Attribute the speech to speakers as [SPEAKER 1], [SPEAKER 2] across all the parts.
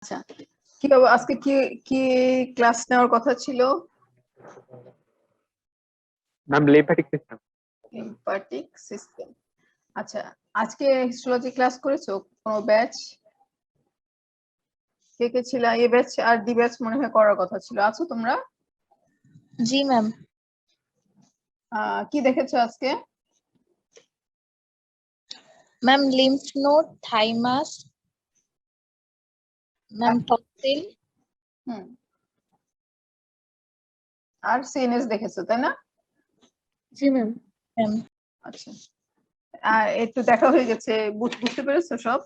[SPEAKER 1] আচ্ছা, কি বাবা আজকে কি কি ক্লাস নেওয়ার কথা ছিল?
[SPEAKER 2] Ma'am lymphatic system.
[SPEAKER 1] Lymphatic system. আচ্ছা, আজকে হিস্টোলজি ক্লাস করেছো কোন ব্যাচ? কে কে ছিল? এ ব্যাচ আর ডি ব্যাচ মনে হয় করার কথা ছিল। আছো তোমরা?
[SPEAKER 3] জি ম্যাম।
[SPEAKER 1] কি দেখেছো আজকে?
[SPEAKER 3] Ma'am lymph node, thymus, ma'am tonsil.
[SPEAKER 1] আর সিএনএস দেখেছো তাই না?
[SPEAKER 3] জি ম্যাম। ম্যাম
[SPEAKER 1] আচ্ছা, আর একটু দেখা হয়ে গেছে, বুঝতে পেরেছো সব?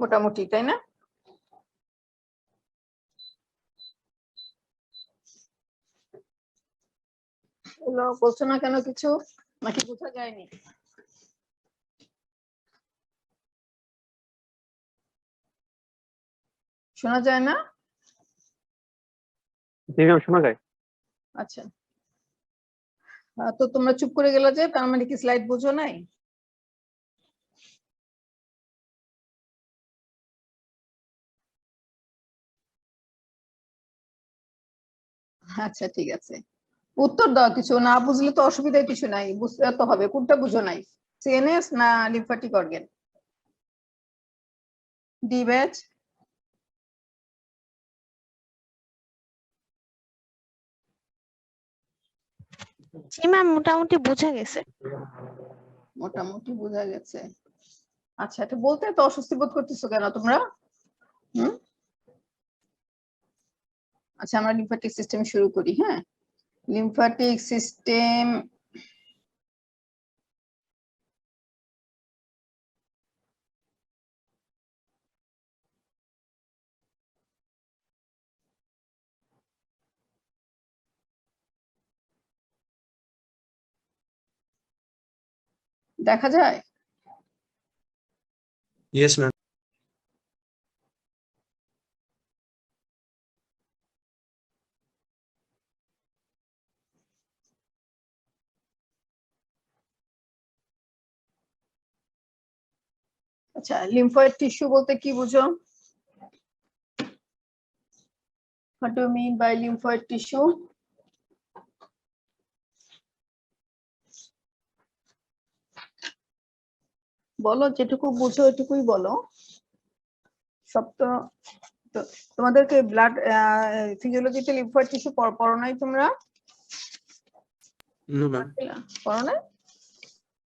[SPEAKER 1] মোটামুটি তাই না? বলছো না কেন কিছু, নাকি বোঝা যায়নি? শোনা যায় না?
[SPEAKER 2] জি ম্যাম শোনা যায়।
[SPEAKER 1] আচ্ছা, তো তোমরা চুপ করে গেলে যে, তার মানে কি স্লাইড বুঝো নাই? আচ্ছা ঠিক আছে, উত্তর দাও। কিছু না বুঝলে তো অসুবিধা কিছু নাই, বুঝতে তো হবে। কোনটা বুঝো নাই, সিএনএস না লিম্ফ্যাটিক অর্গান? D batch?
[SPEAKER 4] জি ম্যাম, মোটামুটি বোঝা গেছে।
[SPEAKER 1] মোটামুটি বোঝা গেছে। আচ্ছা, এটা বলতে তো অস্বস্তি বোধ করতেছো কেন তোমরা? আচ্ছা, আমরা লিম্ফ্যাটিক সিস্টেম শুরু করি। হ্যাঁ, লিম্ফ্যাটিক সিস্টেম দেখা যায়?
[SPEAKER 5] Yes, ma'am.
[SPEAKER 1] আচ্ছা, লিম্ফয়েড টিস্যু বলতে কি বুঝো? What do you mean by lymphoid tissue? বলো, যেটুকু বুঝো এটুকুই বলো। সব তো তোমাদেরকে ব্লাড ফিজিওলজিতে লিম্ফয়েড টিস্যু পড়ো নাই তোমরা?
[SPEAKER 5] No, ma'am.
[SPEAKER 1] পড়ো নাই?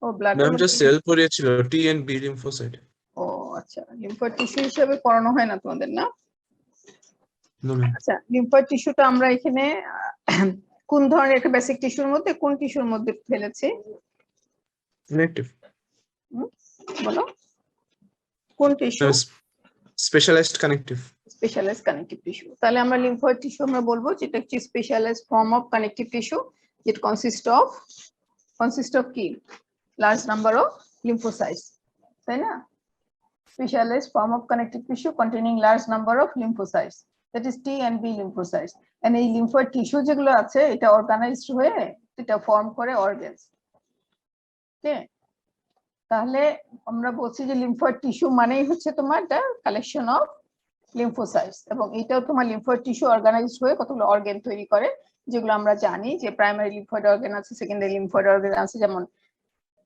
[SPEAKER 1] ও ব্লাড
[SPEAKER 5] Ma'am, just cell পড়িয়েছিল T and B lymphocyte.
[SPEAKER 1] ও আচ্ছা, লিম্ফয়েড টিস্যু হিসেবে পড়ানো হয় না তোমাদের, না?
[SPEAKER 5] No, ma'am.
[SPEAKER 1] আচ্ছা, লিম্ফয়েড টিস্যুটা আমরা এখানে কোন ধরনের একটা বেসিক টিস্যুর মধ্যে, কোন টিস্যুর মধ্যে ফেলেছি?
[SPEAKER 5] Connective.
[SPEAKER 1] বলো, কোন tissue?
[SPEAKER 5] Specialized connective.
[SPEAKER 1] Specialized connective tissue. তাহলে আমরা লিম্ফয়েড টিস্যু আমরা বলবো যেটা হচ্ছে specialized form of connective tissue, যেট কনসিস্ট অফ কি, লার্জ নাম্বার অফ লিম্ফোসাইটস, তাই না? Specialized form of connective tissue containing large number of lymphocytes, that is T and B lymphocytes. And এই lymphoid tissue যেগুলো আছে, এটা অর্গানাইজড হয়ে এটা ফর্ম করে অর্গানস। ওকে, তাহলে আমরা বলছি যে লিম্ফয়েড টিস্যু মানেই হচ্ছে তোমার দ্য কালেকশন অফ লিম্ফোসাইটস, এবং এটাও তোমার লিম্ফয়েড টিস্যু অর্গানাইজড হয়ে কতগুলো অর্গান তৈরি করে, যেগুলো আমরা জানি যে প্রাইমারি লিম্ফয়েড অর্গান আছে, সেকেন্ডারি লিম্ফয়েড অর্গান আছে, যেমন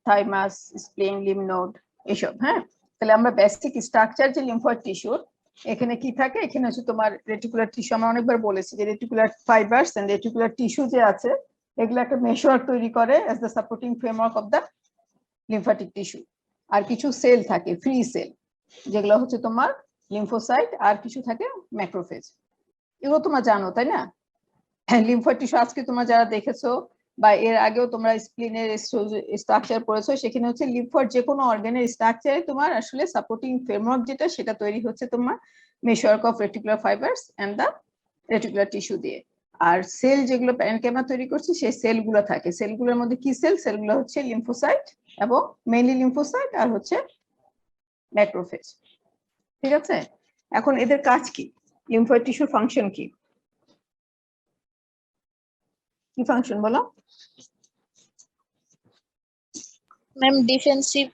[SPEAKER 1] থাইমাস, স্প্লিন, লিম্ফ নোড, এসব। হ্যাঁ, তাহলে আমরা বেসিক স্ট্রাকচার যে লিম্ফয়েড টিস্যুর, এখানে কি থাকে? এখানে হচ্ছে তোমার রেটিকুলার টিস্যু। আমরা অনেকবার বলেছি যে reticular fibres and reticular tissue যে আছে, এগুলো একটা মেশওয়ার্ক তৈরি করে as the supporting framework of the lymphatic tissue. আর কিছু সেল থাকে, ফ্রি সেল, যেগুলো হচ্ছে তোমার লিম্ফোসাইট, আর কিছু থাকে ম্যাক্রোফেজ। এগুলো তোমরা জানো তাই না? লিম্ফয়েড টিস্যু আজকে তোমরা যারা দেখেছো বা এর আগেও তোমরা স্প্লিনের স্ট্রাকচার পড়েছো, সেখানে হচ্ছে লিম্ফয়েড যে কোনো অর্গানের স্ট্রাকচারে তোমার আসলে সাপোর্টিং ফ্রেমওয়ার্ক যেটা, সেটা তৈরি হচ্ছে তোমার meshwork of reticular fibres and the reticular tissue দিয়ে। আর সেল যেগুলো প্যারেনকাইমা তৈরি করছে, সেই সেলগুলো থাকে। সেলগুলোর মধ্যে কি সেল? সেলগুলো হচ্ছে লিম্ফোসাইট, এবং মেইনলি লিম্ফোসাইট, আর হচ্ছে ম্যাক্রোফেজ। ঠিক আছে, এখন এদের কাজ কি? লিম্ফয়েড টিস্যুর ফাংশন কি? কি ফাংশন বলো?
[SPEAKER 3] Ma'am defensive.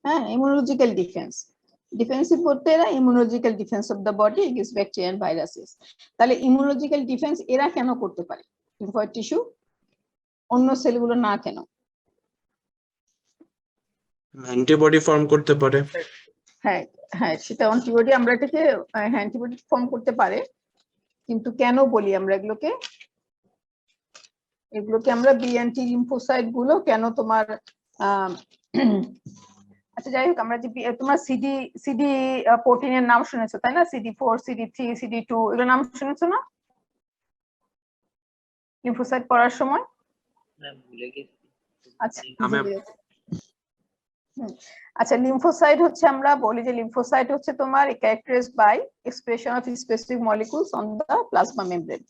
[SPEAKER 1] হ্যাঁ, ইমিউনোলজিক্যাল ডিফেন্স। ডিফেন্সিভ বলতে এরা immunological defence of the body against bacteria and viruses. তাহলে ইমিউনোলজিক্যাল ডিফেন্স এরা কেন করতে পারে লিম্ফয়েড টিস্যু, অন্য সেলগুলো না কেন?
[SPEAKER 5] অ্যান্টিবডি ফর্ম করতে পারে।
[SPEAKER 1] হ্যাঁ হ্যাঁ, সেটা অ্যান্টিবডি, আমরা এটাকে অ্যান্টিবডি ফর্ম করতে পারে, কিন্তু কেন বলি আমরা এগুলোকে আমরা বি অ্যান্টি লিম্ফোসাইট গুলো কেন তোমার আচ্ছা যাই হোক, আমরা যে তোমার সিডি প্রোটিনের নাম শুনেছো তাই না? CD4, CD3, CD2 এগুলোর নাম শুনেছো না লিম্ফোসাইট পড়ার সময়? আচ্ছা আচ্ছা, লিম্ফোসাইট হচ্ছে, আমরা বলি যে লিম্ফোসাইট হচ্ছে তোমার characterized by expression of specific molecules on the plasma membrane.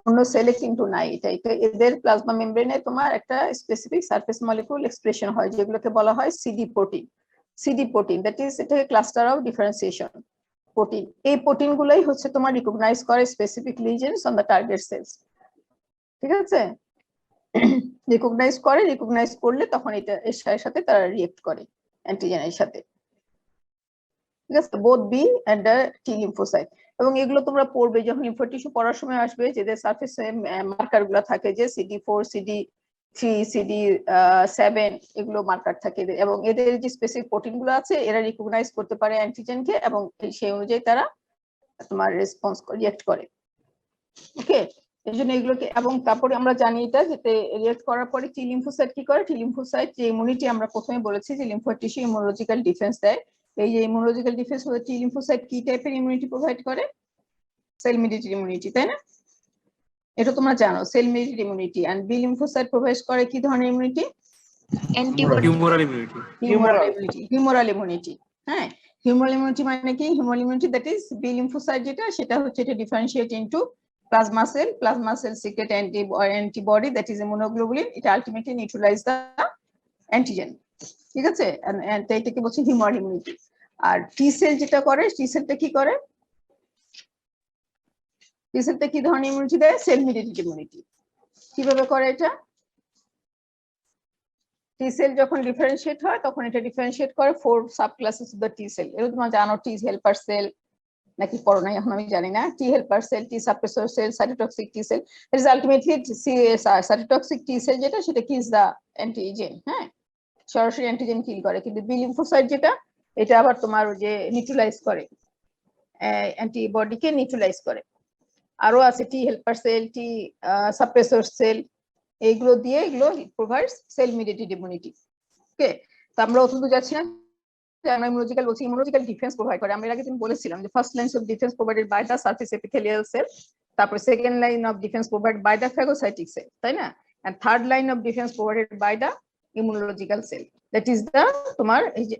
[SPEAKER 1] অন্য সেলে কিন্তু নাই এটা, এদের প্লাজমা মেমব্রেনে তোমার একটা স্পেসিফিক সারফেস মলিকুল এক্সপ্রেশন হয় যেগুলোকে বলা হয় সিডি প্রোটিন, দ্যাট ইজ এটা ক্লাস্টার অফ ডিফারেন্সিয়েশন প্রোটিন। এই প্রোটিন গুলোই হচ্ছে তোমার রিকগনাইজ করে specific ligands on the target cells. ঠিক আছে, রিকগনাইজ করলে তখন এটা এর সাথে তারা রিঅ্যাক্ট করে অ্যান্টিজেনের সাথে। ঠিক আছে, both B and T lymphocyte. এবং এগুলো তোমরা পড়বে যখন লিম্ফোয়েড টিস্যু পড়ার সময় আসবে, যেদের সারফেসে মার্কার গুলো থাকে যে CD4, CD3, CD7 এগুলো মার্কার থাকে, এবং এদের যে স্পেসিফিক প্রোটিন গুলো আছে এরা রিকগনাইজ করতে পারে অ্যান্টিজেনকে, এবং সেই অনুযায়ী তারা তোমার রেসপন্স রিঅ্যাক্ট করে। ওকে, এই জন্য এগুলোকে, এবং তারপরে আমরা জানি এটা যেতে রিঅ্যাক্ট করার পরে টি লিম্ফোসাইট কি করে, টি লিম্ফোসাইট যে ইমিউনিটি, আমরা প্রথমে বলেছি যে লিম্ফয়েড টিস্যু ইমিউনোলজিক্যাল ডিফেন্স দেয়। এই যে ইমিউনোলজিক্যাল ডিফেন্স হলো টি লিম্ফোসাইট কি টাইপের ইমিউনিটি প্রোভাইড করে? সেল মিডিয়েটেড ইমিউনিটি, তাই না? এটা তোমরা জানো, cell mediated immunity. And B lymphocyte provide করে কি ধরনের ইমিউনিটি?
[SPEAKER 3] অ্যান্টিবডি।
[SPEAKER 1] Humoral immunity. হ্যাঁ, হিউমোরাল ইমিউনিটি মানে কি? Humoral immunity that is B lymphocyte যেটা, সেটা হচ্ছে এটা differentiate into plasma cell secrete antibody that is immunoglobulin. It ultimately neutralize the antigen. ঠিক আছে, এটাকে বলছি হিউমার ইমিউনিটি। আর টি সেল যেটা করে, টি সেলটা কি করে? টি সেলটা কি ধরনের ইমিউনিটি দেয়? Cell mediated immunity. কিভাবে করে এটা? টি সেল যখন ডিফারেন্সিয়েট হয় তখন এটা ডিফারেন্সিয়েট করে 4 sub classes of the T sell. এর তোমরা জানো, টি হেল্পার সেল নাকি পড়ো নাই এখন আমি জানি না। T helper cell, T suppressor cell, cytotoxic T cell. It is ultimately cytotoxic T cell যেটা, সেটা কিলস দা অ্যান্টিজেন। হ্যাঁ, সরাসরি অ্যান্টিজেন কিল করে। কিন্তু বি লিম্ফোসাইট যেটা, এটা আবার তোমার যে নিউট্রালাইজ করে, অ্যান্টিবডিকে নিউট্রালাইজ করে। আরো আছে টি helper cell, T suppressor sell, এইগুলো দিয়ে এগুলো প্রোভাইডস সেল মিডিয়েটেড ইমিউনিটি। ওকে, তো আমরা অতদূর যাচ্ছি না, আমরা ইমিউনোলজিক্যাল বলছি, ইমিউনোলজিক্যাল ডিফেন্স প্রোভাইড করে। আমরা এর আগে বলেছিলাম যে first line of defence provided by the surface epithelial cell, তারপর second line of defence provided by the phagocytic cell, তাই না? And third line of defence provided by the immunological cell, that is the তোমার এই যে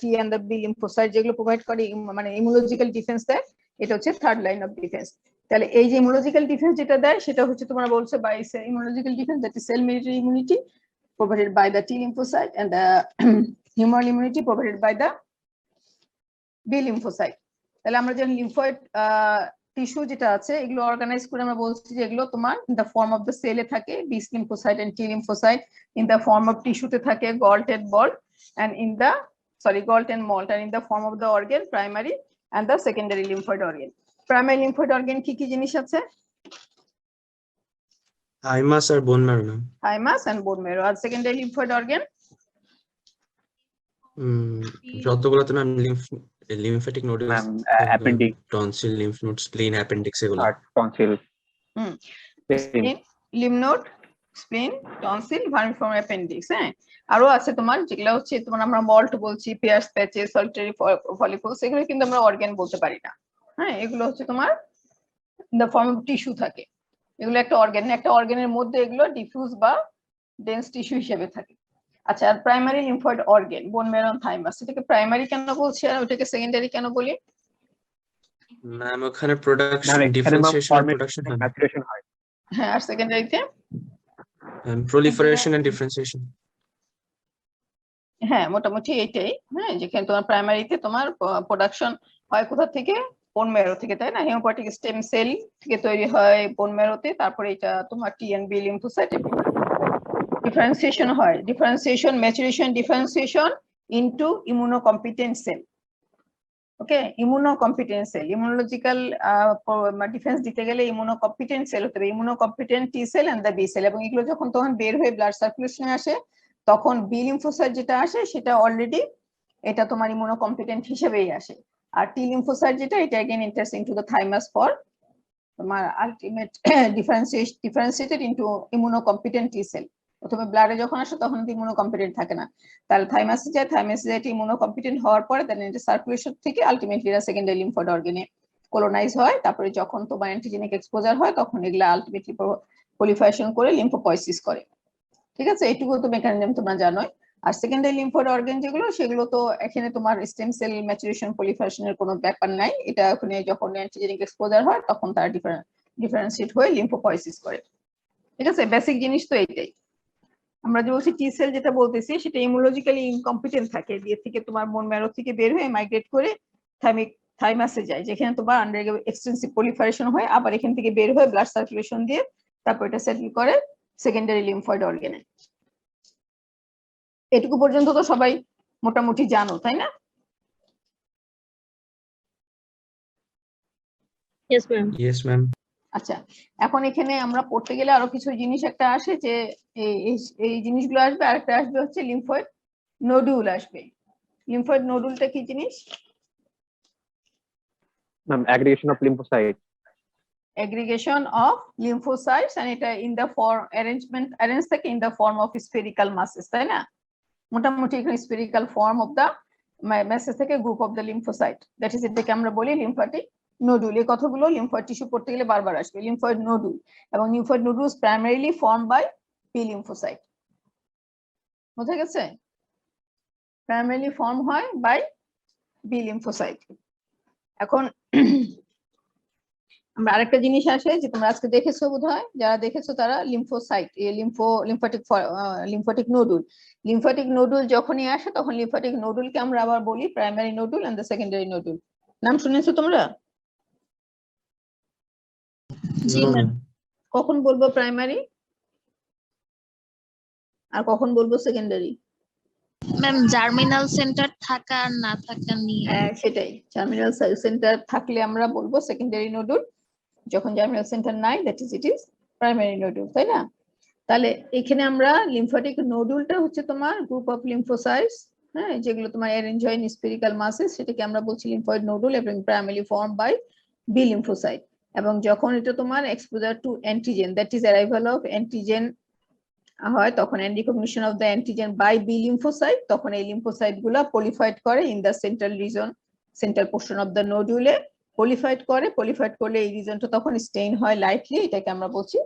[SPEAKER 1] T and the B lymphocyte যেগুলো provide করে মানে immunological defence দেয়, এটা হচ্ছে থার্ড লাইন অফ ডিফেন্স। তাহলে এই যে ইমিউনোলজিক্যাল ডিফেন্স যেটা দেয় সেটা হচ্ছে তোমরা বলছো by immunological defence that is cell mediated immunity provided by the T lymphocyte, and the humoral immunity provided by the B lymphocyte. তাহলে আমরা যে লিম্ফয়েড টিস্যু যেটা আছে এগুলো অর্গানাইজ করে আমরা বলছি যে এগুলো তোমার in the form of the সেলে থাকে B lymphocyte and T lymphocyte, in the form of টিস্যুতে থাকে গল্টেড বল and in the galt and mold, and in the form of the organ primary and the secondary lymphoid organ. Primary lymphoid organ কি কি জিনিস আছে?
[SPEAKER 5] Thymus আর bone marrow.
[SPEAKER 1] Thymus and bone marrow. আর secondary lymphoid organ
[SPEAKER 5] যতগুলোতে ma'am lymphatic nodules,
[SPEAKER 2] ma'am appendix,
[SPEAKER 5] tonsil, lymph node, spleen, appendix এগুলো।
[SPEAKER 2] Tonsil,
[SPEAKER 1] lymph node, spleen, tonsil, vermiform appendix. হ্যাঁ, আরো আছে তোমার যেগুলো হচ্ছে তোমার আমরা মল্ট বলছি, পিয়ার্স প্যাচেস, সলিটারি ফলিকলস, এগুলো কিন্তু আমরা অর্গান বলতে পারি না। হ্যাঁ, এগুলো হচ্ছে তোমার in the form of tissue থাকে। এগুলো একটা অর্গানের মধ্যে এগুলো ডিফিউজ বা ডেন্স টিস্যু হিসেবে থাকে। আচ্ছা, আর primary lymphoid organ bone marrow, thymus, এটাকে প্রাইমারি কেন বলছি আর ওটাকে সেকেন্ডারি কেন বলি?
[SPEAKER 5] ম্যাম ওখানে প্রোডাকশন, ডিফারেন্সিয়েশন, প্রোডাকশন হয়,
[SPEAKER 2] ম্যাচুরেশন হয়।
[SPEAKER 1] হ্যাঁ, আর সেকেন্ডারিতে
[SPEAKER 5] প্রলিফারেশন এন্ড ডিফারেন্সিয়েশন।
[SPEAKER 1] হ্যাঁ, মোটামুটি এইটাই। হ্যাঁ, যেখানে তোমার প্রাইমারিতে তোমার প্রোডাকশন হয় কোথা থেকে? বোন ম্যারো থেকে, তাই না? হেমোপয়েটিক স্টেম সেল থেকে তৈরি হয় বোন ম্যারোতে, তারপরে এটা তোমার T and B lymphocyte differentiation হয়, differentiation, maturation, differentiation into immunocompetent cell. Okay, immunocompetent cell, immunological defence দিতে গেলে ইমিউনোকম্পিটেন্ট সেল হতে হবে, immunocompetent T cell and the B cell. এবং এগুলো যখন তখন বের হয়ে ব্লাড সার্কুলেশনে আসে, তখন বি লিম্ফোসাইট যেটা আসে সেটা অলরেডি এটা তোমার ইমিউনোকম্পিটেন্ট হিসেবেই আসে। আর টি লিম্ফোসাইট যেটা, এটা again enters into the thymus for তোমার ultimate differentiated into immunocompetent T cell. প্রথমে ব্লাডে যখন আসে তখন ইমিউনোকম্পিটেন্ট থাকে না, তাহলে থাইমাসে যায়, থাইমাসে যায় ইমিউনোকম্পিটেন্ট হওয়ার পরে দেন এটা সার্কুলেশন থেকে আলটিমেটলি এরা সেকেন্ডারি লিম্ফোয়েড অর্গানে কোলোনাইজ হয়। তারপরে যখন তোমার অ্যান্টিজেনিক এক্সপোজার হয় তখন এগুলা আলটিমেটলি পলিফারেশন করে লিম্ফোপয়েসিস করে। ঠিক আছে, এইটুকু তো মেকানিজম তোমরা জানোই। আর সেকেন্ডারি লিম্ফোয়েড অর্গান যেগুলো, সেগুলো তো এখানে তোমার স্টেম সেল ম্যাচুরেশন পলিফারেশনের কোনো ব্যাপার নাই, এটা ওখানে যখন অ্যান্টিজেনিক এক্সপোজার হয় তখন তারা ডিফারেন্সিয়েট হয়ে লিম্ফোপয়েসিস করে। ঠিক আছে, বেসিক জিনিস তো এইটাই। আমরা যে বলছি টি সেল যেটা বলতেছি সেটা ইমিউনোলজিক্যালি ইনকম্পিটেন্ট থাকে, দিয়ে থেকে তোমার বোন ম্যারো থেকে বের হয়ে মাইগ্রেট করে থাইমাসে যায়, যেখানে তোমার আন্ডার এক্সটেন্সিভ পলিফারেশন হয়, আবার এখান থেকে বের হয়ে ব্লাড সার্কুলেশন দিয়ে তারপর এটা সেটেল করে সেকেন্ডারি লিম্ফয়েড অর্গানে। এটুকু পর্যন্ত তো সবাই মোটামুটি জানো, তাই না?
[SPEAKER 3] Yes, ma'am.
[SPEAKER 5] Yes, ma'am.
[SPEAKER 1] আচ্ছা, এখন এখানে আমরা পড়তে গেলে আরো কিছু জিনিস একটা আসে, যে এই জিনিসগুলো আসবে। আরেকটা আসবে হচ্ছে লিম্ফয়েড নোডুল আসবে। লিম্ফয়েড নোডুলটা কি জিনিস?
[SPEAKER 2] Ma'am aggregation of lymphocyte.
[SPEAKER 1] aggregation of lymphocytes, and এটা in the form arrange থাকে in the form of spherical masses, তাই না? মোটামুটি এখানে spherical form of the masses থেকে group of the lymphocyte, that is এটাকে আমরা বলি lymphatic nodule। এই কথাগুলো লিম্ফয়েড টিস্যু পড়তে গেলে বারবার আসবে, লিম্ফয়েড নোডুল। এবং lymphoid nodules primarily formed by B lymphocyte। বোঝা গেছে? primarily form হয় by B lymphocyte। এখন আমরা আরেকটা জিনিস আসে যে তোমরা আজকে দেখেছো বোধহয়, যারা দেখেছো তারা lymphocyte, lymphatic nodule. Lymphatic nodule যখনই আসে তখন লিম্ফোটিক নোডুলকে আমরা আবার বলি primary nodule and the secondary nodule. নাম শুনেছো তোমরা?
[SPEAKER 3] জি
[SPEAKER 5] No,
[SPEAKER 3] ম্যাম।
[SPEAKER 5] ma'am.
[SPEAKER 1] কখন বলবো প্রাইমারি আর কখন বলবো সেকেন্ডারি?
[SPEAKER 3] ম্যাম জার্মিনাল সেন্টার থাকা আর না থাকা নিয়ে।
[SPEAKER 1] হ্যাঁ সেটাই, জার্মিনাল সেন্টার থাকলে আমরা বলবো সেকেন্ডারি নোডুল, যখন জার্মিনাল সেন্টার নাই that is it is primary nodule, তাই না? তাহলে এখানে আমরা লিম্ফোটিক নোডুলটা হচ্ছে তোমার গ্রুপ অফ লিম্ফোসাইটস, হ্যাঁ, যেগুলো তোমার অ্যারেঞ্জ হয় ইন স্ফেরিক্যাল মাসেস, সেটাকে আমরা বলছি লিম্ফয়েড নোডুল এবং primary form by B lymphocyte. এবং যখন এটা তোমার exposure to antigen, that is arrival of antigen হয়, তখন and recognition of the antigen by B lymphocyte, তখন এই লিম্ফোসাইট গুলা পলিফাইড করে in the central region, central portion of the নোডুলে পলিফাইড করে। পলিফাইড করলে এই রিজনটা তখন স্টেইন হয় লাইটলি, এটাকে আমরা বলছি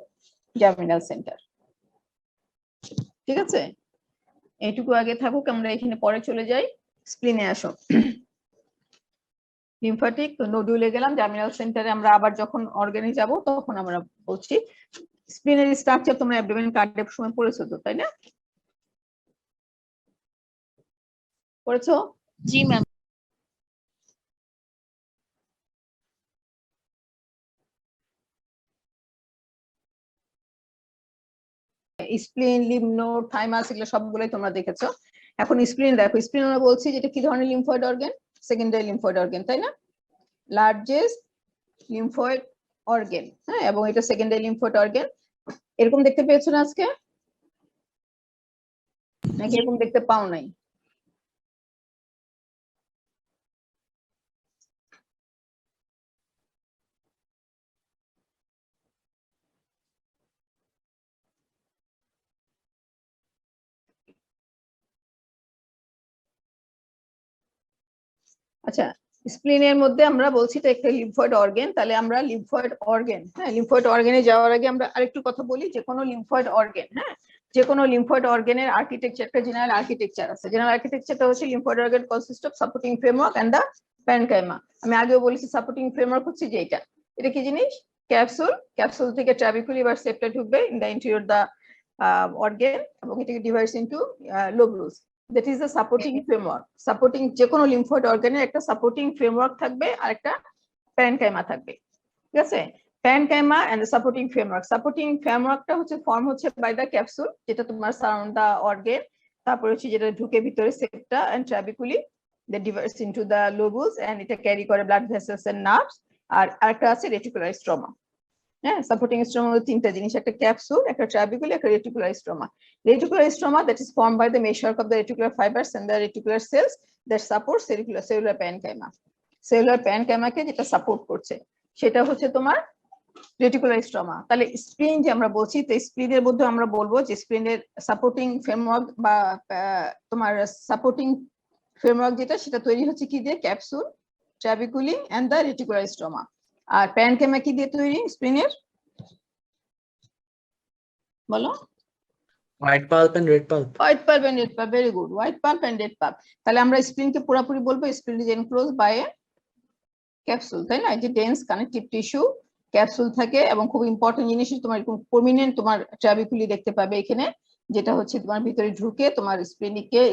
[SPEAKER 1] জার্মিনাল সেন্টার। ঠিক আছে, এইটুকু আগে থাকুক, আমরা এখানে পরে চলে যাই স্প্লিনে। আসো, লিম্ফাটিক নোডুলে গেলাম, জার্মিনাল সেন্টারে আমরা আবার যখন অর্গানে যাব তখন আমরা বলছি। স্প্লিনের স্ট্রাকচার তোমরা অ্যাবডোমেন কার্ডের সময় পড়েছো তো, তাই না? পড়েছো?
[SPEAKER 3] জি ma'am.
[SPEAKER 1] Spleen, lymph node, thymus, এগুলো সবগুলোই তোমরা দেখেছো। এখন স্প্লিন দেখো, স্প্লিন আমরা বলছি যেটা কি ধরনের lymphoid organ? Secondary lymphoid organ, তাই না? লার্জেস্ট লিম্ফয়েড অর্গান, হ্যাঁ, এবং এটা সেকেন্ডারি লিম্ফয়েড অর্গান। এরকম দেখতে পেয়েছো না আজকে, নাকি এরকম দেখতে পাও নাই? আচ্ছা, স্প্লিনের মধ্যে আমরা বলছি এটা একটা লিম্ফয়েড অর্গান। তাহলে আমরা লিম্ফয়েড অর্গান, হ্যাঁ, লিম্ফয়েড অর্গানে যাওয়ার আগে আমরা আরেকটু কথা বলি। যে কোনো লিম্ফয়েড অর্গান, হ্যাঁ, যে কোনো লিম্ফয়েড অর্গানের আর্কিটেকচার, একটা জেনারেল আর্কিটেকচার আছে। জেনারেল আর্কিটেকচারটা হচ্ছে lymphoid organ consist of supporting framework and the parenchyma. আমি আগেও বলেছি সাপোর্টিং ফ্রেমওয়ার্ক হচ্ছে যে এটা কি জিনিস? ক্যাপসুল। ক্যাপসুল থেকে ট্রাবিকুলি বা সেপ্টা ঢুকবে in the interior the organ, এবং এটাকে divides into lobules. That is the supporting framework. Supporting যে কোনো লিম্ফয়েড অর্গানের একটা সাপোর্টিং ফ্রেমওয়ার্ক থাকবে আর একটা প্যারেনকাইমা থাকবে। ঠিক আছে, প্যানকাইমা এন্ড সাপোর্টিং ফ্রেমওয়ার্ক। সাপোর্টিং ফ্রেমওয়ার্কটা হচ্ছে ফর্ম হচ্ছে বাই দ্য ক্যাপসুল, যেটা তোমার সারাউন্ড দা অর্গেন, তারপর হচ্ছে যেটা ঢুকে ভিতরে septa and trabeculae, they divides into the lobules and এটা ক্যারি করে ব্লাড ভেসেলস এন্ড নার্ভস। আর আরেকটা আছে রেটিকুলার স্ট্রোমা। হ্যাঁ, সাপোর্টিং স্ট্রোমা হলো তিনটা জিনিস, একটা ক্যাপসুল, একটা ট্রাবিকুলি, একটা reticular stroma. Reticular stroma that is formed by the meshwork of the reticular fibres and the reticular cells that support cellular parenchyma. Cellular প্যানকাইমাকে যেটা সাপোর্ট করছে সেটা হচ্ছে তোমার রেটিকুলার স্ট্রোমা। তাহলে স্প্লিন যে আমরা বলছি, তো স্প্লিনের মধ্যে আমরা বলবো যে স্প্লিনের সাপোর্টিং ফ্রেমওয়ার্ক বা তোমার সাপোর্টিং ফ্রেমওয়ার্ক যেটা, সেটা তৈরি হচ্ছে কি দিয়ে? Capsule, trabeculae and the reticular stroma. আর প্যানকাইমা কি দিয়ে তৈরি স্প্লিনের? বলো।
[SPEAKER 5] White pulp and red pulp.
[SPEAKER 1] White pulp and red pulp, very good, white pulp and red pulp. তাহলে আমরা স্প্লিনকে পুরোপুরি বলবো spleen is enclose by a capsule, তাই না? যে ডেন্স কানেকটিভ টিস্যু ক্যাপসুল থাকে, এবং খুব ইম্পর্টেন্ট জিনিস তোমার এরকম প্রমিনেন্ট তোমার ট্রাবিকুলি দেখতে পাবে এখানে, যেটা হচ্ছে তোমার ভিতরে ঢুকে তোমার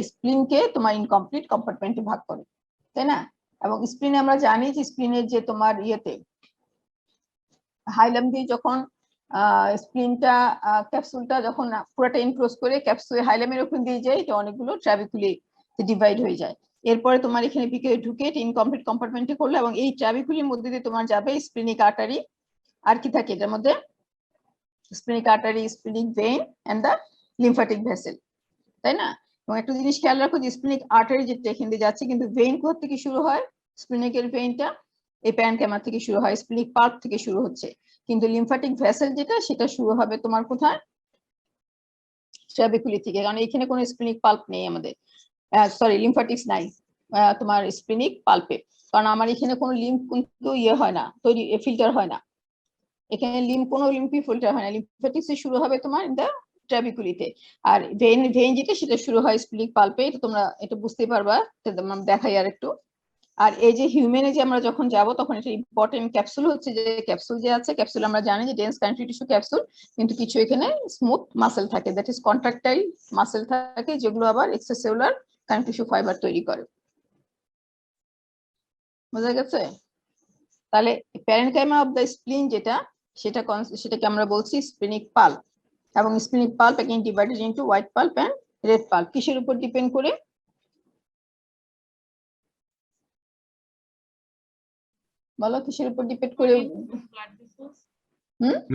[SPEAKER 1] স্প্লিনকে তোমার ইনকমপ্লিট কম্পার্টমেন্টে ভাগ করে, তাই না? এবং স্প্লিনে আমরা জানি যে স্প্লিনের যে তোমার ইয়েতে হাইলাম দিয়ে যখন স্প্লিনটা ক্যাপসুলটা যখন পুরোটা এনক্লোজ করে ক্যাপসুল হাইলামের ওখান দিয়ে যায়, এটা অনেকগুলো ট্রাবিকুলি ডিভাইড হয়ে যায়। এরপরে তোমার এখানে ভিতরে ঢুকে ইনকমপ্লিট কম্পার্টমেন্টে করলো, এবং এই ট্রাবিকুলির মধ্যে দিয়ে তোমার যাবে স্প্লিনিক আর্টারি, আর কি থাকে এটার মধ্যে? Splenic artery, splenic vein and the lymphatic vessel, তাই না? এবং একটা জিনিস খেয়াল রাখো যে স্প্লিনিক আর্টারি যেটা এখান দিয়ে যাচ্ছে, কিন্তু ভেইন কোথা থেকে শুরু হয়? স্প্লিনিকের ভেইনটা এই প্যানকাইমা থেকে শুরু হয়, স্প্লিনিক পাল্প থেকে শুরু হচ্ছে, কিন্তু লিম্ফ্যাটিক ভেসেল যেটা সেটা শুরু হবে তোমার কোথায়? ট্রাবিকুলি থেকে, কারণ এখানে কোনো স্প্লিনিক পাল্প নেই আমাদের, সরি লিম্ফ্যাটিক্স নাই তোমার স্প্লিনিক পাল্পে, কারণ আমার এখানে কোনো লিম্ফ কিন্তু ইয়ে হয় না, তৈরি ফিল্টার হয় না, এখানে কোনো লিম্ফি ফিল্টার হয় না। লিম্ফ্যাটিক্স শুরু হবে তোমার ইন দা ট্রাবিকুলিতে, আর ভেইন যেটা সেটা শুরু হয় স্প্লিনিক পাল্পে, এটা তোমরা এটা বুঝতে পারবা, দেখাই আর একটু। আর এই যে হিউম্যানে যে আমরা যখন যাব তখন এটা ইম্পর্টেন্ট ক্যাপসুল হচ্ছে, যে ক্যাপসুল যে আছে, ক্যাপসুল আমরা জানি যে ডেন্স কানেক্টিভ টিস্যু ক্যাপসুল, কিন্তু কিছু এখানে স্মুথ মাসেল থাকে, দ্যাট ইজ কন্ট্রাক্টাইল মাসেল থাকে, যেগুলো আবার এক্সট্রাসেলুলার কানেক্টিভ টিস্যু ফাইবার তৈরি করে। বোঝা গেছে? তাহলে প্যারেনকাইমা অফ দ্য স্প্লিন যেটা, সেটাকে আমরা বলছি স্প্লিনিক পাল্প, এবং splenic pulp again divided into white pulp and red pulp. কিসের উপর ডিপেন্ড করে? বলো, কিসের উপর ডিপেন্ড করে?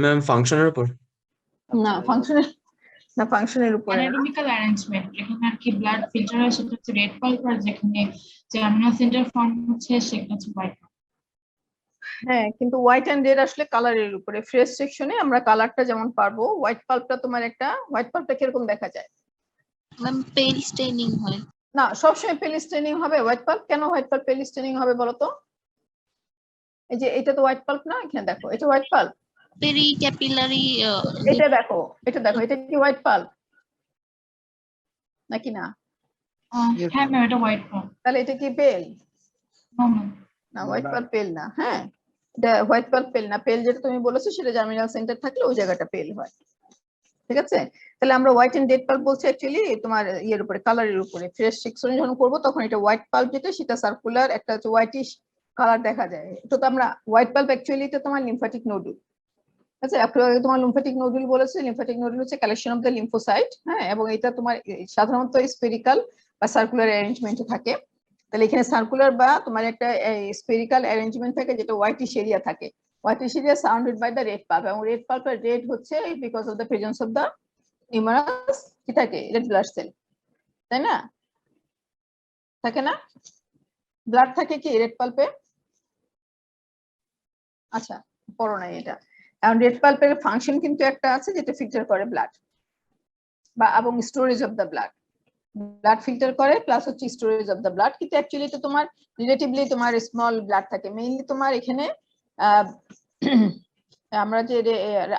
[SPEAKER 5] ম্যাম ফাংশনের উপর।
[SPEAKER 1] না, ফাংশনের উপরে না।
[SPEAKER 6] অ্যানাটমিক্যাল অ্যারেঞ্জমেন্ট, এখানে আর কি ব্লাড ফিল্টার হয় সেটা হচ্ছে রেড পাল্প, আর যেখানে জার্মিনাল সেন্টার ফর্ম হচ্ছে সেটা হচ্ছে হোয়াইট পাল্প।
[SPEAKER 1] হ্যাঁ, কিন্তু হোয়াইট এন্ড রেড আসলে কালারের উপরে। ফ্রেশ সেকশনে আমরা কালারটা যেমন পারবো, হোয়াইট পাল্পটা তোমার একটা হোয়াইট পাল্পটা কিরকম দেখা যায়?
[SPEAKER 3] ম্যাম পেল স্টেনিং হয়।
[SPEAKER 1] না, সবসময় পেল স্টেনিং হবে হোয়াইট পাল্প। কেন হোয়াইট পাল্প পেল স্টেনিং হবে বলো তো? এই যে এটা তো হোয়াইট পাল্প না, এখানে দেখো এটা হোয়াইট পাল্প,
[SPEAKER 3] পেরি ক্যাপিলারি।
[SPEAKER 1] এটা দেখো, এটা কি হোয়াইট পাল্প নাকি না?
[SPEAKER 6] হ্যাঁ ম্যাম, এটা হোয়াইট পাল্প।
[SPEAKER 1] তাহলে এটা কি পেল? না, হোয়াইট পাল্প পেল না। হ্যাঁ, এটা হোয়াইট পাল্প পেল না। পেল যেটা তুমি বলেছো সেটা জার্মিনাল সেন্টার থাকলে ওই জায়গাটা পেল হয়, ঠিক আছে? তাহলে আমরা হোয়াইট এন্ড রেড পাল্প বলছি অ্যাকচুয়ালি তোমার ইয়ের উপরে, কালারের উপরে। ফ্রেশ সেকশনে যখন করবো তখন এটা হোয়াইট পাল্প যেটা, সেটা সার্কুলার একটা হচ্ছে হোয়াইটিশ কালার দেখা যায়। এটা তো আমরা হোয়াইট পাল্প অ্যাকচুয়ালি এটা তোমার লিম্ফ্যাটিক নোডুল। আচ্ছা, তোমার লিম্ফ্যাটিক নোডুল বলেছে, লিম্ফ্যাটিক নোডুল হচ্ছে কালেকশন অফ দ্য লিম্ফোসাইট। হ্যাঁ, এবং এটা তোমার সাধারণত স্পেরিক্যাল বা সার্কুলার অ্যারেঞ্জমেন্টে থাকে। তাহলে এখানে সার্কুলার বা তোমার একটা স্পেরিক্যাল অ্যারেঞ্জমেন্ট থাকে, যেটা হোয়াইটিশ এরিয়া থাকে। Whitish area surrounded by the red pulp, এবং রেড পাল্পের রেড হচ্ছে because of the presence of the numerous কি থাকে, রেড ব্লাড সেল, তাই না? থাকে না? ব্লাড থাকে কি রেড পাল্পে? আচ্ছা, পড়ো নাই এটা। এখন রেড পাল্পের ফাংশন কিন্তু একটা আছে, যেটা ফিল্টার করে ব্লাড বা এবং storage of the blood filter করে, প্লাস হচ্ছে স্টোরেজ অফ দ্য ব্লাড। কিন্তু অ্যাকচুয়ালি তো তোমার রিলেটিভলি তোমার স্মল ব্লাড থাকে, মেইনলি তোমার এখানে আমরা যে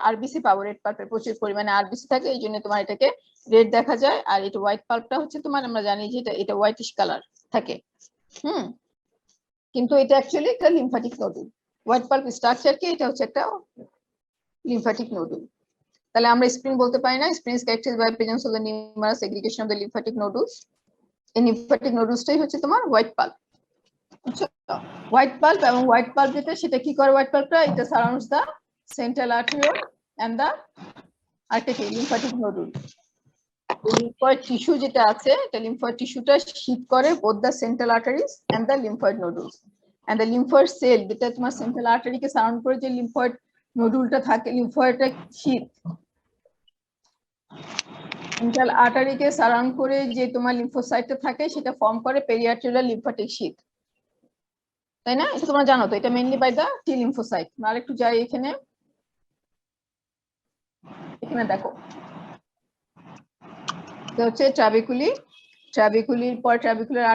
[SPEAKER 1] আরবিসি পাবো, রেড পাল্পের প্রচুর পরিমাণে আরবিসি থাকে, এই জন্য তোমার এটাকে রেড দেখা যায়। আর এটা হোয়াইট পাল্পটা হচ্ছে তোমার, আমরা জানি যে এটা হোয়াইটিশ কালার থাকে। কিন্তু এটা অ্যাকচুয়ালি একটা lymphatic nodule. White pulp structure কি, এটা হচ্ছে একটা লিম্ফ্যাটিক নোডুল। তাহলে আমরা স্প্লিন বলতে পারি না, spleen is characterised by presence of the numerous aggregation of the lymphatic nodules. এই লিম্ফ্যাটিক নোডুলসটাই হচ্ছে তোমার হোয়াইট পাল্প। হোয়াইট পাল্প, এবং হোয়াইট পাল্প যেটা, সেটা কি করে হোয়াইট পাল্পটা? এটা surrounds the central arteriole and the lymphatic nodule. Lymphoid tissue যেটা আছে এটা লিম্ফয়েড টিস্যুটা শীত করে both the central arteries and the lymphoid nodules, and the lymphoid cell যেটা তোমার সেন্ট্রাল আর্টারিকে সারাউন্ড করে যে লিম্ফয়েড নোডুলটা থাকে, লিম্ফয়েডটা শীত সেন্ট্রাল আর্টারিকে সারাউন্ড করে যে তোমার লিম্ফোসাইটটা থাকে সেটা ফর্ম করে পেরিআর্টেরিয়াল লিম্ফ্যাটিক শীথ, তাই না? এটা তোমরা জানো তো, এটা mainly by the T lymphocyte. আর একটু যাই এখানে দেখো হচ্ছে ট্রাবিকুলির পর ট্রাবিকুলার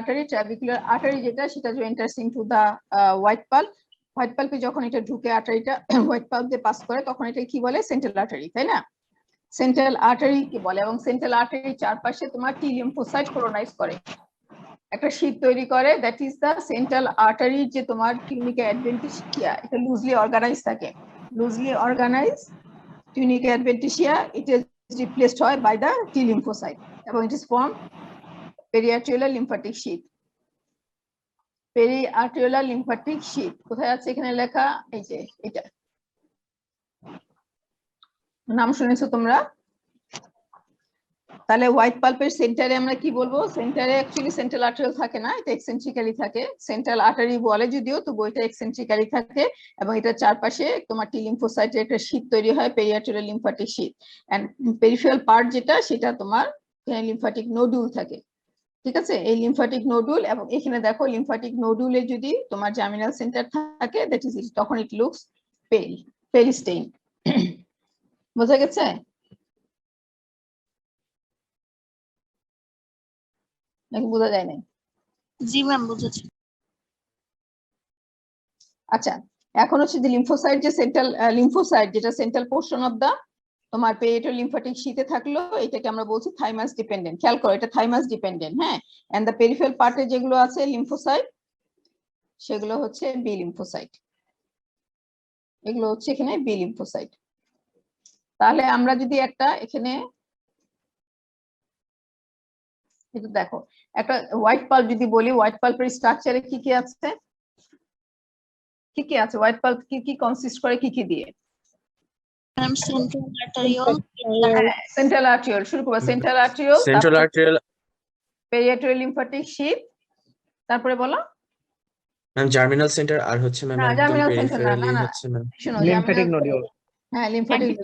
[SPEAKER 1] আর্টারি যেটা সেটা enters into the white pulp. White পাল্পে যখন এটা ঢুকে আর্টারিটা হোয়াইট পাল্প দিয়ে পাস করে তখন এটা কি বলে? সেন্ট্রাল আর্টারি, তাই না? সেন্ট্রাল আর্টারি কি বলে, এবং সেন্ট্রাল আর্টারির চারপাশে তোমার টি লিম্ফোসাইট কোলোনাইজ করে একটা শীট তৈরি করে, দ্যাট ইজ দা সেন্ট্রাল আর্টারির যে তোমার টিউনিকা অ্যাডভেন্টিসিয়া এটা লুজলি অর্গানাইজ থাকে, লুজলি অর্গানাইজ টিউনিকা অ্যাডভেন্টিসিয়া এটা replaced হয় by the T lymphocyte এবং it is formed periarteriolar lymphatic sheath. Periarteriolar lymphatic sheath কোথায় আছে? এখানে লেখা, এই যে এটা নাম শুনেছো তোমরা? তাহলে হোয়াইট পাল্পের সেন্টারে আমরা কি বলবো? সেন্টারে অ্যাকচুয়ালি সেন্ট্রাল আর্টারিয়াল থাকে না, এটা এক্সেন্ট্রিক্যালি থাকে। সেন্ট্রাল আর্টারি বলে যদিও, তো বইটা এক্সেন্ট্রিক্যালি থাকে এবং এটার চারপাশে তোমার টি লিম্ফোসাইটের একটা শীট তৈরি হয়, periarterial lymphatic sheath. And peripheral part যেটা সেটা তোমার লিম্ফ্যাটিক নোডুল থাকে, ঠিক আছে? এই লিম্ফ্যাটিক নোডুল, এবং এখানে দেখো লিম্ফ্যাটিক নোডুলে যদি তোমার জার্মিনাল সেন্টার থাকে দ্যাট ইজ তখন ইট লুকস পেল, পেরিস্টেইন। বোঝা গেছে? নাকি বোঝা যায় না?
[SPEAKER 3] জি ম্যাম, বুঝেছি।
[SPEAKER 1] আচ্ছা, এখন হচ্ছে যে লিম্ফোসাইট, যে সেন্ট্রাল লিম্ফোসাইট যেটা সেন্ট্রাল পোর্শন অফ দা তোমার পেরিয়ার্টাল লিম্ফ্যাটিক শীথে থাকলো, এটাকে আমরা বলছি থাইমাস ডিপেন্ডেন্ট। খেয়াল করো, এটা থাইমাস ডিপেন্ডেন্ট, হ্যাঁ। এন্ড দা পেরিফেরাল পার্টে যেগুলো আছে লিম্ফোসাইট সেগুলো হচ্ছে বি লিম্ফোসাইট, এগুলো হচ্ছে এখানে বি লিম্ফোসাইট। তাহলে আমরা যদি একটা এখানে এটা দেখো, একটা হোয়াইট পাল্প যদি বলি, হোয়াইট পাল্পের স্ট্রাকচারে কি কি আছে? কি কি আছে হোয়াইট পাল্প? কি কি কনসিস্ট করে, কি কি দিয়ে?
[SPEAKER 3] ম্যাম সেন্ট্রাল আর্টারিওল,
[SPEAKER 1] সেন্ট্রাল আর্টিরিওল, শুরু করব। Central আর্টিরিওল,
[SPEAKER 5] central arterial,
[SPEAKER 1] পেরিয়ার্টেরিয়াল lymphatic sheath, তারপরে বলো
[SPEAKER 5] ম্যাম জার্মিনাল সেন্টার, আর হচ্ছে ম্যাম
[SPEAKER 1] না,
[SPEAKER 5] একদম
[SPEAKER 1] জার্মিনাল সেন্টার না,
[SPEAKER 5] পেরিফেরালি
[SPEAKER 1] না,
[SPEAKER 5] হচ্ছে ম্যাম
[SPEAKER 1] শোনো,
[SPEAKER 2] লিম্ফ্যাটিক নোডিউল।
[SPEAKER 1] হ্যাঁ লিম্ফ্যাটিক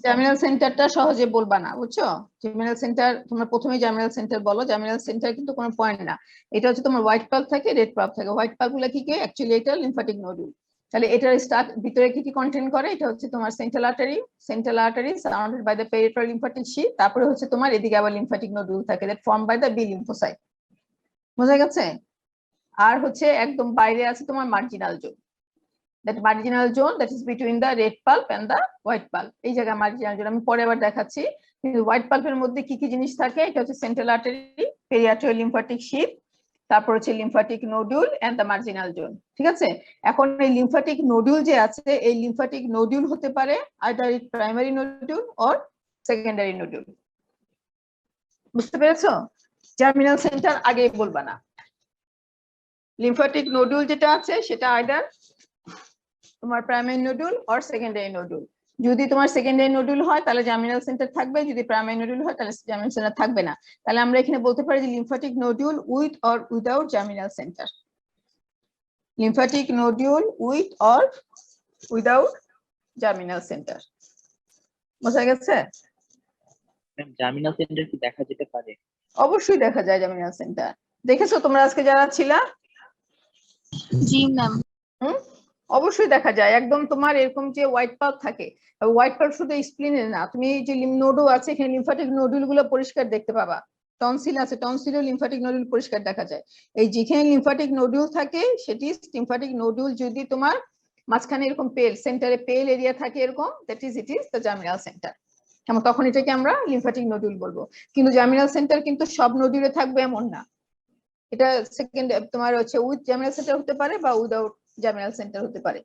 [SPEAKER 1] জার্মিনাল সেন্টারটা সহজে বলবা না, বুঝছো? জার্মিনাল সেন্টার তোমরা প্রথমে জার্মিনাল সেন্টার বলো, জার্মিনাল সেন্টার কিন্তু কোনো পয়েন্ট না। এটা হচ্ছে তোমার হোয়াইট পাল্প থাকে, রেড পাল্প থাকে। হোয়াইট পাল্প গুলো কি কি? অ্যাকচুয়ালি এটা লিম্ফ্যাটিক নোডুল। তাহলে এটার স্টার্ট ভিতরে কি কি কন্টেন্ট করে? এটা হচ্ছে তোমার central artery surrounded by the peripheral lymphatic sheath. তারপরে হচ্ছে তোমার এদিকে আবার লিম্ফ্যাটিক নোডুল থাকে, that form by the B lymphocyte. বোঝা গেছে? আর হচ্ছে একদম বাইরে আছে তোমার marginal zone, that marginal zone that is between the red pulp and the white pulp. এই জায়গা মার্জিনাল জোন, আমি পরে আবার দেখাচ্ছি। কিন্তু হোয়াইট পাল্পের মধ্যে কি কি জিনিস থাকে? এটা হচ্ছে central artery, periarterial lymphatic sheath, তারপর হচ্ছে lymphatic nodule and the marginal zone, ঠিক আছে? এখন এই লিম্ফ্যাটিক নোডুল যে আছে, এই লিম্ফ্যাটিক নোডুল হতে পারে either it primary nodule or secondary nodule. বুঝতে পেরেছো? জার্মিনাল সেন্টার আগে বলবা না। লিম্ফ্যাটিক নোডুল যেটা আছে সেটা আইদার তোমার primary nodule or secondary nodule. যদি তোমার সেকেন্ডারি নোডুল হয় তাহলে জার্মিনাল সেন্টার থাকবে, যদি প্রাইমারি নোডুল হয় তাহলে জার্মিনাল সেন্টার থাকবে না। তাহলে আমরা এখানে বলতে পারি যে lymphatic nodule with or without germinal centre, lymphatic nodule with or without germinal centre. বোঝা গেছে?
[SPEAKER 7] জার্মিনাল সেন্টার কি দেখা যেতে পারে?
[SPEAKER 1] অবশ্যই দেখা যায় জার্মিনাল সেন্টার। দেখেছো তোমরা আজকে যারা ছিলা?
[SPEAKER 3] জি ম্যাম।
[SPEAKER 1] অবশ্যই দেখা যায়। একদম তোমার এরকম যে হোয়াইট পাল্প থাকে, হোয়াইট পাল্প শুধু স্প্লিনে না, তুমি যে নোডও আছে এখানে লিম্ফ্যাটিক নোডুল গুলো পরিষ্কার দেখতে পাবা। টনসিল আছে, টনসিলও লিম্ফ্যাটিক নোডুল পরিষ্কার দেখা যায়। এই যেখানে লিম্ফ্যাটিক নোডুল থাকে সেটি লিম্ফ্যাটিক নোডুল যদি তোমার মাঝখানে এরকম পেল, সেন্টারে পেল এরিয়া থাকে এরকম, that is it is the germinal centre. তখন এটাকে আমরা লিম্ফ্যাটিক নোডুল বলবো। কিন্তু জার্মিনাল সেন্টার কিন্তু সব নোডুলে থাকবে এমন না, এটা সেকেন্ড তোমার হচ্ছে উইথ জার্মিনাল সেন্টার হতে পারে বা উইদাউট জার্মিনাল সেন্টার হতে পারে।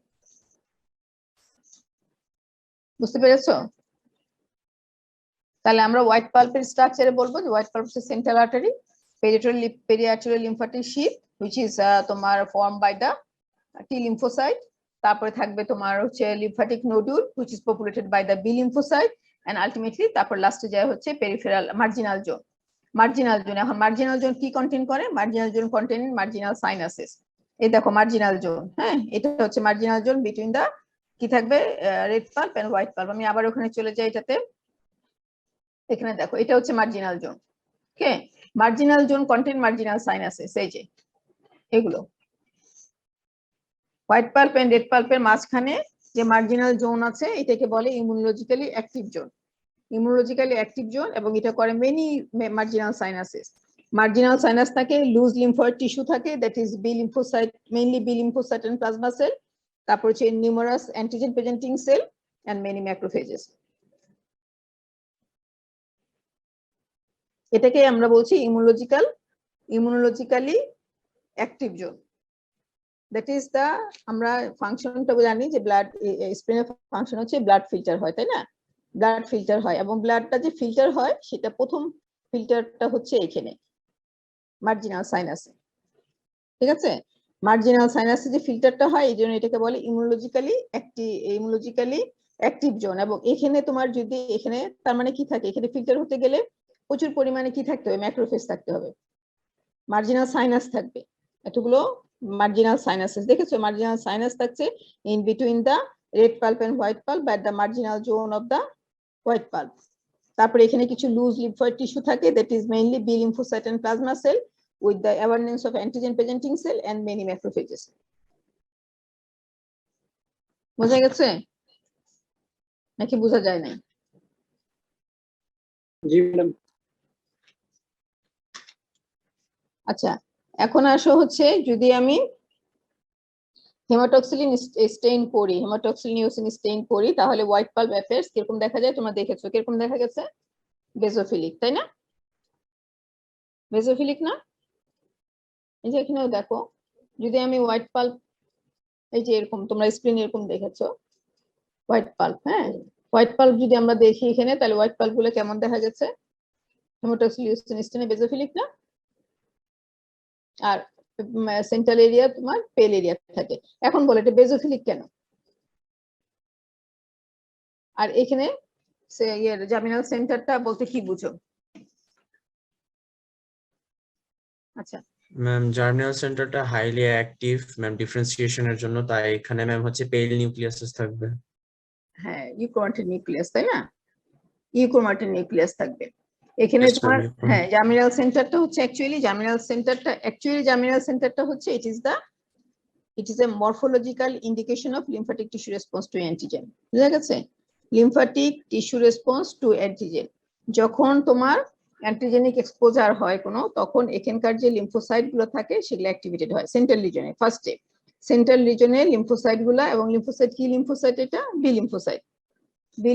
[SPEAKER 1] বুঝতে পেরেছো? তাহলে আমরা হোয়াইট পাল্পের স্ট্রাকচারে বলবো যে হোয়াইট পাল্প হচ্ছে central artery, periarterial lymphatic sheath which is তোমার formed by the T lymphocyte, তারপরে থাকবে তোমার হচ্ছে lymphatic nodule which is populated by the B lymphocyte and ultimately তারপর লাস্টে যায় হচ্ছে peripheral marginal zone. Marginal zone, এখন মার্জিনাল জোন কি কন্টেইন করে? Marginal zone contain marginal sinuses. এই দেখো মার্জিনাল জোন, হ্যাঁ এটা হচ্ছে মার্জিনাল জোন বিটুইন দা কি থাকবে red pulp and white pulp. আমি আবার ওখানে চলে যাই এটাতে, এখানে দেখো এটা হচ্ছে marginal zone. Okay, marginal zone contain marginal sinuses, এই যে এগুলো হোয়াইট পাল্প এন্ড রেড পাল্পের মাঝখানে যে মার্জিনাল জোন আছে এটাকে বলে immunologically active zone. Immunologically active zone, এবং এটা করে many marginal sinuses. Marginal sinus থাকে, লুজ লিম্ফয়েড টিস্যু থাকে, that is B lymphocyte, mainly B lymphocyte and plasma cell, তারপর হচ্ছে numerous antigen presenting cell and many macrophages. এটাকে আমরা বলছি immunologically active zone. That is দা, আমরা ফাংশনটা জানি যে ব্লাড স্প্রেনের ফাংশন হচ্ছে ব্লাড ফিল্টার হয়, তাই না? ব্লাড ফিল্টার হয়, এবং ব্লাডটা যে ফিল্টার হয় সেটা প্রথম ফিল্টারটা হচ্ছে এখানে মার্জিনাল সাইনাসে, ঠিক আছে? মার্জিনাল সাইনাসে যে ফিল্টারটা হয় এই জন্য এটাকে বলে ইমিউনোলজিক্যালি অ্যাক্টিভ জোন। এবং এখানে তোমার যদি এখানে তার মানে কি থাকে, এখানে ফিল্টার হতে গেলে প্রচুর পরিমাণে কি থাকতে হবে? ম্যাক্রোফেজ থাকতে হবে, মার্জিনাল সাইনাস থাকবে, এতগুলো মার্জিনাল সাইনাসেস দেখেছো? মার্জিনাল সাইনাস থাকছে in between the red pulp and white pulp but the marginal zone of the white pulp. তারপরে এখানে কিছু লুজ লিম্ফয়েড টিস্যু থাকে, that is mainly B lymphocyte and plasma cell with the abundance of antigen presenting cell and many macrophages. বোঝা গেছে নাকি বোঝা যায় নাই?
[SPEAKER 2] জি ম্যাডাম।
[SPEAKER 1] আচ্ছা, এখন আসো হচ্ছে যদি আমি হেমাটোক্সিলিন স্টেইন করি, হেমাটোক্সিলিন ইউসিন স্টেইন করি, তাহলে হোয়াইট পাল্প অ্যাফেয়ার্স কিরকম দেখা যায়? তোমরা দেখেছো কিরকম দেখা গেছে? বেজোফিলিক, তাই না? বেজোফিলিক না? এই যে এখানেও দেখো, যদি আমি হোয়াইট পাল্প, এই যে এরকম তোমরা স্ক্রিন এরকম দেখেছো হোয়াইট পাল্প, হ্যাঁ হোয়াইট পাল্প যদি আমরা দেখি এখানে, তাহলে হোয়াইট পাল্প গুলো কেমন দেখা গেছে? হেমাটোক্সিলিন ইউসিন স্টেইনে বেজোফিলিক না? আর সেন্ট্রাল এরিয়া তোমার পেল এরিয়া থাকে। এখন বলে এটা বেজোফিলিক কেন? আর এখানে জার্মিনাল সেন্টারটা বলতে কি বুঝো? আচ্ছা
[SPEAKER 5] ম্যাম জার্মিনাল সেন্টারটা হাইলি অ্যাক্টিভ ম্যাম ডিফারেন্সিয়েশনের জন্য, তাই এখানে ম্যাম হচ্ছে পেল নিউক্লিয়াসেস থাকবে।
[SPEAKER 1] হ্যাঁ, ইউক্রোমাটিন নিউক্লিয়াস, তাই না? ইউক্রোমাটিন নিউক্লিয়াস থাকবে এখানে
[SPEAKER 5] Yes, ma'am,
[SPEAKER 1] তোমার।
[SPEAKER 5] Euchromatin.
[SPEAKER 1] হ্যাঁ, জার্মিনাল সেন্টারটা হচ্ছে জার্মিনাল সেন্টারটা হচ্ছে it is a morphological indication of lymphatic tissue response to antigen. বুঝা গেছে? Lymphatic tissue response to antigen, যখন তোমার অ্যান্টিজেনিক এক্সপোজার হয় কোনো, তখন এখানকার যে লিম্ফোসাইট গুলো থাকে সেগুলো অ্যাক্টিভেটেড হয় সেন্ট্রাল রিজনে। ফার্স্টে সেন্ট্রাল রিজনে লিম্ফোসাইট গুলা, এবং লিম্ফোসাইট কি লিম্ফোসাইট? এটা বি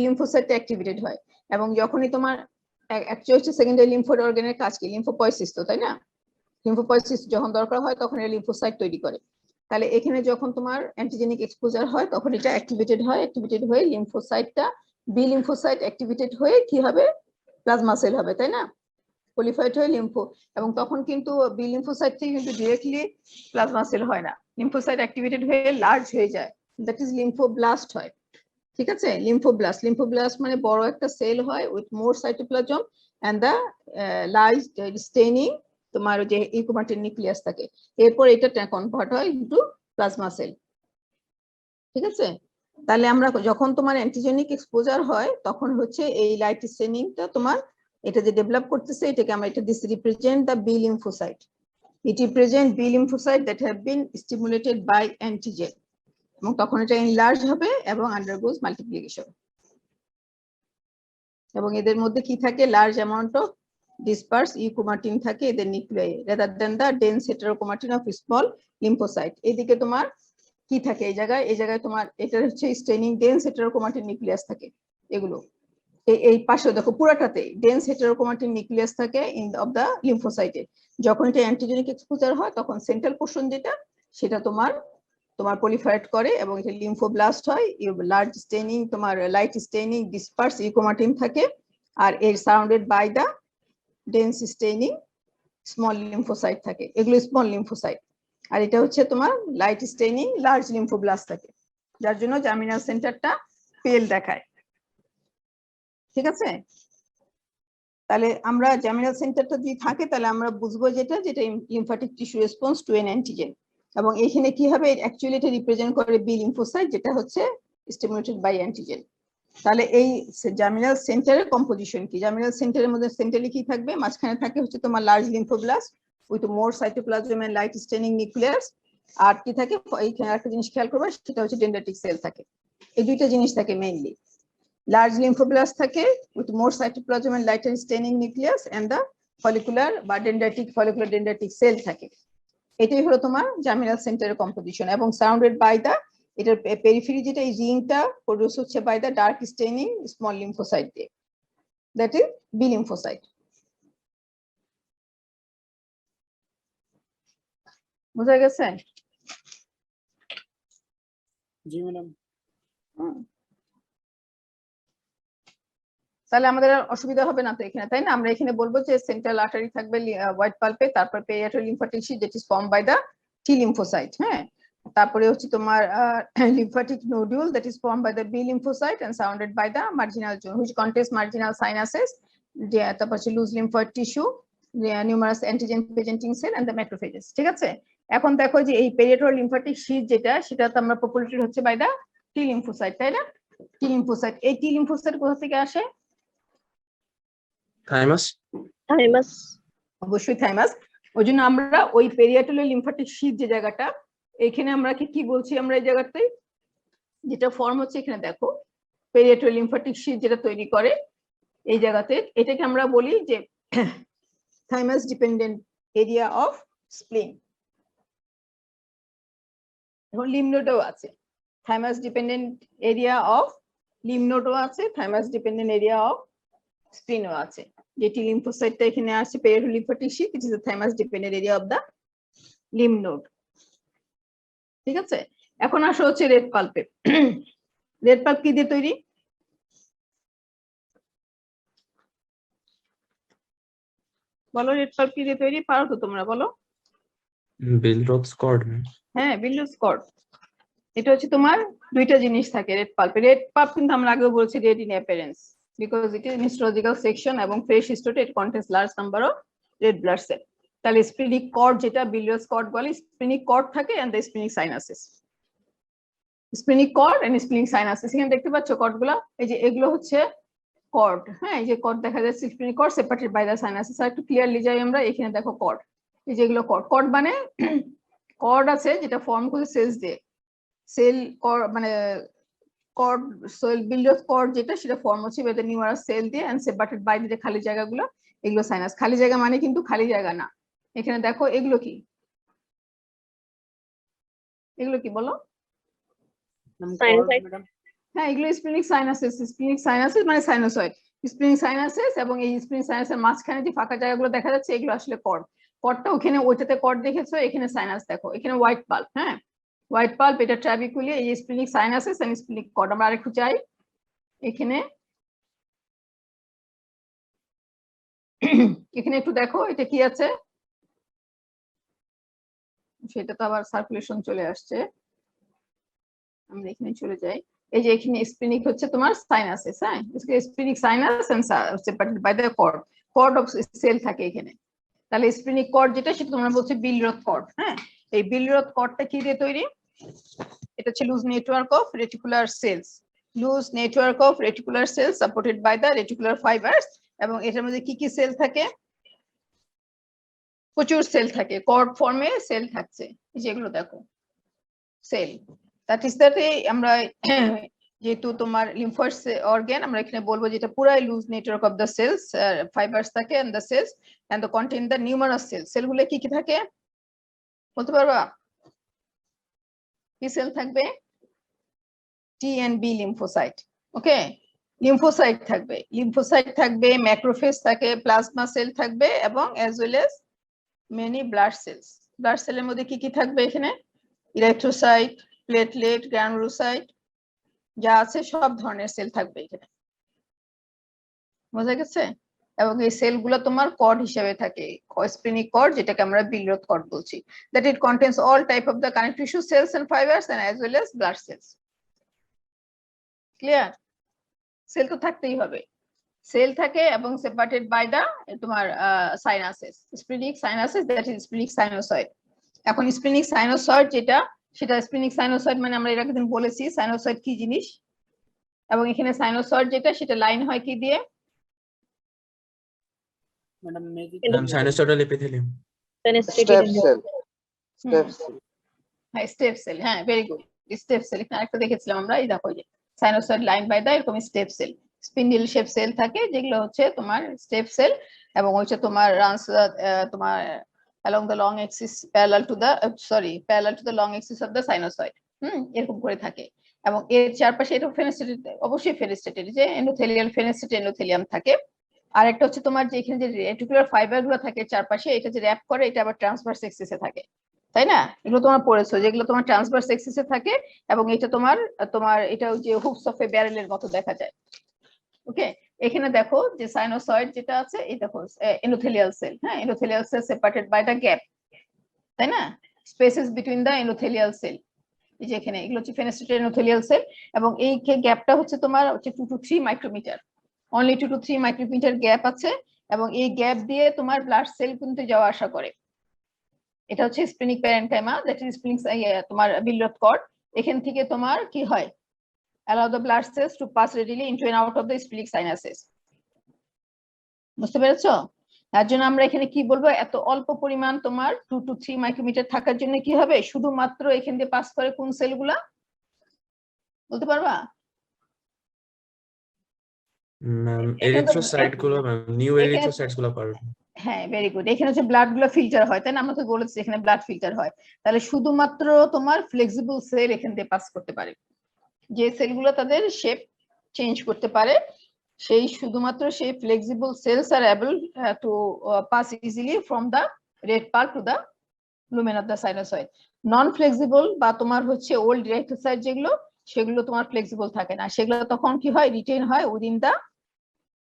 [SPEAKER 1] লিম্ফোসাইট অ্যাক্টিভেটেড হয়। এবং যখনই তোমার অ্যাকচুয়ালি হচ্ছে সেকেন্ডারি লিম্ফোয়েড অর্গানের কাজ কি? লিম্ফোপয়েসিস, তো তাই না? লিম্ফোপয়েসিস যখন দরকার হয় তখন এটা লিম্ফোসাইট তৈরি করে। তাহলে এখানে যখন তোমার অ্যান্টিজেনিক এক্সপোজার হয় তখন এটা অ্যাক্টিভেটেড হয়ে লিম্ফোসাইটটা বি লিম্ফোসাইট অ্যাক্টিভেটেড হয়ে কি হবে? প্লাজমা সেল হবে, তাই না? কোলিফাইড হয়ে লিম্ফো, এবং তখন কিন্তু বি লিম্ফোসাইট থেকে কিন্তু ডিরেক্টলি প্লাজমা সেল হয় না, লিম্ফোসাইট অ্যাক্টিভেটেড হয়ে লার্জ হয়ে যায়, দ্যাট ইজ লিম্ফোব্লাস্ট হয়। ঠিক আছে? লিম্ফোব্লাস্ট মানে বড় একটা সেল হয় with more cytoplasm and the large staining তোমার যে ইউক্রোমাটিন নিউক্লিয়াস থাকে। এরপর এটা কনভার্ট হয় ইনটু প্লাজমা সেল। ঠিক আছে? তাহলে আমরা যখন তোমার অ্যান্টিজেনিক এক্সপোজার হয় তখন হচ্ছে এই লাইট স্টেইনিংটা তোমার এটা যে ডেভেলপ করতেছে, এটাকে আমরা this represent the B lymphocyte. It represent B lymphocyte that have been stimulated by antigen, এবং তখন এটা এনলার্জ হবে এবং আন্ডারগোজ মাল্টিপ্লিকেশন। এবং এদের মধ্যে কি থাকে? Large amount of disperse euchromatin থাকে এদের nuclei, rather than the dense heterochromatin of small lymphocyte. এইদিকে তোমার কি থাকে? এই জায়গায় তোমার এটা হচ্ছে স্টেইনিং ডেন্স হেটারোক্রোমাটিন নিউক্লিয়াস থাকে। এগুলো এই পাশে দেখো পুরাটাতে ডেন্স হেটারোক্রোমাটিন নিউক্লিয়াস থাকে ইন অফ দা লিম্ফোসাইটে। যখন এটা অ্যান্টিজেনিক এক্সপোজার হয় তখন সেন্ট্রাল পোর্শন যেটা সেটা তোমার পলিফারেট করে এবং এটা লিম্ফোব্লাস্ট হয়, লার্জ স্টেইনিং তোমার লাইট স্টেইনিং ডিসপার্স ইউক্রোমাটিন থাকে, আর এর surrounded by the dense staining small lymphocyte থাকে, এগুলো স্মল লিম্ফোসাইট। আর এটা হচ্ছে তোমার লাইট স্টেইনিং লার্জ লিম্ফোব্লাস্ট থাকে। যার জন্য জার্মিনাল সেন্টারটা পেল দেখায়। ঠিক আছে, তাহলে আমরা জার্মিনাল সেন্টারটা যদি থাকে তাহলে আমরা বুঝবো যেটা lymphatic tissue response to N antigen, এবং এখানে কি হবে অ্যাকচুয়ালি এটা রিপ্রেজেন্ট করে বি লিম্ফোসাইট যেটা হচ্ছে স্টিমুলেটেড বাই অ্যান্টিজেন। তাহলে এই জার্মিনাল সেন্টারের কম্পোজিশন কি? জার্মিনাল সেন্টারের মধ্যে সেন্টারে কি থাকবে? মাঝখানে থাকে হচ্ছে তোমার large lymphoblast with more cytoplasm and light staining nucleus. আর কি থাকে এইখানে একটা জিনিস খেয়াল করবে, সেটা হচ্ছে ডেন্ড্রাইটিক সেল থাকে। এই দুইটা জিনিস থাকে মেইনলি, লার্জ লিম্ফোব্লাস্ট থাকে with more cytoplasm and light staining nucleus and the follicular বা ফলিকুলার ডেন্ড্রাইটিক সেল থাকে। এটাই হলো তোমার জার্মিনাল সেন্টারের কম্পোজিশন, এবং সারাউন্ডেড বাই দা এটার পেরিফেরি যেটা এই রিংটা প্রোডিউস হচ্ছে by the dark staining small lymphocyte দিয়ে, দ্যাট ইজ বি লিম্ফোসাইট। বুঝা গেছে?
[SPEAKER 7] জি ম্যাডাম।
[SPEAKER 1] তাহলে আমাদের আর অসুবিধা হবে না তো এখানে, তাই না? আমরা এখানে বলবো যে সেন্ট্রাল আর্টারি থাকবে হোয়াইট পাল্পে, তারপর পেরিয়াট্রাল লিম্ফ্যাটিক শিট যেটা is form by the T lymphocyte, হ্যাঁ। তারপরে হচ্ছে তোমার lymphatic nodule that is form by the B lymphocyte and surrounded by the marginal zone which contains marginal sinuses, তারপর হচ্ছে loose lymphoid tissue, numerous antigen presenting cell and the macrophages. ঠিক আছে, এখন দেখো যে এই পেরিয়াট্রাল লিম্ফ্যাটিক শিট যেটা তো আমরা পপুলেটেড হচ্ছে বাই দা টি লিম্ফোসাইট, তাই না? টি লিম্ফোসাইট, এই টি লিম্ফোসাইট কোথা থেকে আসে?
[SPEAKER 5] থাইমাস।
[SPEAKER 4] থাইমাস।
[SPEAKER 1] অবশ্যই থাইমাস। ওই জন্য আমরা ওই পেরিয়াট্রাল লিম্ফ্যাটিক শিট যে জায়গাটা, এখানে আমরা কি বলছি, আমরা এই জায়গাতে যেটা ফর্ম হচ্ছে এখানে দেখো পেরিয়াট্রাল লিম্ফ্যাটিক শিট যেটা তৈরি করে এই জায়গাতে, এটাকে আমরা বলি যে thymus dependent area of spleen. এখন লিম্ফ আছে, thymus dependent area of lymph নোডও আছে, থাইমাস ডিপেন্ডেন্ট এরিয়া অফ স্প্লিনও আছে। যেটি লিম্ফোসাইটটা এখানে আসছে periarterial lymphatic sheath, it is the thymus dependent area of the lymph node. ঠিক আছে, এখন আসো হচ্ছে রেড পাল্পে। রেড পাল্প কি দিয়ে তৈরি? বলো, রেড পাল্প কি দিয়ে তৈরি? পারো তো তোমরা, বলো।
[SPEAKER 5] বিলরোথস কর্ড।
[SPEAKER 1] হ্যাঁ, বিলরোথস কর্ড। এটা হচ্ছে তোমার দুইটা জিনিস থাকে রেড পাল্পে। রেড পাল্প কিন্তু আমরা আগেও বলছি red in appearance because it is histological section এবং fresh history, it contains large number of red blood cell. তাহলে স্প্লিনিক কর্ড যেটা বিলরোথস কর্ড বলে, স্প্লিনিক কর্ড থাকে and the splenic sinuses. Splenic cord and splenic sinuses, এখানে দেখতে পাচ্ছ কর্ডগুলো, এই যে এগুলো হচ্ছে কর্ড, হ্যাঁ, এই যে কর্ড দেখা যাচ্ছে splenic cord separated by the sinuses. আর একটু ক্লিয়ারলি যাই আমরা, এখানে দেখো কর্ড, এই যে এগুলো কর্ড। কর্ড মানে কর্ড আছে যেটা ফর্ম করে সেলস দিয়ে, সেল মানে কর্ড সেল বিলরোথস কর্ড যেটা সেটা ফর্ম হচ্ছে বাই দ্য নিউমারাস সেল দিয়ে এন্ড সেপারেটেড বাই দ্য খালি জায়গাগুলো, এগুলো সাইনাস। খালি জায়গা মানে কিন্তু খালি জায়গা না। এখানে দেখো এগুলো কি, এগুলো কি বলো? হ্যাঁ, এগুলো স্প্লিনিক সাইনাসেস। স্প্লিনিক সাইনাসেস মানে সাইনোসয়েড, স্প্লিনিক সাইনাসেস। এবং এই স্প্লিনিক সাইনাসের মাঝখানে যে ফাঁকা জায়গাগুলো দেখা যাচ্ছে এগুলো আসলে কর্ড। কর্ডটা ওখানে, ওইটাতে কর্ড দেখেছো, এখানে সাইনাস দেখো, এখানে হোয়াইট পাল্প। হ্যাঁ, হোয়াইট পাল্প, এটা ট্রাবিকুলি, এই স্প্লিনিক সাইনাসেস এন্ড স্প্লিনিক কর্ড। আমরা আরেকটু চাই এখানে, এখানে একটু দেখো এটা কি আছে, সেটা তো আবার সার্কুলেশন চলে আসছে, আমরা এখানে চলে যাই। এই যে এখানে স্প্লিনিক হচ্ছে তোমার সাইনাসেস, হ্যাঁ, splenic sinus and separated by the cord, cord of cell থাকে এখানে। তাহলে স্প্লিনিক কর্ড যেটা সেটা তোমরা বলছো বিলরোথ কর্ড। হ্যাঁ, এই বিলরোথ কর্ডটা কি দিয়ে তৈরি? এটা হচ্ছে loose network of reticular cells, loose network of reticular cells supported by the reticular fibres. এবং এটার মধ্যে কি কি সেল থাকে? প্রচুর সেল থাকে, কর্ড ফর্মে সেল থাকছে, যেগুলো দেখো সেল। দ্যাট ইজ দ্যাট আমরা যেহেতু তোমার লিম্ফোয়েড অর্গান, আমরা এখানে বলবো যেটা পুরাই loose network of the cells, fibres থাকে and the cells and the contain the numerous cell. সেলগুলো কি কি থাকে বলতে পারবা? কি সেল থাকবে? T and B lymphocyte. Okay, lymphocyte থাকবে, লিম্ফোসাইট থাকবে, ম্যাক্রোফেজ থাকে, প্লাজমা সেল থাকবে এবং as well as many blood cells. Blood সেলের মধ্যে কি কি থাকবে? এখানে ইলেকট্রোসাইট, প্লেটলেট, গ্রানুলোসাইট যা আছে সব ধরনের সেল থাকবে এখানে। বোঝা গেছে? এবং এই সেলগুলো তোমার কর্ড হিসেবে থাকে, স্প্লিনিক কর্ড যেটাকে আমরা বিলরোথ কর্ড বলছি। That it contains all type of the connective tissue cells and fibres and as well as blood cells. Clear? Cell তো থাকতেই হবে, সেল থাকে এবং সেপারেটেড বাই দা তোমার sinuses, splenic sinuses, that is splenic sinusoid. এখন splenic sinusoid যেটা, সেটা splenic sinusoid মানে আমরা এর আগের দিন বলেছি সাইনোসয়েড কি জিনিস, এবং এখানে সাইনোসয়েড যেটা সেটা লাইন হয় কি দিয়ে?
[SPEAKER 5] Ma'am sinusoidal epithelium.
[SPEAKER 8] Stave cell, stave cell.
[SPEAKER 1] হ্যাঁ স্টেপ সেল, হ্যাঁ ভেরি গুড, স্টেপ সেল। এখানে আরেকটা দেখেছিলাম আমরা, এই দেখো যে সাইনোসয়েড লাইন বাই দা এরকম stave cell, spindle shape cell থাকে যেগুলো হচ্ছে তোমার স্টেপ সেল, এবং হচ্ছে তোমার রানস তোমার along the long axis parallel to the parallel to the long axis of the sinusoid, এরকম করে থাকে। এবং এর চারপাশে এটা ফেনেস্টেটেড, অবশ্যই ফেনেস্টেটেড, যে এন্ডোথেলিয়াল ফেনেস্টেটেড এন্ডোথেলিয়াম থাকে। আর একটা হচ্ছে তোমার যে এখানে যে রেটিকুলার ফাইবার গুলো থাকে চারপাশে, এটা যে র‍্যাপ করে এটা আবার ট্রান্সভার্স এক্সিসে থাকে, তাই না? এগুলো তোমার পড়েছো, যেগুলো তোমার ট্রান্সভার্স এক্সিসে থাকে, এবং এটা তোমার এটা যে হুকস অফ এ ব্যারেলের মতো দেখা যায়। ওকে, এখানে দেখো যে সাইনোসয়েড যেটা আছে, এই দেখো এন্ডোথেলিয়াল সেল, হ্যাঁ endothelial cell separated by the gap, তাই না? Spaces between the endothelial cell, এই যে এখানে এগুলো হচ্ছে ফেনেস্টেটেড এন্ডোথেলিয়াল সেল, এবং এই গ্যাপটা হচ্ছে তোমার হচ্ছে 2 to 3 micrometre, only 2 to 3 micrometre gap আছে, এবং এই গ্যাপ দিয়ে তোমার ব্লাড সেল কিন্তু যাওয়া আসা করে। এটা হচ্ছে splenic parenchyma, that is splenic তোমার বিলরথ কর্ড। এখান থেকে তোমার কি হয়, allow the blood cells to pass readily into and out of the splenic sinuses। বুঝতে পেরেছো? তার জন্য আমরা এখানে কি বলবো, এত অল্প পরিমাণ তোমার 2 to 3 মাইক্রোমিটার থাকার জন্য কি হবে, শুধুমাত্র এখান দিয়ে পাস করে কোন সেলগুলা বলতে পারবা?
[SPEAKER 5] ম্যাম এরিথ্রোসাইট গুলো, ম্যাম নিউ এরিথ্রোসাইটস গুলো পারবে।
[SPEAKER 1] হ্যাঁ ভেরি গুড, এখানে হচ্ছে ব্লাড গুলো ফিল্টার হয়, তাই না? আমরা তো বলেছি এখানে ব্লাড ফিল্টার হয়, তাহলে শুধুমাত্র তোমার ফ্লেক্সিবল সেল এখান দিয়ে পাস করতে পারে, যে সেলগুলো তাদের শেপ চেঞ্জ করতে পারে, সেই শুধুমাত্র সেই flexible cells are able to pass easily from the red pulp to the lumen of the sinusoid. Non flexible বা তোমার হচ্ছে ওল্ড এরিথ্রোসাইট যেগুলো, সেগুলো তোমার ফ্লেক্সিবল থাকে না, সেগুলো তখন কি হয়, রিটেইন হয় উইদিন দা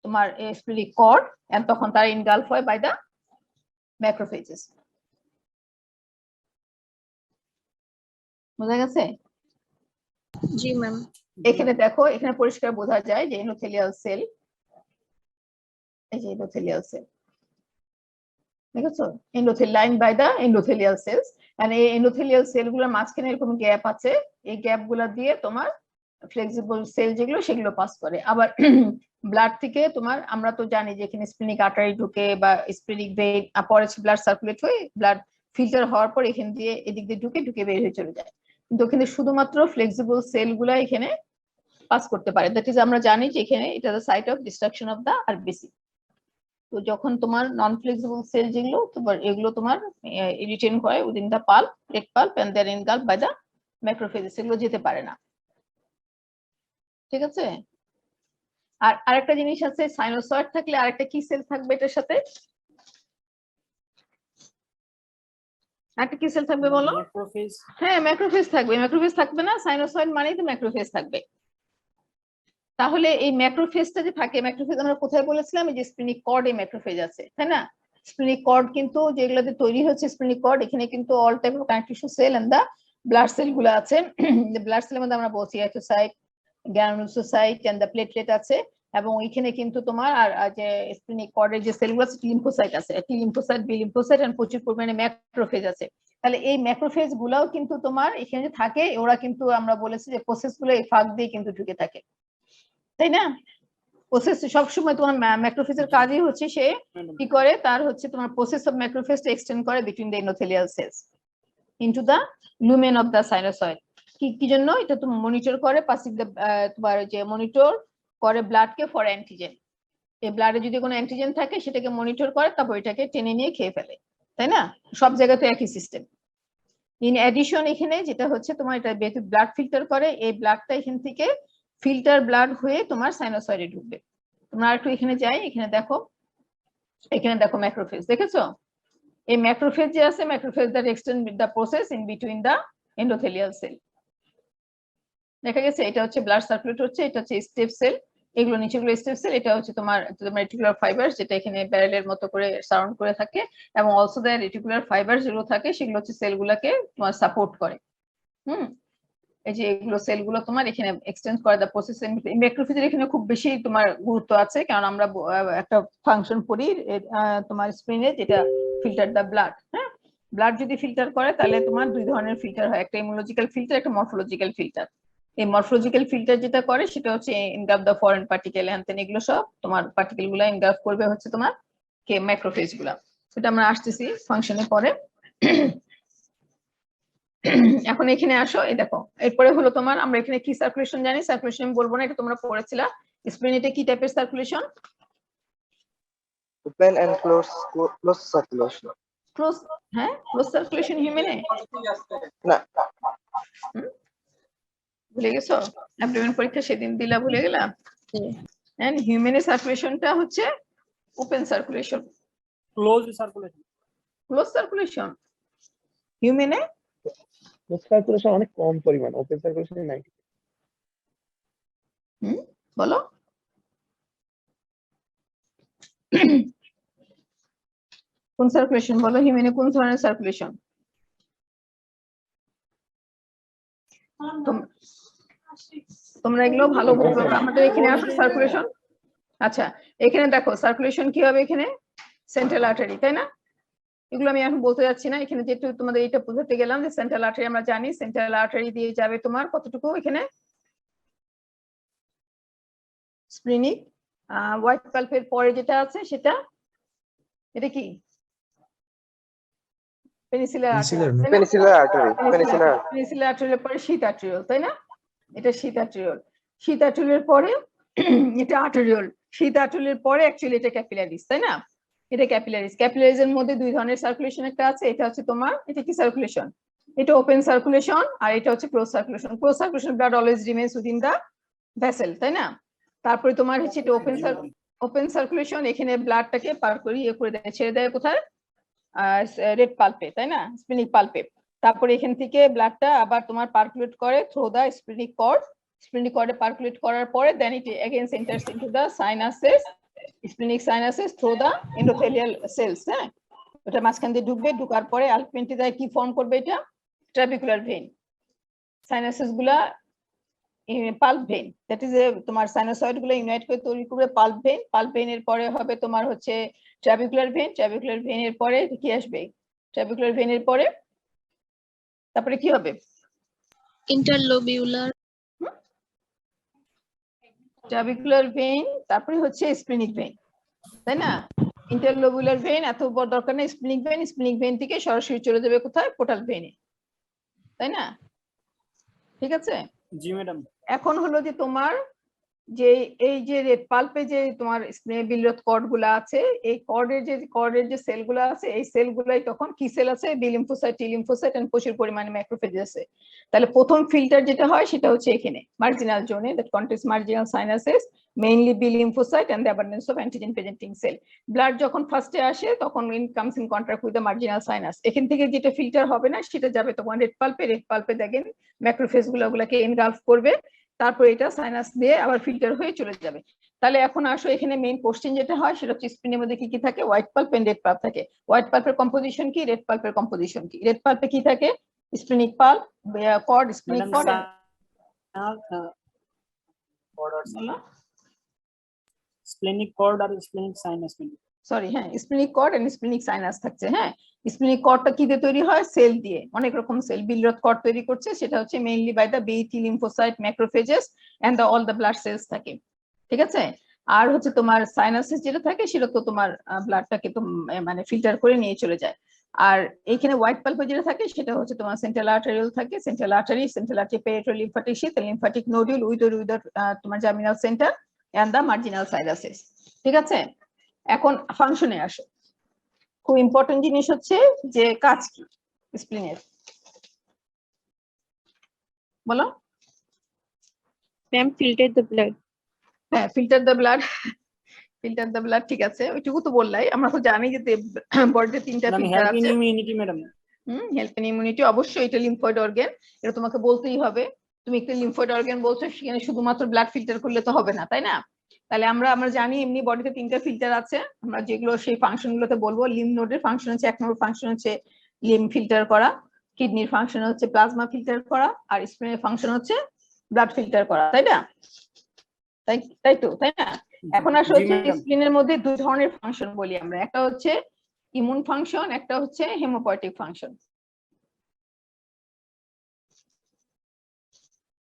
[SPEAKER 1] তোমার স্প্লিনিক কর্ড, এন্ড তখন তারা ইনগালফ হয় বাই দা ম্যাক্রোফেজেস। বোঝা গেছে?
[SPEAKER 3] জি ম্যাম।
[SPEAKER 1] এখানে দেখো, এখানে পরিষ্কার বোঝা যায় যে এন্ডোথেলিয়াল সেল, এই যে এন্ডোথেলিয়াল সেল দেখেছো, endothelium line by the endothelial cells, and এই এন্ডোথেলিয়াল সেলগুলোর মাঝখানে এরকম গ্যাপ আছে, এই গ্যাপগুলো দিয়ে তোমার ফ্লেক্সিবল সেল যেগুলো সেগুলো পাস করে। আবার ব্লাড থেকে তোমার, আমরা তো জানি যে এখানে স্প্লিনিক আর্টারি ঢুকে বা স্প্লিনিক ভেইন, পরে ব্লাড সার্কুলেট হয়ে ব্লাড ফিল্টার হওয়ার পর এখান দিয়ে এদিক দিয়ে ঢুকে বের হয়ে চলে যায়, কিন্তু এখানে শুধুমাত্র ফ্লেক্সিবল সেলগুলো এখানে পাস করতে পারে। দ্যাট ইজ আমরা জানি যে এখানে এটা the site of destruction of the RBC. তো যখন তোমার নন ফ্লেক্সিবল সেল যেগুলো তোমার, এগুলো তোমার রিটেইন হয় within the pulp, red pulp, and then engulf by the macrophages, এগুলো যেতে পারে না। ঠিক আছে? আর আরেকটা জিনিস আছে, সাইনোসয়েড থাকলে আরেকটা কি সেল থাকবে এটার সাথে? আরেকটা কি সেল থাকবে বলো? হ্যাঁ ম্যাক্রোফেজ থাকবে, ম্যাক্রোফেজ থাকবে না? সাইনোসয়েড মানেই তো ম্যাক্রোফেজ থাকবে। তাহলে এই ম্যাক্রোফেজটা যে থাকে, ম্যাক্রোফেজ আমরা কোথায় বলেছিলাম, এই যে স্প্লিনিক কর্ডে ম্যাক্রোফেজ আছে, তাই না? স্প্লিনিক কর্ড কিন্তু যেগুলোতে তৈরি হচ্ছে স্প্লিনিক কর্ড, এখানে কিন্তু all type of connective tissue cell and the blood cell গুলো আছে। ব্লাড সেলের মধ্যে আমরা বলছি erythrocyte, granulocyte and the platelet আছে, এবং এখানে কিন্তু তোমার আর যে স্প্লিনিক কর্ডের যে সেলগুলো আছে, লিম্ফোসাইট আছে, T lymphocyte, B lymphocyte, and প্রচুর পরিমাণে ম্যাক্রোফেজ আছে। তাহলে এই ম্যাক্রোফেজ গুলাও কিন্তু তোমার এখানে থাকে, ওরা কিন্তু আমরা বলেছি যে প্রসেস গুলো এই ফাঁক দিয়ে কিন্তু ঢুকে থাকে, তাই না? প্রসেস সবসময় তোমার ম্যাক্রোফেজের কাজই হচ্ছে সে কি করে, তার হচ্ছে তোমার প্রসেস অফ ম্যাক্রোফেজটা এক্সটেন্ড করে between the endothelial cells into the lumen of the sinusoid. কি জন্য? এটা তুমি মনিটর করে পাসিং দ্য, তোমার যে মনিটর করে ব্লাডকে ফর অ্যান্টিজেন, এই ব্লাডে যদি কোনো অ্যান্টিজেন থাকে সেটাকে মনিটর করে, তারপর এটাকে টেনে নিয়ে খেয়ে ফেলে, তাই না? সব জায়গাতে একই সিস্টেম। ইন অ্যাডিশন এখানে যেটা হচ্ছে তোমার, এটা ব্লাড ফিল্টার করে, এই ব্লাডটা এখান থেকে ফিল্টার ব্লাড হয়ে তোমার সাইনোসয়েডে ঢুকবে। তোমরা একটু এখানে যাই, এখানে দেখো ম্যাক্রোফেজ, দেখেছো? এই ম্যাক্রোফেজ যে আছে, macrophage that extend the process in between the endothelial cell. দেখা গেছে এটা হচ্ছে ব্লাড সার্কুলেট হচ্ছে, এটা হচ্ছে স্টেপ সেল, এগুলো নিচেগুলো স্টেপ সেল, এটা হচ্ছে তোমার রেটিকুলার ফাইবার যেটা এখানে ব্যারেলের মতো করে সারাউন্ড করে থাকে, এবং অলসো দ্য রেটিকুলার ফাইবার যেগুলো থাকে সেগুলো হচ্ছে সেলগুলোকে তোমার সাপোর্ট করে। এই যে এগুলো সেলগুলো তোমার এখানে এক্সটেন্ড করে দা প্রসেস ম্যাক্রোফেজের এখানে খুব বেশি তোমার গুরুত্ব আছে, কারণ আমরা একটা ফাংশন পড়ি তোমার স্প্রিনে, যেটা ফিল্টার দা ব্লাড। হ্যাঁ, ব্লাড যদি ফিল্টার করে তাহলে তোমার দুই ধরনের ফিল্টার হয়, একটা ইমিউনোলজিক্যাল ফিল্টার, একটা মরফোলজিক্যাল ফিল্টার। এই মরফোলজিক্যাল ফিল্টার যেটা করে সেটা হচ্ছে ইনগ্রাফ দা ফরেন পার্টিকেল, হ্যান এগুলো সব তোমার পার্টিকেল গুলা ইনগ্রাফ করবে হচ্ছে তোমার কে ম্যাক্রোফেজ গুলা। সেটা আমরা আসতেছি ফাংশনে পরে। এখন এখানে আসো, এই দেখো এরপরে হলো তোমার, আমরা এখানে কি সার্কুলেশন জানি, সার্কুলেশন আমি বলবো না, এটা তোমরা পড়েছিলা। স্প্লিনিটে কি টাইপের circulation?
[SPEAKER 8] Open and close circulation.
[SPEAKER 1] Close, হ্যাঁ ক্লোজ সার্কুলেশন হিউম্যানে
[SPEAKER 8] না,
[SPEAKER 1] ভুলে গেছো? অ্যাবডোমেন পরীক্ষা সেদিন দিলা, ভুলে গেলা? এন্ড হিউম্যানে সার্কুলেশনটা হচ্ছে open circulation,
[SPEAKER 9] close circulation.
[SPEAKER 1] Close circulation হিউম্যানে
[SPEAKER 2] সার্কুলেশন অনেক কম পরিমাণ, ওপেন সার্কুলেশনে নাই।
[SPEAKER 1] বলো কোন সার্কুলেশন বলো, হিউম্যানে কোন ধরনের সার্কুলেশন? তোমরা এগুলো ভালো বুঝবে। আমাদের এখানে আসো সার্কুলেশন। আচ্ছা, এখানে দেখো সার্কুলেশন কি হবে, এখানে সেন্ট্রাল আর্টারি, তাই না? এগুলো আমি এখন বলতে যাচ্ছি না, এখানে যেহেতু তোমাদের এটা বোঝাতে গেলাম যে সেন্ট্রাল আর্টারি আমরা জানি, সেন্ট্রাল আর্টারি দিয়ে যাবে তোমার কতটুকু এখানে স্প্লিনিক হোয়াইট পাল্পের পরে যেটা আছে সেটা, এটা কি পেনিসিলার আর্টারি,
[SPEAKER 8] peninsular artery.
[SPEAKER 1] পেনিসিলার আর্টারির পরে শীত আর্টেরিওল, তাই না? এটা শীত আর্টেরিওল, শীত আর্টেরিওলের পরে এটা আর্টেরিওল, শীত আর্টেরিওলের পরে অ্যাকচুয়ালি এটা ক্যাপিলারিস, তাই না? এটা ক্যাপিলারিস। ক্যাপিলারিস এর মধ্যে দুই ধরনের সার্কুলেশন একটা আছে, এটা হচ্ছে তোমার, এটা কি সার্কুলেশন? এটা ওপেন সার্কুলেশন, আর এটা হচ্ছে close circulation. Close circulation blood always remains within the vessel, তাই না? তারপরে তোমার হচ্ছে এটা ওপেন সার্কুলেশন, এখানে ব্লাডটাকে পার করে ইয়ে করে দেয়, ছেড়ে দেয় কোথায়? রেড পাল্পে, তাই না? স্প্লিনিক পাল্পে। তারপরে এখান থেকে ব্লাডটা আবার তোমার পার্কুলেট করে through the splenic cord, splenic কর্ডে পার্কুলেট করার পরে then it again enters into the sinuses, splenic sinuses through the endothelial cells. হ্যাঁ, ওটা মাঝখান দিয়ে ঢুকবে, ঢুকার পরে আলটিমেটলি দেয় কি ফর্ম করবে, এটা ট্রাবিকুলার ভেইন। সাইনাসেস গুলা পাল্প ভেইন, দ্যাট ইজ তোমার সাইনোসয়েড গুলো ইউনাইট করে তৈরি করবে পাল্প ভেইন। পাল্প ভেইন এর পরে হবে তোমার হচ্ছে ট্রাবিকুলার ভেইন, ট্রাবিকুলার ভেইন এর পরে কি আসবে? ট্রাবিকুলার ভেইন এর পরে তারপরে কি হবে?
[SPEAKER 3] ইন্টারলোবিউলার,
[SPEAKER 1] ট্রাবিকুলার ভেইন, তারপরে হচ্ছে স্প্লিনিক ভেইন, তাই না? ইন্টারলোবুলার ভেইন এত বড় দরকার নেই, স্প্লিনিক ভেইন, স্প্লিনিক ভেইন থেকে সরাসরি চলে যাবে কোথায়? পোর্টাল ভেইনে, তাই না? ঠিক আছে।
[SPEAKER 9] জি ম্যাডাম।
[SPEAKER 1] এখন হলো যে তোমার যে এই যে রেড পাল্পে যে তোমার বিলরত কর্ড গুলা আছে, এই কর্ডের যে সেল গুলা আছে, এই সেল গুলাই তখন কি সেল আছে? B lymphocyte, T lymphocyte and প্রচুর পরিমাণে ম্যাক্রোফেজ আছে। তাহলে প্রথম ফিল্টার যেটা হয় সেটা হচ্ছে এখানে মার্জিনাল জোনে, that contains marginal sinuses, mainly B lymphocyte and the abundance of antigen presenting cell. Blood যখন ফার্স্টে আসে তখন in comes in contact with the marginal sinus, এখান থেকে যেটা ফিল্টার হবে না সেটা যাবে তোমার রেড পাল্পে দেখেন ম্যাক্রোফেজ গুলোকে এনগালফ করবে, তারপর এটা সাইনাস দিয়ে আবার ফিল্টার হয়ে চলে যাবে। তাহলে এখন আসো এখানে মেইন কোশ্চেন যেটা হয় সেটা হচ্ছে স্প্লিনের মধ্যে কি কি থাকে? White pulp and red pulp থাকে। হোয়াইট পাল্পের কম্পোজিশন কি, রেড পাল্পের কম্পোজিশন কি? রেড পাল্পে কি থাকে? Splenic pulp, cord, splenic cord,
[SPEAKER 9] splenic cord আর স্প্লেনিক সাইনাস।
[SPEAKER 1] সরি, হ্যাঁ splenic cord and splenic sinus থাকছে। হ্যাঁ, স্প্লিনিক কর্ডটা কি দিয়ে তৈরি হয়? সেল দিয়ে, অনেক রকম সেল বিলরত কর্ড তৈরি করছে, সেটা হচ্ছে mainly by the B, T lymphocyte, macrophages and all the blood cells থাকে, ঠিক আছে। আর হচ্ছে তোমার সাইনাসেস যেটা থাকে সেটা তো তোমার ব্লাডটাকে তো মানে ফিল্টার করে নিয়ে চলে যায়। আর এইখানে হোয়াইট পাল্পে যেটা থাকে সেটা হচ্ছে তোমার সেন্ট্রাল আর্টারিওল থাকে, central artery peripheral lymphatic sheath, lymphatic nodule with তোমার germinal centre and the marginal sinuses, ঠিক আছে। এখন ফাংশনে আসো, খুব ইম্পর্টেন্ট জিনিস হচ্ছে যে কাজ কি স্প্লিনের, বলো।
[SPEAKER 4] Ma'am filter the blood.
[SPEAKER 1] হ্যাঁ, filter the blood, filter the blood, ঠিক আছে, ওইটুকু তো বললাই। আমরা তো জানি যে বডিতে তিনটা ফিল্টার আছে।
[SPEAKER 9] Immunity madam.
[SPEAKER 1] Help and immunity, অবশ্যই এটা লিম্ফয়েড অর্গান, এটা তোমাকে বলতেই হবে। তুমি একটা লিম্ফয়েড অর্গান বলছো, সেখানে শুধুমাত্র ব্লাড ফিল্টার করলে তো হবে না, তাই না? তাহলে আমরা জানি এমনি বডিতে তিনটা ফিল্টার আছে, আমরা যেগুলো সেই ফাংশন গুলোতে বলবো। লিম্ফ নোডের ফাংশন হচ্ছে, এক নম্বর ফাংশন হচ্ছে লিম্ফ ফিল্টার করা, কিডনির ফাংশন হচ্ছে প্লাজমা ফিল্টার করা আর স্প্লিনের ফাংশন হচ্ছে ব্লাড ফিল্টার করা, তাই না? তাই না? এখন আসলে
[SPEAKER 9] জি,
[SPEAKER 1] হচ্ছে
[SPEAKER 9] ম্যাডাম।
[SPEAKER 1] স্প্লিনের মধ্যে দুই ধরনের ফাংশন বলি আমরা, একটা হচ্ছে ইমিউন ফাংশন, একটা হচ্ছে হেমোপয়েটিক ফাংশন।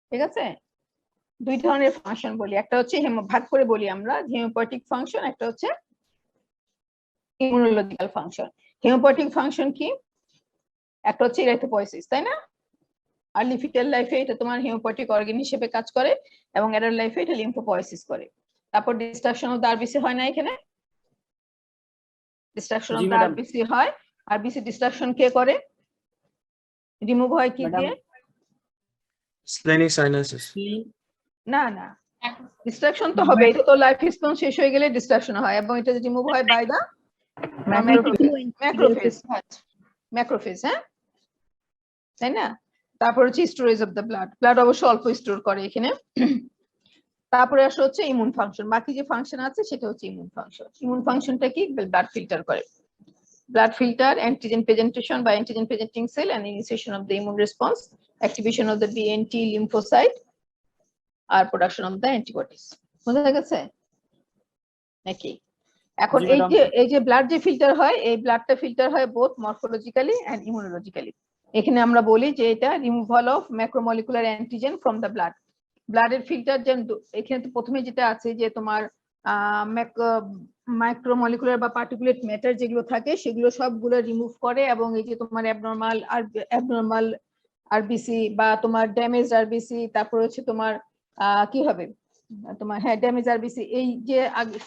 [SPEAKER 1] ঠিক আছে, দুই ধরনের ফাংশন বলি, একটা হচ্ছে ভাগ করে বলি আমরা হেমোপয়েটিক ফাংশন, একটা হচ্ছে ইমিউনোলজিক্যাল ফাংশন। হেমোপয়েটিক ফাংশন কি? একটা হচ্ছে ইরাইথোপয়েসিস, তাই না? আর্লি ফিটাল লাইফে এটা তোমার হেমোপয়েটিক অর্গান হিসেবে কাজ করে এবং অ্যাডাল্ট লাইফে এটা লিম্ফোপয়েসিস করে। তারপর ডিস্ট্রাকশন অফ দ্য আরবিসি হয় না এখানে? Destruction of
[SPEAKER 9] G,
[SPEAKER 1] the
[SPEAKER 9] madam.
[SPEAKER 1] RBC হয়। আরবিসি ডিস্ট্রাকশন কে করে? রিমুভ হয় কি
[SPEAKER 9] ম্যাডাম,
[SPEAKER 1] দিয়ে?
[SPEAKER 5] স্প্লেনিক সাইনাসিস।
[SPEAKER 1] না না, ডিস্ট্রাকশন তো হবে, এটা তো লাইফ রেসপন্স শেষ হয়ে গেলে ডিস্ট্রাকশন হয় এবং এটা রিমুভ হয় বাই দা ম্যাক্রোফেজ। ম্যাক্রোফেজ, হ্যাঁ, তাই না? তারপর হচ্ছে storage of the blood, blood অবশ্য অল্প স্টোর করে এখানে। তারপরে আসে হচ্ছে ইমিউন ফাংশন, বাকি যে ফাংশন আছে সেটা হচ্ছে ইমিউন ফাংশন। ইমিউন ফাংশনটা কি? ব্লাড ফিল্টার করে, blood filter, antigen presentation by antigen presenting cell and initiation of the immune response, activation of the BNT lymphocyte আর production of the antibodies। বুঝা গেছে নাকি? এখন
[SPEAKER 9] জি,
[SPEAKER 1] এই
[SPEAKER 9] ম্যাডাম।
[SPEAKER 1] যে ব্লাড যে ফিল্টার হয়, এই ব্লাডটা ফিল্টার হয় বোথ মরফোলজিক্যালি এন্ড ইমিউনোলজিক্যালি। এখানে আমরা বলি যে এটা removal of macromolecular antigen from the blood. ব্লাডের ফিল্টার যেন এখানে তো প্রথমে যেটা আছে যে তোমার মাইক্রোমলিকুলার বা পার্টিকুলেট ম্যাটার যেগুলো থাকে সেগুলো সবগুলো রিমুভ করে এবং এই যে তোমার অ্যাবনর্মাল আরবিসি বা তোমার ড্যামেজ আরবিসি, তারপর হচ্ছে তোমার কি হবে তোমার, হ্যাঁ, ড্যামেজ আরবিসি, এই যে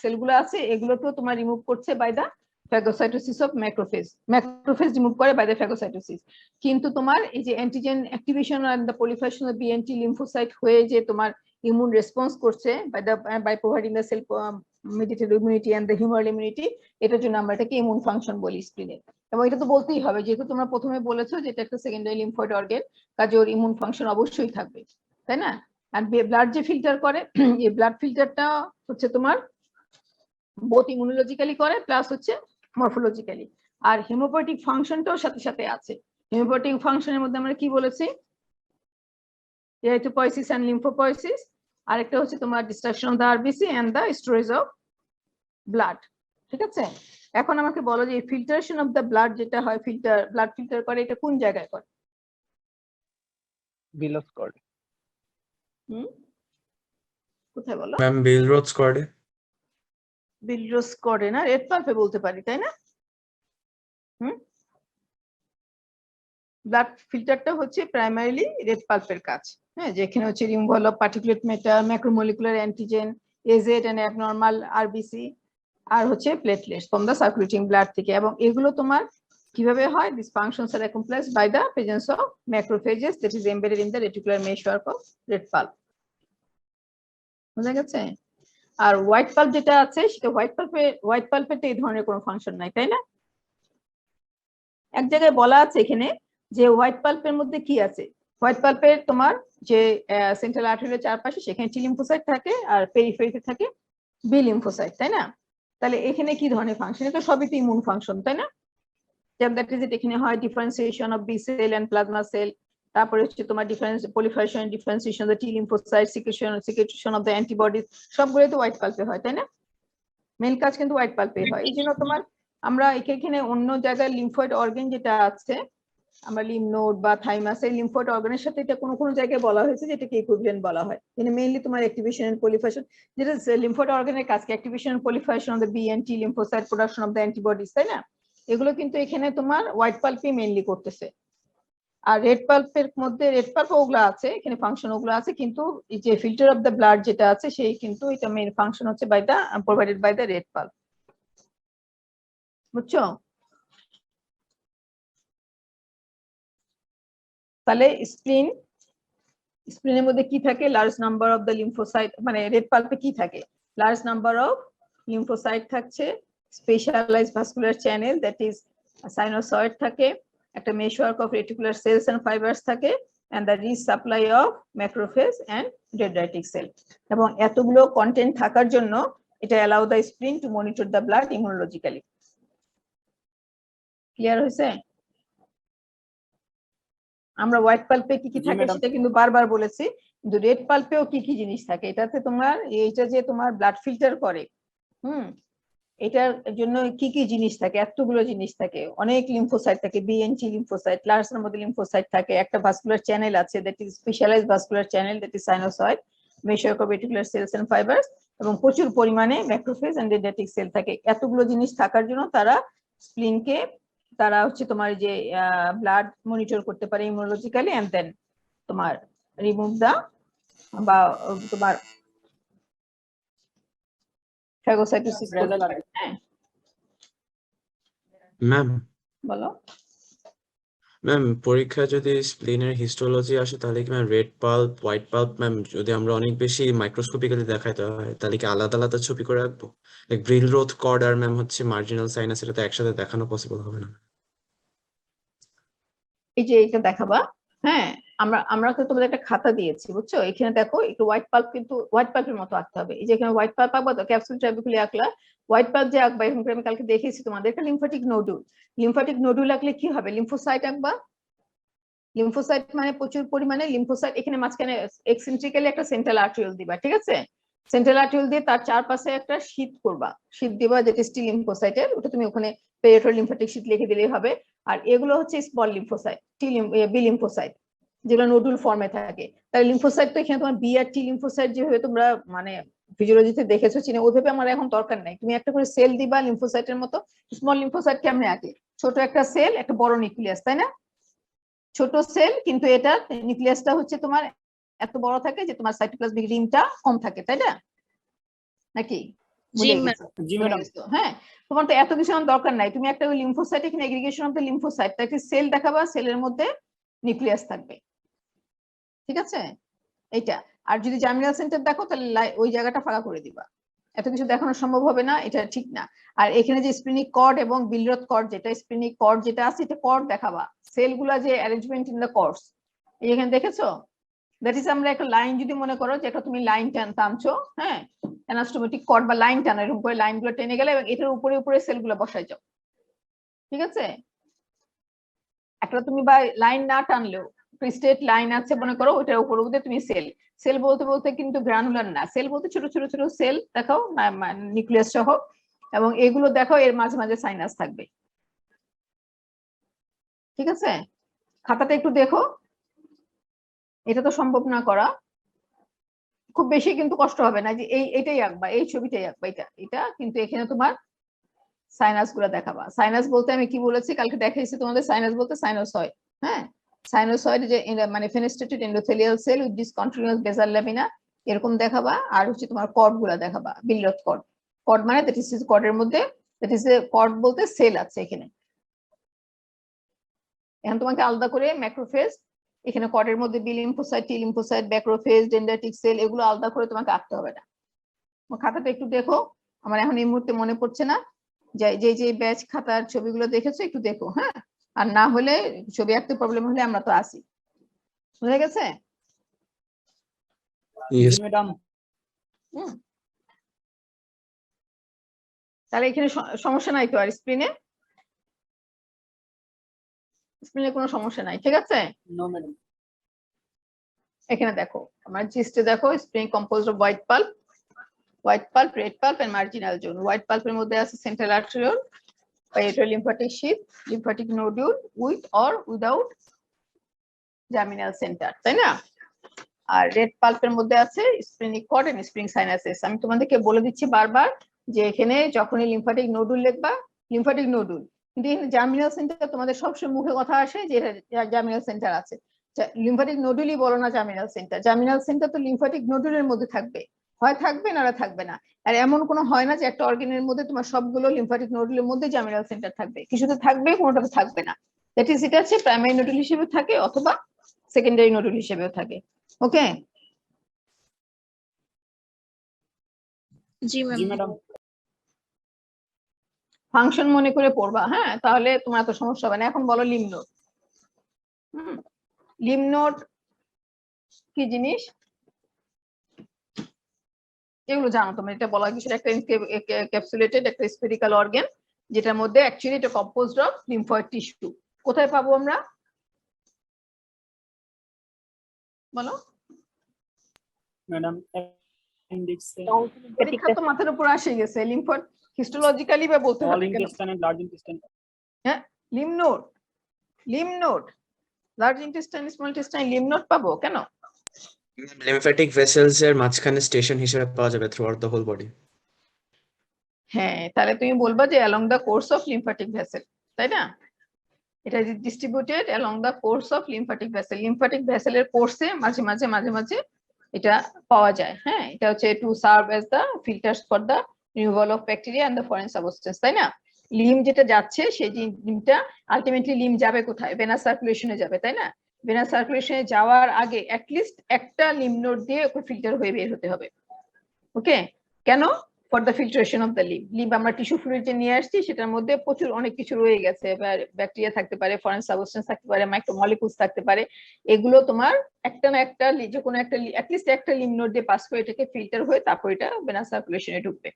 [SPEAKER 1] সেলগুলো আছে এগুলোকেও তোমার রিমুভ করছে by the phagocytosis of macrophage। Macrophage remove করে বাই দা phagocytosis। কিন্তু তোমার এই যে antigen activation and the proliferation of B and T lymphocyte হয়ে যে তোমার ইমিউন রেসপন্স করছে by providing the cell mediated immunity and the humoral immunity, এটার জন্য আমরা এটাকে ইমিউন ফাংশন বলি স্প্লিনের। এবং এটা তো বলতেই হবে যেহেতু তোমরা প্রথমে বলেছো যে এটা একটা সেকেন্ডারি লিম্ফয়েড অর্গান, কাজে ওর ইমিউন ফাংশন অবশ্যই থাকবে, তাই না? আর ব্লাড যে ফিল্টার করে, এই ব্লাড ফিল্টারটা হচ্ছে তোমার বোথ ইমিউনোলজিক্যালি করে প্লাস হচ্ছে মরফোলজিক্যালি। আর হেমোপয়েটিক ফাংশনটাও সাথে সাথে আছে। হেমোপয়েটিক ফাংশনের মধ্যে আমরা কি বলেছি? এরিথ্রোপয়েসিস এন্ড লিম্ফোপয়েসিস, আর একটা হচ্ছে তোমার destruction of the RBC and the storage of blood. ঠিক আছে, এখন আমাকে বলো যে ফিল্টারেশন অফ দ্য ব্লাড যেটা হয়, ব্লাড ফিল্টার করে, এটা কোন জায়গায় করে?
[SPEAKER 2] বিলস কর্ড।
[SPEAKER 1] কোথায় বলো?
[SPEAKER 5] ম্যাম বিলরোথ স্কোয়াডে।
[SPEAKER 1] বিলরোস করে না, রেড পাল্পে বলতে পারি, তাই না? ব্লাড ফিল্টারটা হচ্ছে প্রাইমারিলি রেড পাল্পের কাজ, হ্যাঁ, যেখানে হচ্ছে removal of particulate matter, macromolecular antigen, aged and abnormal RBC আর হচ্ছে platelets from the circulating blood থেকে। এবং এগুলো তোমার কিভাবে হয়? This functions are accomplished by the presence of macrophages that is embedded in the reticular meshwork of red pulp. বুঝা গেছে? আর হোয়াইট পাল্প যেটা আছে সেটা হোয়াইট পাল্পের এই ধরনের কোনো ফাংশন নাই, তাই না? এক জায়গায় বলা আছে এখানে যে হোয়াইট পাল্পের মধ্যে কি আছে, হোয়াইট পাল্পের তোমার যে সেন্ট্রাল আর্টারির চারপাশে সেখানে টি লিম্ফোসাইট থাকে আর পেরিফেরিতে থাকে বি লিম্ফোসাইট, তাই না? তাহলে এখানে কি ধরনের ফাংশন? এটা সবই তো ইমিউন ফাংশন, তাই না? যেমন দ্যাট ইজ এখানে হয় differentiation of B cell and plasma cell, তারপরে হচ্ছে তোমার proliferation, differentiation of the T lymphocyte, secretion of the antibodies, সবগুলোই তো হোয়াইট পাল্পে হয়, তাই না? মেন কাজ কিন্তু হোয়াইট পাল্পে হয়। এই জন্য তোমার আমরা এখানে অন্য জায়গায় লিম্ফয়েড অর্গান যেটা আছে, আমরা লিম্ফ নোড বা থাইমাস, এই লিম্ফয়েড অর্গানের সাথে এটা কোনো জায়গায় বলা হয়েছে যেটাকে ইকুইভ্যালেন্ট বলা হয়। মানে মেইনলি তোমার অ্যাক্টিভেশন এন্ড পলিফারেশন, যেটা লিম্ফয়েড অর্গানের কাজ, activation and proliferation of the B and T lymphocyte, production of the antibodies, তাই না? এগুলো কিন্তু এখানে তোমার হোয়াইট পাল্পই মেইনলি করতেছে। আর রেড পাল্পের মধ্যে রেড পাল্প ওগুলো আছে, এখানে ফাংশন ওগুলো আছে, কিন্তু এই যে ফিল্টার অফ দ্য ব্লাড যেটা আছে সেই কিন্তু এটা মেইন ফাংশন হচ্ছে by the provided by the red pulp. বুঝছো? তাহলে স্প্লিনের মধ্যে কি থাকে? Large number of the lymphocyte, মানে রেড পাল্পে কি থাকে? লার্জ নাম্বার অফ লিম্ফোসাইট থাকছে, specialised vascular channel that is sinusoid থাকে, একটা meshwork of reticular cells and fibres থাকে, and the rich supply of macrophage and dendritic cell. এবং এতগুলো কন্টেন্ট থাকার জন্য এটা allow the spleen to monitor the blood immunologically. Clear হয়েছে? আমরা হোয়াইট পাল্পে কি কি
[SPEAKER 9] জি,
[SPEAKER 1] থাকে
[SPEAKER 9] ম্যাডাম।
[SPEAKER 1] সেটা কিন্তু বারবার বলেছি, কিন্তু রেড পাল্পেও কি কি জিনিস থাকে, এটাতে তোমার এইটা যে তোমার ব্লাড ফিল্টার করে, এটার জন্য কি কি জিনিস থাকে, এতগুলো জিনিস থাকে, অনেক লিম্ফোসাইট থাকে, বিএনটি লিম্ফোসাইট, লার্সের মধ্যে লিম্ফোসাইট থাকে, একটা ভাস্কুলার চ্যানেল আছে that is specialised vascular channel that is sinusoid, mesocorticular cells and fibres, এবং প্রচুর পরিমাণে ম্যাক্রোফেজ এন্ড ডেন্ড্রাইটিক সেল থাকে। এতগুলো জিনিস থাকার জন্য তারা স্প্লিনকে তারা হচ্ছে তোমার যে ব্লাড মনিটর করতে পারে ইমিউনোলজিক্যালি, এন্ড দেন তোমার রিমুভ দা বা তোমার ফ্যাগোসাইটোসিস করতে পারে। হ্যাঁ
[SPEAKER 5] ম্যাম
[SPEAKER 1] বলো।
[SPEAKER 5] ম্যাম পরীক্ষায় যদি স্প্লিনের হিস্টোলজি আসে তাহলে কি ma'am red pulp white pulp ma'am যদি আমরা অনেক বেশি মাইক্রোস্কোপিক্যালি দেখাইতে হয় তাহলে কি আলাদা আলাদা ছবি করে রাখবো? লাইক ব্রিল রোথ কর্ড আর ম্যাম হচ্ছে মার্জিনাল সাইনাস, এটা তো একসাথে দেখানো পসিবল হবে না।
[SPEAKER 1] এই যে এটা দেখাবা, হ্যাঁ আমরা তো তোমাদের একটা খাতা দিয়েছি বুঝছো, এখানে দেখো একটু হোয়াইট পাল্প, কিন্তু হোয়াইট পাল্পের মতো আঁকতে হবে। এই যে এখানে হোয়াইট পাল্প আঁকবা তো ক্যাপসুল ট্রাবিকুলি আঁকলা, হোয়াইট পাল্প যে আঁকবা এরকম করে আমি কালকে দেখিয়েছি তোমাদের, একটা লিম্ফাটিক নোডুল, লিম্ফাটিক নোডুল আঁকলে কি হবে, লিম্ফোসাইট আঁকবা, লিম্ফোসাইট মানে প্রচুর পরিমাণে লিম্ফোসাইট, এখানে মাঝখানে এক্সেন্ট্রিক্যালি একটা সেন্ট্রাল আর্টেরিওল দিবা, ঠিক আছে, সেন্ট্রাল আর্টেরিওল দিয়ে তার চারপাশে একটা শীট করবা, শীট দিবা যেটা স্টি লিম্ফোসাইটের, ওটা তুমি ওখানে পেরিফেরাল লিম্ফাটিক শীট লিখে দিলেই হবে। আর এগুলো হচ্ছে স্মল লিম্ফোসাইট, বি লিম্ফোসাইট, যেগুলো নোডুল ফর্মে থাকে। তাহলে লিম্ফোসাইট তো এখানে তোমার বি আর টি লিম্ফোসাইট যেভাবে তোমরা মানে ফিজিওলজিতে দেখেছো চিনে, ওইভাবে আমার এখন দরকার নাই, তুমি একটা করে সেল দিবা লিম্ফোসাইটের মতো। স্মল লিম্ফোসাইট কেমনে আঁকে, ছোট একটা সেল, একটা বড় নিউক্লিয়াস, তাই না, ছোট সেল, কিন্তু এটা নিউক্লিয়াসটা হচ্ছে তোমার এত বড় থাকে যে তোমার সাইটোপ্লাজমিক রিংটা কম থাকে, তাই না নাকি?
[SPEAKER 3] জি
[SPEAKER 1] ভুলে
[SPEAKER 3] ম্যাম।
[SPEAKER 1] গেছো?
[SPEAKER 9] জি
[SPEAKER 1] ভুলে
[SPEAKER 9] ম্যাডাম।
[SPEAKER 1] গেছো? হ্যাঁ, তোমার তো এত কিছু আমার দরকার নাই, তুমি একটা লিম্ফোসাইট, এখানে এগ্রিগেশন অফ দ্য লিম্ফোসাইট, একটা সেল দেখাবা, সেলের মধ্যে নিউক্লিয়াস থাকবে, ঠিক আছে এইটা। আর যদি জার্মিনাল সেন্টার দেখো তাহলে ওই জায়গাটা ফাঁকা করে দিবা, এত কিছু দেখানো সম্ভব হবে না, এটা ঠিক না। আর এখানে যে স্প্লিনিক কর্ড এবং বিলরথ কর্ড, যেটা স্প্লিনিক কর্ড যেটা আছে এটা কর্ড দেখাবা, সেলগুলা যে অ্যারেঞ্জমেন্ট ইন দ্য কর্ডস, এই এখানে দেখেছো, দ্যাট ইজ আমরা একটা লাইন যদি মনে করো যে একটা তুমি লাইন টানছো, হ্যাঁ অ্যানাস্টোমেটিক কর্ড বা লাইন টানো, এরকম করে লাইনগুলো টেনে গেলে এবং এটার উপরে উপরে সেলগুলো বসাই যাও, ঠিক আছে। একটা তুমি বা লাইন না টানলেও স্ট্রেট লাইন আছে মনে করো, ওটার উপর উপরে তুমি সেল, সেল বলতে বলতে কিন্তু গ্রানুলার না, সেল বলতে ছোট ছোট ছোট সেল দেখাও নিউক্লিয়াস সহ, এবং এগুলো দেখো এর মাঝে মাঝে সাইনাস থাকবে, ঠিক আছে। খাতাটা একটু দেখো, এটা তো সম্ভব না করা, খুব বেশি কিন্তু কষ্ট হবে না, যে এইটাই আঁকবা, এই ছবিটাই আঁকবা, এটা কিন্তু এখানে তোমার সাইনাস গুলো দেখাবা। সাইনাস বলতে আমি কি বলেছি কালকে দেখাইছি তোমাদের, সাইনাস বলতে সাইনোসয়েড, হ্যাঁ সাইনোসয়েড যে মানে fenestrated endothelial cell with discontinuous basal lamina এরকম দেখাবা। আর হচ্ছে তোমার কর্ড গুলা দেখাবা, বিলরথ কর্ড, কর্ড মানে দ্যাট ইজ কর্ডের মধ্যে, দ্যাট ইজ কর্ড বলতে সেল আছে এখানে। এখন তোমাকে আলাদা করে ম্যাক্রোফেজ, এখানে কর্ডের মধ্যে B lymphocyte, T lymphocyte, macrophage, dendritic cell, এগুলো আলাদা করে তোমাকে আঁকতে হবে না। খাতাটা একটু দেখো, আমার এখন এই মুহূর্তে মনে পড়ছে না, যে ব্যাচ খাতার ছবিগুলো দেখেছো একটু দেখো, হ্যাঁ, আর না হলে ছবি আঁকতে প্রবলেম হলে আমরা তো আসি, বুঝে গেছে?
[SPEAKER 9] জি ম্যাডাম।
[SPEAKER 1] তাহলে এখানে সমস্যা নাই তো, আর স্ক্রিনে কোনো সমস্যা নাই, ঠিক আছে।
[SPEAKER 9] No madam.
[SPEAKER 1] এখানে দেখো আমার জিস্টে দেখো, spleen composed of white pulp, red pulp and marginal zone. White পাল্পের মধ্যে আছে central arteriole, periarterial lymphatic sheath, lymphatic nodule with or without germinal centre, তাই না। আর রেড পাল্পের মধ্যে আছে splenic cord and spleen sinuses. আমি তোমাদেরকে বলে দিচ্ছি বারবার যে এখানে যখনই লিম্ফাটিক নোডুল লিখবা, লিম্ফাটিক নোডুল, কিন্তু এখানে জার্মিনাল সেন্টার তোমাদের সবসময় মুখে কথা আসে যে জার্মিনাল সেন্টার আছে, লিম্ফাটিক নোডুলই বলো না জার্মিনাল সেন্টার। জার্মিনাল সেন্টার তো লিম্ফাটিক নোডুলের মধ্যে থাকবে, হয় থাকবে না থাকবে না। আর এমন কোনো হয় না যে একটা অর্গানের মধ্যে তোমার সবগুলো লিম্ফাটিক নোডুলের মধ্যে জার্মিনাল সেন্টার থাকবে, কিছুতে থাকবে কোনোটাতে থাকবে না। দ্যাট ইজ এটা হচ্ছে প্রাইমারি নোডুল হিসেবে থাকে অথবা সেকেন্ডারি নোডুল হিসেবেও থাকে, ওকে।
[SPEAKER 3] জি
[SPEAKER 9] জি
[SPEAKER 3] ম্যাম।
[SPEAKER 9] ম্যাডাম।
[SPEAKER 1] ফাংশন মনে করে পড়বা, হ্যাঁ, তাহলে তোমার এত সমস্যা হবে না। এখন বলো লিম্ফ নোড। লিম্ফ নোড কি জিনিস এগুলো জানো তোমরা, এটা বলা কিছু একটা ক্যাপসুলেটেড একটা স্ফেরিক্যাল অর্গান, যেটার মধ্যে অ্যাকচুয়ালি এটা কম্পোজড অফ লিম্ফয়েড টিস্যু। কোথায় পাবো আমরা? বলো।
[SPEAKER 9] ম্যাডাম appendix
[SPEAKER 1] পরীক্ষা তো মাথার উপর আসে গেছে, লিম্ফোড হিস্টোলজিক্যালি বা বলতে
[SPEAKER 9] small
[SPEAKER 1] হবে কেন?
[SPEAKER 9] intestine and large intestine
[SPEAKER 1] হ্যাঁ, lymph node, large intestine, small intestine, lymph node পাবো কেন?
[SPEAKER 5] লিম্ফ্যাটিক ভেসেলস এর মাঝখানে স্টেশন হিসেবে পাওয়া যাবে throughout the whole body.
[SPEAKER 1] হ্যাঁ, তাহলে তুমি বলবা যে along the course of lymphatic vessel, তাই না? এটা distributed along the course of lymphatic vessel. Lymphatic ভেসেলের কোর্সে মাঝে মাঝে এটা পাওয়া যায়। হ্যাঁ, এটা হচ্ছে to serve as the filters for the removal of bacteria and the foreign substance, তাই না? লিম যেটা যাচ্ছে সেই লিমটা আলটিমেটলি লিম যাবে কোথায়? ভেনাস সার্কুলেশনে যাবে, তাই না? ভেনাস সার্কুলেশনে যাওয়ার আগে অ্যাটলিস্ট একটা লিম নোড দিয়ে ওকে ফিল্টার হয়ে বের হতে হবে। ওকে, কেন? For the filtration of the lymph. Lymph আমরা টিস্যু ফ্লুইডে নিয়ে আসছি, সেটার মধ্যে প্রচুর অনেক কিছু রয়ে গেছে, ব্যাকটেরিয়া থাকতে পারে, ফরেন সাবস্টেন্স থাকতে পারে, মাইক্রোমলিকুলস থাকতে পারে। এগুলো তোমার একটা না একটা যে কোনো একটা অ্যাটলিস্ট একটা লিম নোড দিয়ে পাস করে এটাকে ফিল্টার হয়ে তারপর এটা ভেনাস সার্কুলেশনে ঢুকবে,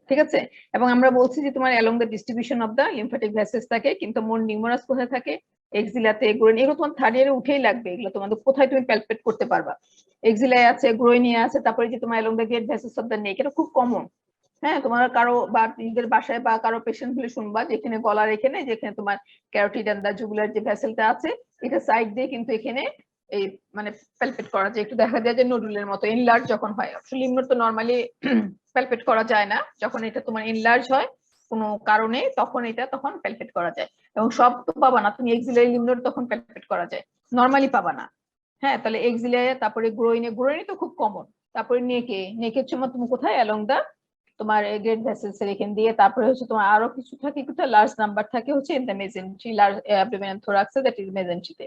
[SPEAKER 1] ঠিক আছে? এবং আমরা বলছি যে তোমার along the distribution of the lymphatic vessels থাকে, কিন্তু মোর নিউমারাস কোথায় থাকে? এক্সিলাতে, গ্রোইন। এগুলো তোমার থার্ড ইয়ারে উঠেই লাগবে, এগুলো তোমাদের কোথায় তুমি প্যালপেট করতে পারবা? এক্সিলায় আছে, গ্রোইনে আছে, তারপরে যে তোমার along the great vessels of the neck, এটা খুব কমন। হ্যাঁ, তোমার কারো বা নিজেদের বাসায় বা কারো পেশেন্ট হলে শুনবা যেখানে গলার এখানে যেখানে তোমার ক্যারোটিড এন্ড দা জুগুলার যে ভেসেলটা আছে, এটা সাইড দিয়ে কিন্তু এখানে এই মানে প্যালপেট করা যায়, একটু দেখা যায় যে নোডুলের মতো এনলার্জ যখন হয়। লিম্ফ নোড তো নরমালি প্যালপেট করা যায় না, যখন এটা তোমার এনলার্জ হয় কোনো কারণে তখন প্যালপেট করা যায়। এবং সব তো পাবা না তুমি, এক্সিলারি লিম্ফ নোড তখন প্যালপেট করা যায়, নরমালি পাবা না। হ্যাঁ, তাহলে এক্সিলারি, তারপরে গ্রোইনে তো খুব কমন, তারপরে নেকের সময় তুমি কোথায়? অ্যালং দা তোমার গ্রেট ভেসেলস এর এখান দিয়ে, তারপরে হচ্ছে তোমার আরো কিছু থাকে, কোথায় লার্জ নাম্বার থাকে হচ্ছে in the mesentery, large abdomen and thorax, that is মেজেন্ট্রিতে।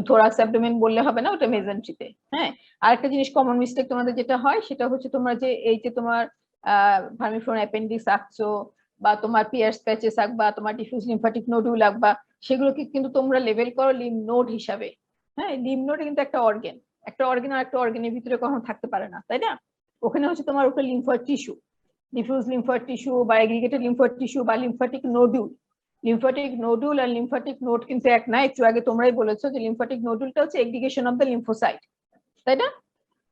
[SPEAKER 1] থোরাক্স অ্যাবডোমেন বললে হবে না, ওটা মেজেন্ট্রিতে। হ্যাঁ, আরেকটা জিনিস কমন মিস্টেক তোমাদের যেটা হয় সেটা হচ্ছে তোমরা যে এই যে তোমার ভার্মিফোরাম অ্যাপেন্ডিক্স আঁকছো বা তোমার পিয়ার্স প্যাচেস আঁকবা, তোমার ডিফিউজ লিম্ফ্যাটিক নোডুল আঁকবা, সেগুলোকে কিন্তু তোমরা লেবেল করো লিম নোড হিসাবে। হ্যাঁ, লিম নোড কিন্তু একটা অর্গান আর একটা অর্গানের ভিতরে কখনো থাকতে পারে না, তাই না? ওখানে হচ্ছে তোমার ওটা lymphoid tissue, diffuse lymphoid tissue বা এগ্রিগেটেড লিম্ফয়েড টিস্যু বা লিম্ফ্যাটিক নোডুল। লিম্ফ্যাটিক নোডুল আর লিম্ফ্যাটিক নোড কিন্তু এক না, একটু আগে তোমরাই বলেছো যে লিম্ফ্যাটিক নোডুলটা হচ্ছে এগ্রিগেশন অফ দ্য লিম্ফোসাইট, তাই না?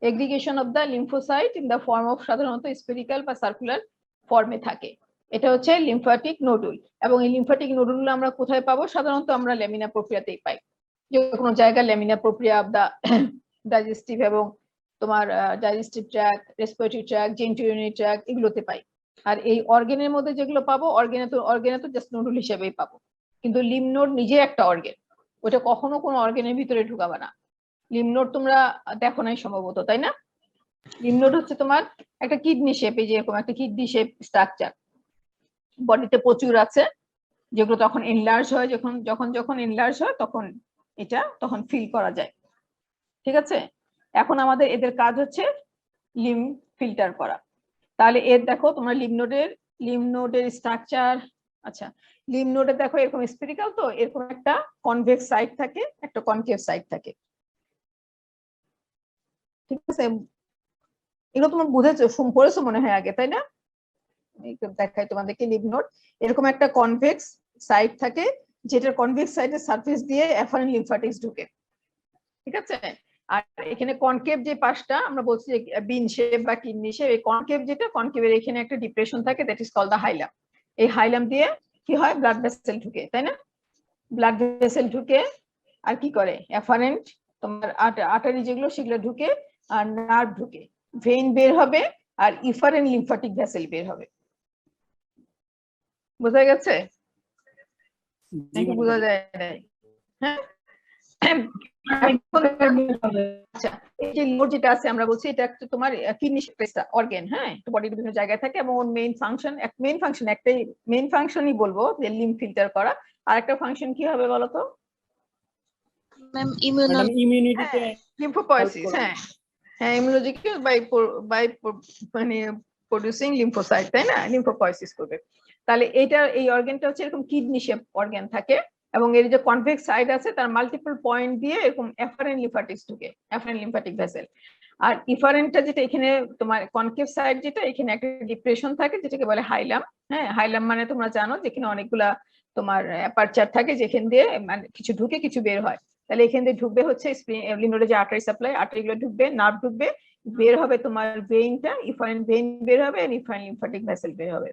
[SPEAKER 1] Aggregation of the lymphocyte in the form of সাধারণত স্পেরিক্যাল বা সার্কুলার ফর্মে থাকে, এটা হচ্ছে লিম্ফ্যাটিক নোডুল। এবং এই লিম্ফ্যাটিক নোডুল আমরা কোথায় পাবো? সাধারণত আমরা ল্যামিনা প্রক্রিয়াতেই পাই, যে কোনো জায়গায় ল্যামিনা প্রক্রিয়া অফ দ্য ডাইজেস্টিভ এবং তোমার digestive tract, respiratory tract, genitourinary tract, এগুলোতে পাই। আর এই অর্গানের মধ্যে যেগুলো পাবো, অর্গানে তো জাস্ট নোডুল হিসেবেই পাবো, কিন্তু লিম নোড নিজে একটা অর্গান, ওটা কখনো কোনো অর্গানের ভিতরে ঢুকাবে না। লিম নোড তোমরা দেখো নাই সম্ভবত, তাই না? লিম নোড হচ্ছে তোমার একটা কিডনি শেপে, যেরকম একটা কিডনি শেপ স্ট্রাকচার বডিতে প্রচুর আছে, যেগুলো তখন এনলার্জ হয়, যখন এনলার্জ হয় তখন ফিল করা যায়, ঠিক আছে? এখন আমাদের এদের কাজ হচ্ছে লিম ফিল্টার করা। তাহলে এর দেখো তোমরা লিম নোডের স্ট্রাকচার। আচ্ছা, লিম নোডে দেখো এরকম স্ফেরিক্যাল, তো এরকম একটা কনভেক্স সাইড থাকে, একটা কনকেভ সাইড থাকে, ঠিক আছে? এগুলো তোমরা বুঝেছো, পড়েছো মনে হয় আগে, তাই না? দেখাই তোমাদেরকে লিম নোড, এরকম একটা কনভেক্স সাইড থাকে, যেটার কনভেক্স সাইডের সারফেস দিয়ে এফারেন্ট লিম্ফ্যাটিক্স ঢুকে, ঠিক আছে? আর এখানে কনকেভ যে পাশটা আমরা বলছি যে বিন শেপ বা কিডনি শেপ, এই কনকেভ যেটা, কনকেভের এখানে একটা ডিপ্রেশন থাকে, দ্যাট ইজ কল্ড দা হাইলাম। এই হাইলাম দিয়ে কি হয়? ব্লাড ভেসেল ঢুকে, তাই না? ব্লাড ভেসেল ঢুকে আর কি করে? এফারেন্ট তোমার আর্টারি যেগুলো সেগুলো ঢুকে, আর নার্ভ ঢুকে, ভেইন বের হবে, আর ইফারেন্ট লিম্ফ্যাটিক ভেসেল বের হবে। বোঝা গেছে? নাকি বোঝা যায় নাই? হ্যাঁ, আচ্ছা, এই যে লিভার যেটা আছে আমরা বলছি এটা একটা তোমার কিডনি অর্গান, হ্যাঁ, তো বডির বিভিন্ন জায়গায় থাকে, এবং ওর মেইন ফাংশনই বলবো যে লিম ফিল্টার করা। আর একটা ফাংশন কি হবে বলো তো?
[SPEAKER 3] ম্যাম
[SPEAKER 9] ম্যাডাম ইমিউনিটিতে
[SPEAKER 1] লিম্ফোপয়েসিস। হ্যাঁ, ইমিউনোলজিক্যাল বাই মানে প্রোডিউসিং লিম্ফোসাইট, তাই না? লিম্ফোপয়েসিস করবে। তাহলে এই অর্গানটা হচ্ছে এরকম কিডনি শেপ অর্গান থাকে, এবং এর যে কনভেক্স সাইড আছে তার মাল্টিপল পয়েন্ট দিয়ে এরকম এফারেন্ট লিম্ফ্যাটিক্স ঢুকে, এফারেন্ট লিম্ফ্যাটিক ভেসেল। আর ইফারেন্টটা যেটা এখানে তোমার কনকেভ সাইড, যেটা এখানে একটা ডিপ্রেশন থাকে যেটাকে বলে হাইলাম। হ্যাঁ, হাইলাম মানে তোমরা জানো যেখানে অনেকগুলা তোমার অ্যাপারচার থাকে, যেখান দিয়ে মানে কিছু ঢুকে কিছু বের হয়। তাহলে এখান দিয়ে ঢুকবে হচ্ছে লিম্ফ নোডে যে আর্টারি সাপ্লাই, আর্টারি গুলো ঢুকবে, নার্ভ ঢুকবে, বের হবে তোমার ভেইনটা, ইফারেন্ট ভেইন বের হবে, ইফারেন্ট লিম্ফ্যাটিক ভেসেল বের হবে।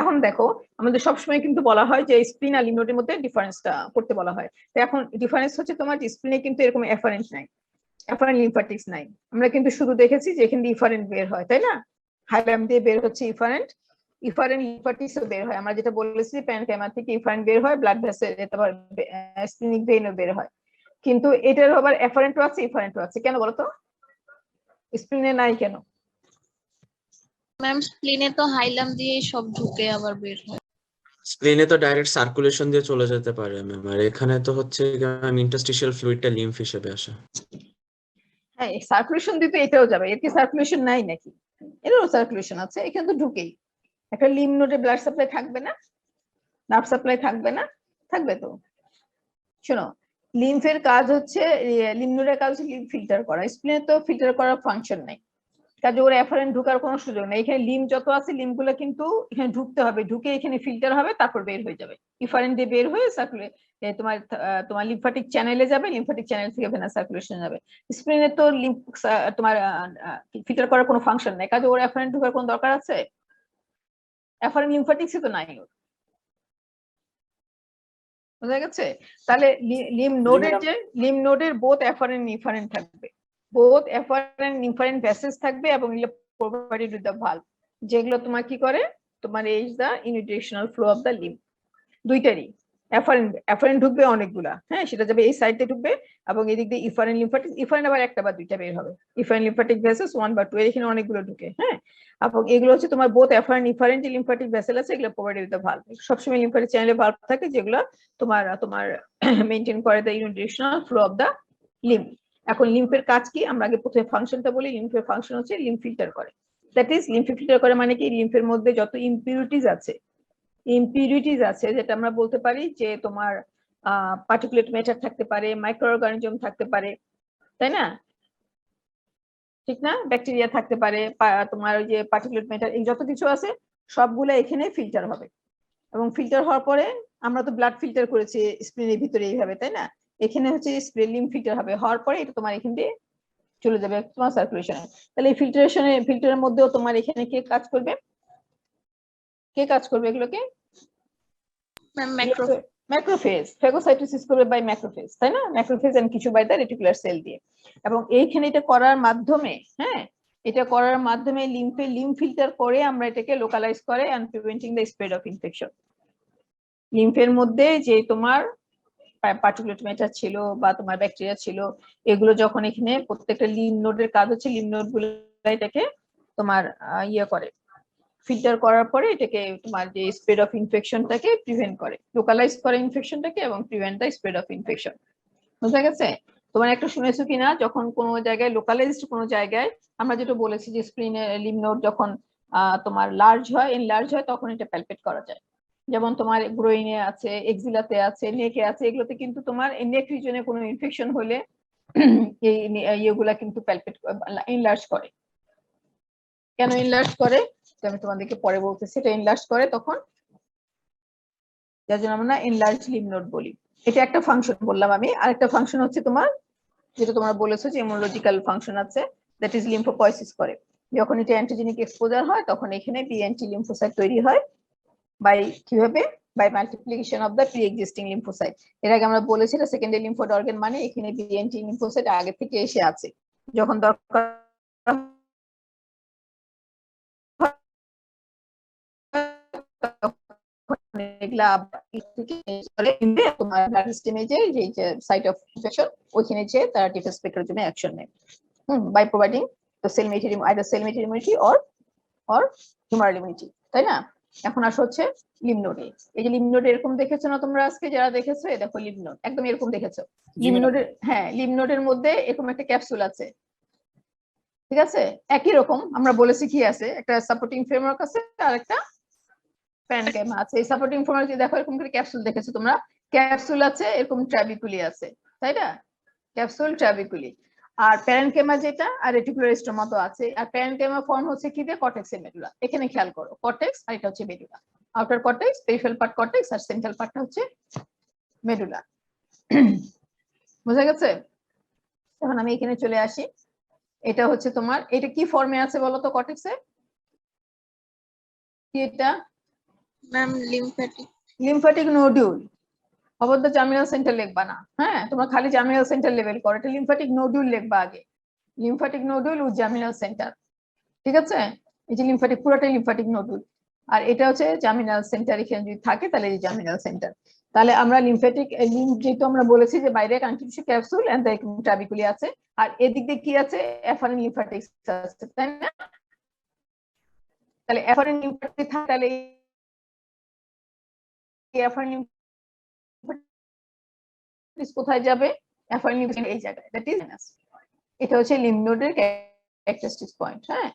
[SPEAKER 1] এখন দেখো আমাদের সবসময় কিন্তু বলা হয় যে স্প্লিন আর লিম্ফ নোডের মধ্যে ডিফারেন্সটা করতে বলা হয়। তো এখন ডিফারেন্স হচ্ছে তোমার স্প্লিনে কিন্তু এরকম এফারেন্ট নাই, এফারেন্ট লিম্ফ্যাটিক্স নাই। আমরা কিন্তু শুধু দেখেছি যে এখান দিয়ে ইফারেন্ট বের হয়, তাই না? হাইলাম দিয়ে বের হচ্ছে ইফারেন্ট, ইফারেন্ট লিম্ফ্যাটিক্সও বের হয়। আমরা যেটা বলেছি প্যারেনকাইমা থেকে ইফারেন্ট বের হয়, ব্লাড ভেসেল তারপর স্প্লিনিক ভেইনও বের হয়। কিন্তু এটার আবার এফারেন্টও আছে ইফারেন্টও আছে, কেন বলতো? স্প্লিনে নাই কেন?
[SPEAKER 3] ম্যাম স্প্লিনে তো হাইলাম দিয়ে সব ঢুকে আবার বের হয়।
[SPEAKER 5] স্প্লিনে তো ডাইরেক্ট সার্কুলেশন দিয়ে চলে যেতে পারে ম্যাম, আর এখানে তো হচ্ছে ইন্টারস্টিশিয়াল ফ্লুইডটা লিম্ফ হিসেবে আসে।
[SPEAKER 1] হ্যাঁ, সার্কুলেশন দিতে এটাও যাবে, এর কি সার্কুলেশন নাই নাকি? এরও সার্কুলেশন আছে, এখানে তো ঢুকেই। একটা লিম্ফ নোডে ব্লাড সাপ্লাই থাকবে না, নার্ভ সাপ্লাই থাকবে না? থাকবে তো। শোনো, লিম্ফের কাজ হচ্ছে, লিম্ফ নোডের কাজ হচ্ছে লিম্ফ ফিল্টার করা, স্প্লিনে তো ফিল্টার করার ফাংশন নাই, কাজে ওর এফারেন্ট ঢোকার কোনো সুযোগ নেই। এখানে লিম্ফ যত আছে লিম্ফ গুলো কিন্তু এখানে ঢুকতে হবে, ঢুকে এখানে ফিল্টার হবে, তারপর বের হয়ে যাবে, ইফারেন্ট দিয়ে বের হয়ে সার্কুলেট তোমার লিম্ফ্যাটিক চ্যানেলে যাবে, লিম্ফ্যাটিক চ্যানেল থেকে ভেনাস সার্কুলেশন যাবে। স্প্লিনে তো লিম্ফ তোমার ফিল্টার করার কোনো ফাংশন নেই, কাজে ওর এফারেন্ট ঢোকার কোনো দরকার আছে? এফারেন্ট লিম্ফ্যাটিক্স তো নাই ওর, বোঝা গেছে? তাহলে লিম্ফ নোডের বোথ এফারেন্ট ইনফারেন্ট থাকবে, বোথ এফারেন্ট ইনফারেন্ট ভেসেলস থাকবে, এবং প্রোভাইডেড উইথ দ্য ভালভ, যেগুলো তোমার কি করে, তোমার এই the unidirectional flow of the lymph. দুইটারই এফারেন্ট ঢুকবে অনেকগুলা, হ্যাঁ, সেটা যাবে এই সাইডে ঢুকবে, এবং এদিক দিয়ে ইফারেন্ট লিম্ফ্যাটিক, ইফারেন্ট আবার একটা বা দুইটা বের হবে, ইফারেন্ট লিম্ফ্যাটিক ভেসেলস 1 বা 2, এখানে অনেকগুলো ঢুকে, হ্যাঁ। এবং এগুলো হচ্ছে তোমার বোথ এফারেন্ট ইফারেন্ট যে লিম্ফ্যাটিক ভেসেল আছে, এগুলো প্রোভাইডেড উইথ দ্য ভালভ। সবসময় লিম্ফ্যাটিক চ্যানেলে ভালভ থাকে, যেগুলো তোমার মেইনটেইন করে the unidirectional flow of the lymph. এখন লিম্ফের কাজ কি, আমরা আগে প্রথমে ফাংশনটা বলি। লিম্ফের ফাংশন হচ্ছে লিম্ফ ফিল্টার করে, দ্যাট ইজ লিম্ফ ফিল্টার করে মানে কি, লিম্ফের মধ্যে যত ইমপিউরিটিজ আছে, যেটা আমরা বলতে পারি যে তোমার পার্টিকুলেট ম্যাটার থাকতে পারে, মাইক্রো অর্গানিজম থাকতে পারে, তাই না? ঠিক না? ব্যাকটেরিয়া থাকতে পারে, তোমার ওই যে পার্টিকুলেট ম্যাটার, এই যত কিছু আছে সবগুলো এখানে ফিল্টার হবে। এবং ফিল্টার হওয়ার পরে আমরা তো ব্লাড ফিল্টার করেছি স্প্লিনের ভিতরে এইভাবে, তাই না? এখানে হচ্ছে লিম্ফ ফিল্টার হবে, হওয়ার পরে এটা তোমার এখান দিয়ে চলে যাবে তোমার সার্কুলেশনে। তাহলে এই ফিল্টারের মধ্যেও তোমার এখানে কে কাজ করবে এগুলোকে? ম্যাক্রোফেজ, ফেগোসাইটোসিস করবে বাই ম্যাক্রোফেজ, তাই না? ম্যাক্রোফেজ এন্ড কিছু বাই দ্য রেটিকুলার সেল দিয়ে। এবং এইখানে এটা করার মাধ্যমে, হ্যাঁ, এটা করার মাধ্যমে লিম্ফ ফিল্টার করে আমরা এটাকে লোকালাইজ করে and preventing the spread of infection. লিম্ফের মধ্যে যে তোমার পার্টিকুলেট ম্যাটার ছিল বা তোমার ব্যাকটেরিয়া ছিল, এগুলো যখন এখানে প্রত্যেকটা লিম্ফ নোডের কাজ হচ্ছে লিম্ফ নোড গুলো এটাকে তোমার করে, ফিল্টার করার পরে এটাকে তোমার যে স্প্রেড অফ ইনফেকশনটাকে প্রিভেন্ট করে, লোকালাইজ করে ইনফেকশনটাকে এবং prevent the spread of infection. বুঝা গেছে? তোমার একটা শুনেছো কিনা, যখন কোনো জায়গায় লোকালাইজড কোনো জায়গায়, আমরা যেটা বলেছি যে স্প্লিনে লিম্ফ নোড যখন তোমার লার্জ হয়, তখন এটা প্যালপেট করা যায়। যেমন তোমার গ্রোইনে আছে, এক্সিলাতে আছে, নেকে আছে, এগুলোতে কিন্তু তোমার নেক রিজনে কোনো ইনফেকশন হলে এগুলা কিন্তু প্যালপেট ইনলার্জ করে। কেন ইনলার্জ করে আমি তোমাদেরকে পরে বলতেছি। এটা ইনলার্জ করে তখন, যার জন্য আমরা এনলার্জ লিম্ফ নোড বলি। এটা একটা ফাংশন বললাম আমি। আরেকটা ফাংশন হচ্ছে তোমার, যেটা তোমরা বলেছো যে ইমিউনোলজিক্যাল ফাংশন আছে, দ্যাট ইজ লিম্ফোপয়েসিস করে। যখন এটা অ্যান্টিজেনিক এক্সপোজার হয় তখন এখানে বিএনটি লিম্ফোসাইট তৈরি হয় বাই কিভাবে, by multiplication of the pre existing lymphocyte. এর আগে আমরা বলেছি এটা সেকেন্ডারি লিম্ফোয়েড অর্গান, মানে এখানে বিএনটি লিম্ফোসাইট আগে থেকে এসে আছে, যখন দরকার তোমার ব্লাড সিস্টেমে যে সাইট অফ ইনফেকশন ওইখানে যে তারা ডিফেন্স মেকানিজমে অ্যাকশন নেয়, by providing the cell mediated, either cell mediated immunity or humoral immunity, তাই না? এখন আসা হচ্ছে লিম্ফ নোডে। এই যে লিম্ফ নোড এরকম দেখেছো না তোমরা আজকে যারা দেখেছো, এই দেখো লিম্ফ নোড একদম এরকম দেখেছো। লিম্ফ নোডের, হ্যাঁ, লিম্ফ নোডের মধ্যে এরকম একটা ক্যাপসুল আছে, ঠিক আছে? একই রকম আমরা বলেছি কি আছে, একটা সাপোর্টিং ফ্রেমওয়ার্ক আছে আর একটা প্যারেনকাইমা আছে। এই সাপোর্টিং ফ্রেমওয়ার্কে দেখো এরকম করে ক্যাপসুল দেখেছো তোমরা, ক্যাপসুল আছে, এরকম ট্রাবিকুলি আছে, তাই না? ক্যাপসুল, ট্রাবিকুলি, আর প্যারেনকাইমা যেটা আর রেটিকুলার স্ট্রোমা তো আছে। আর প্যারেনকাইমা ফর্ম হচ্ছে কি দিয়ে, কর্টেক্স এর মেডুলা। এখানে খেয়াল করো, কর্টেক্স আর এটা হচ্ছে medulla. Outer cortex, peripheral part cortex, আর সেন্ট্রাল পার্টটা হচ্ছে মেডুলা। বুঝা গেছে? এখন আমি এখানে চলে আসি। এটা হচ্ছে তোমার, এটা কি ফর্মে আছে বলো তো কর্টেক্সে? কি এটা?
[SPEAKER 3] Ma'am lymphatic.
[SPEAKER 1] Lymphatic nodule. অবদ্ধ জার্মিনাল সেন্টার লিখবা না, হ্যাঁ তোমরা খালি জার্মিনাল সেন্টার লেভেল করো, এটা লিম্ফ্যাটিক নোডুল লিখবা আগে। Lymphatic nodule with germinal centre, ঠিক আছে? এই যে লিম্ফ্যাটিক, পুরোটাই লিম্ফ্যাটিক নোডুল, আর এটা হচ্ছে জার্মিনাল সেন্টার। এখানে যদি থাকে তাহলে এই জার্মিনাল সেন্টার। তাহলে আমরা লিম্ফ্যাটিক লিম্ফ, যেহেতু আমরা বলেছি যে বাইরে কানেক্টিভ ক্যাপসুল এন্ড দ্য ট্রাবিকুলি আছে, আর এদিক দিয়ে কি আছে? এফারিন লিম্ফ্যাটিক্স আছে, তাই না? তাহলে এফারিন লিম্ফ্যাটিক থাকে, তাহলে এফারিন লিম্ফ্যাটিক্স কোথায় যাবে? এফারিন লিম্ফ্যাটিক্স এই জায়গায়, দ্যাট ইজ এটা হচ্ছে লিম্ফ নোডের ক্যারেক্টারিস্টিক পয়েন্ট। হ্যাঁ,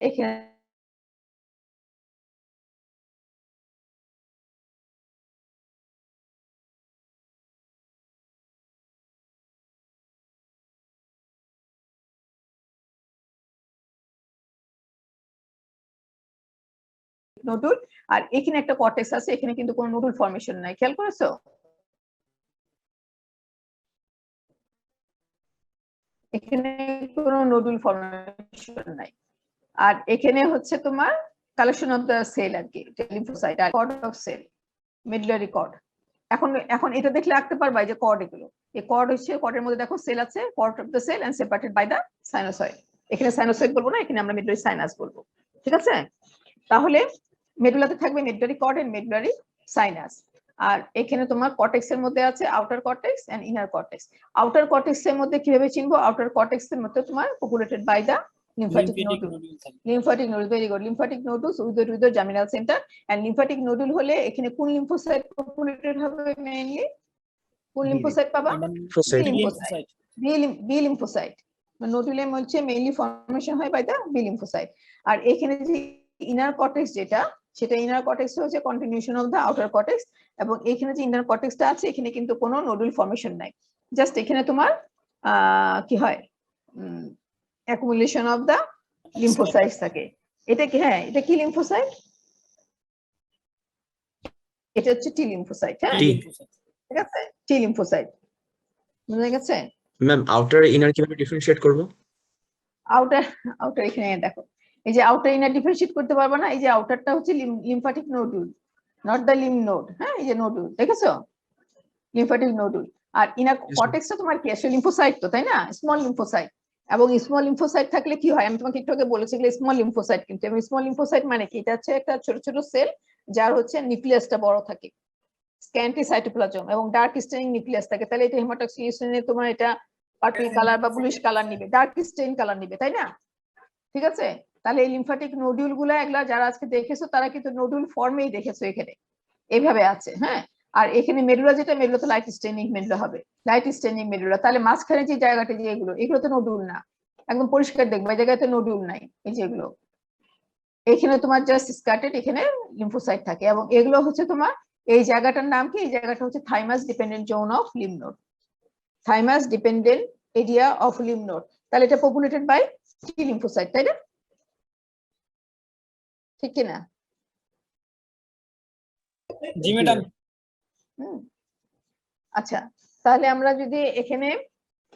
[SPEAKER 1] এখানে নোডুল, আর এখানে একটা কর্টেক্স আছে, এখানে কিন্তু কোনো নোডুল ফর্মেশন নাই, খেয়াল করেছো? এখানে কোনো নোডুল ফর্মেশন নাই। আর এখানে হচ্ছে তোমার কালেকশন অফ দ্য সেল আর কি, লিম্ফোসাইট আর cord of cell, medullary cord. এখন এখন এটা দেখলে আঁকতে পারবা যে কর্ড, এগুলো এই কর্ড হচ্ছে, কর্ডের মধ্যে দেখো সেল আছে, cord of the cell and separated by the sinusoid. এখানে সাইনোসয়েড বলবো না, এখানে আমরা মিডলারি সাইনাস বলবো, ঠিক আছে? তাহলে মেডুলাতে থাকবে medullary cord and medullary sinus. আর এখানে তোমার কর্টেক্স এর মধ্যে আছে outer cortex and inner cortex. Outer cortex এর মধ্যে কিভাবে চিনবো? আউটার কর্টেক্স এর মধ্যে তোমার populated by the lymphatic nodule. Lymphatic nodule, very good. Lymphatic nodules with the germinal center, and lymphatic nodule হলে এখানে কোন লিম্ফোসাইট পপুলেটেড হবে মেইনলি? কোন লিম্ফোসাইট পাবা? B lymphocyte. নোডুলে হচ্ছে মেইনলি ফর্মেশন হয় বাই দা বি লিম্ফোসাইট। আর এখানে যে ইনার কর্টেক্স যেটা, সেটা ইনার কর্টেক্স হচ্ছে continuation of the outer cortex, এবং এখানে যে ইনার কর্টেক্সটা আছে এখানে কিন্তু কোনো নোডুল ফর্মেশন নাই, জাস্ট এখানে তোমার কি হয়, অ্যাকুমুলেশন অফ দা লিম্ফোসাইটস থাকে। এটা কি? হ্যাঁ, এটা কি লিম্ফোসাইট? এটা হচ্ছে টি লিম্ফোসাইট। হ্যাঁ, ঠিক আছে, টি লিম্ফোসাইট। বুঝা গেছে?
[SPEAKER 5] ম্যাম আউটার ইনার কিভাবে ডিফারেন্সিয়েট করব?
[SPEAKER 1] আউটার এখানে দেখো, এই যে আউটার ইনার ডিফারেন্সিয়েট করতে পারবে না। এই যে আউটারটা হচ্ছে lymphatic nodule, not the lymph node. হ্যাঁ, এই যে নোডুল দেখেছো, লিম্ফাটিক নোডুল। আর ইনার কর্টেক্সটা তোমার কি আসলে লিম্ফোসাইট তো, তাই না? Small lymphocyte. এবং স্মল লিম্ফোসাইট থাকলে কি হয়, আমি তোমাকে একটু আগে বলেছি স্মল লিম্ফোসাইট, কিন্তু স্মল লিম্ফোসাইট মানে কি? এটা হচ্ছে একটা ছোট ছোট সেল যার হচ্ছে নিউক্লিয়াসটা বড় থাকে, স্ক্যান্টি সাইটোপ্লাজম এবং ডার্ক স্টেইনিং নিউক্লিয়াস থাকে। তাহলে এটা হেমাটোক্সিলিয়েশনে তোমার এটা পার্পল কালার বা ব্লুইশ কালার নিবে, ডার্ক স্টেইন কালার নিবে, তাই না? ঠিক আছে? তাহলে এই লিম্ফাটিক নোডুল গুলা, এগুলা যারা আজকে দেখেছো তারা কিন্তু নোডুল ফর্মেই দেখেছো, এখানে এইভাবে আছে। হ্যাঁ, আর এখানে মেডুলা যেটা, মেডুলা তো লাইট স্টেনিং মেডুলা হবে, লাইট স্টেনিং মেডুলা। তাহলে মাঝখানে যে জায়গাটা, যে এগুলো তো নোডুল না, একদম পরিষ্কার দেখবে এই জায়গাতে নোডুল নাই। এই যেগুলো এখানে তোমার জাস্ট স্ক্যাটার্ড, এখানে লিম্ফোসাইট থাকে, এবং এগুলো হচ্ছে তোমার, এই জায়গাটার নাম কি? এই জায়গাটা হচ্ছে thymus dependent zone of lymph node, thymus dependent area of lymph node. তাহলে এটা পপুলেটেড বাই টি লিম্ফোসাইট, তাই না? ঠিক কি না?
[SPEAKER 9] জি ম্যাডাম।
[SPEAKER 1] আচ্ছা, তাহলে আমরা যদি এখানে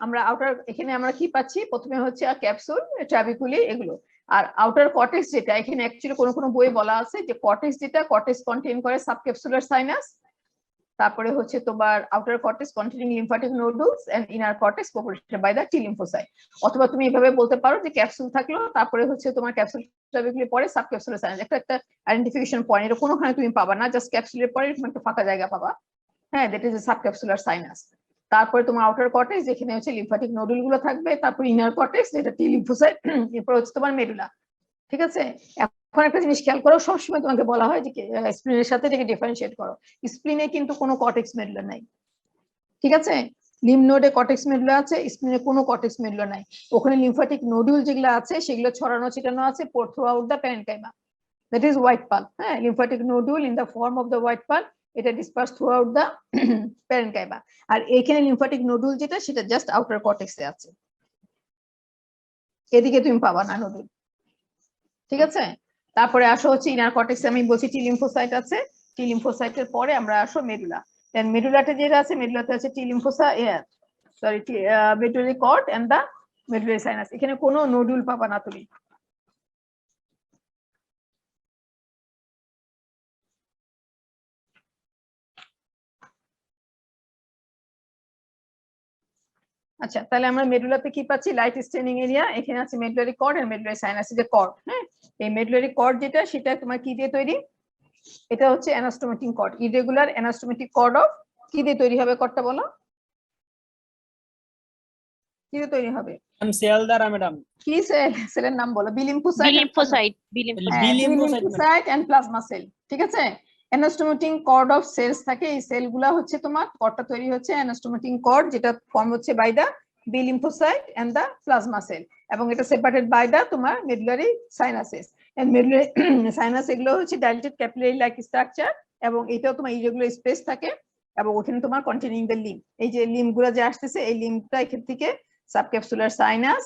[SPEAKER 1] আমরা আউটার, এখানে আমরা কি পাচ্ছি? প্রথমে হচ্ছে ক্যাপসুল, ট্রাবিকুলি, এগুলো। আর আউটার কর্টেক্স যেটা, এখানে অ্যাকচুয়ালি কোনো বইয়ে বলা আছে যে কর্টেক্স যেটা, কর্টেক্স কন্টেইন করে সাবক্যাপসুলার সাইনাস, তারপরে হচ্ছে তোমার outer cortex containing lymphatic nodules and inner cortex populated by the T lymphocyte. অথবা তুমি এভাবে বলতে পারো যে ক্যাপসুল থাকলো, তারপরে হচ্ছে তোমার ক্যাপসুল ট্রাবিকুলি পরে সাবক্যাপসুলার সাইনাস। একটা আইডেন্টিফিকেশন পয়েন্ট, এটা কোনোখানে তুমি পাবা না, জাস্ট ক্যাপসুলের পরে একটা ফাঁকা জায়গা পাবা। হ্যাঁ, that is a subcapsular sinus. তারপরে তোমার আউটার কর্টেক্স যেখানে হচ্ছে লিম্ফাটিক নোডুল গুলো থাকবে, তারপর ইনার কর্টেক্স যেটা টি লিম্ফোসাইট, এরপর হচ্ছে তোমার মেডুলা। ঠিক আছে? এখন একটা জিনিস খেয়াল করো, সবসময় তোমাকে বলা হয় যে স্প্লিনের সাথে এটাকে ডিফারেন্সিয়েট করো। স্প্লিনে কিন্তু কোনো কর্টেক্স মেডুলা নাই, ঠিক আছে? লিম্ফ নোডে কর্টেক্স মেডুলা আছে, স্প্লিনে কোনো কর্টেক্স মেডুলা নাই। ওখানে লিম্ফাটিক নোডুল যেগুলো আছে সেগুলো ছড়ানো ছিটানো আছে throughout the parenchyma, that is white pulp. হ্যাঁ, lymphatic nodule in the form of the white pulp, এটা disperse throughout the parenchyma. আর এখানে লিম্ফাটিক নোডুল যেটা, সেটা জাস্ট আউটার কর্টেক্সে আছে। এদিকে তুমি পাবা না নোডুল। ঠিক আছে, তারপরে আসো হচ্ছে ইনার কর্টেক্স, আমি বলছি টি লিম্ফোসাইট আছে, টি লিম্ফোসাইটের পরে আমরা আসো মেডুলা। দেন মেডুলাতে যেটা আছে, মেডুলাতে আছে T lymphocyte, sorry medullary cord and the medullary sinus. এখানে কোনো নোডুল পাবা না তুমি। আচ্ছা, তাহলে আমরা মেডুলাতে কি পাচ্ছি? লাইট স্টেনিং এরিয়া, এখানে আছে medullary cord and medullary sinus, যে কর্ড। হ্যাঁ, এই মেডুলারি কর্ড যেটা, সেটা তোমার কি দিয়ে তৈরি? এটা হচ্ছে anastomotic cord, irregular অ্যানাস্টোমেটিক cord of কি দিয়ে তৈরি হবে? কর্ডটা বলো কি দিয়ে তৈরি হবে?
[SPEAKER 9] ম্যাম সেল দ্বারা ম্যাডাম,
[SPEAKER 1] কি সেল? সেলের নাম বলো। B lymphocyte,
[SPEAKER 4] Lymphocyte.
[SPEAKER 1] Lymphocyte and plasma cell. ঠিক আছে, অ্যানাস্টোমেটিক কর্ড অফ সেলস থাকে, এই সেলগুলা হচ্ছে তোমার কর্ডটা তৈরি হচ্ছে অ্যানাস্টোমেটিক কর্ড, যেটা ফর্ম হচ্ছে by the B lymphocyte and the plasma cell, এবং এটা সেপারেটেড বাই দা তোমার medullary sinuses and medullary sinus. এগুলো হচ্ছে ডাইলেটেড ক্যাপিলারি লাইক স্ট্রাকচার, এবং এটাও তোমার ইরেগুলার স্পেস থাকে, এবং ওখানে তোমার কন্টেনিং দ্য লিম্ফ। এই যে লিম্ফগুলো যে আসতেছে, এই লিম্ফটা এখান থেকে সাবক্যাপসুলার সাইনাস,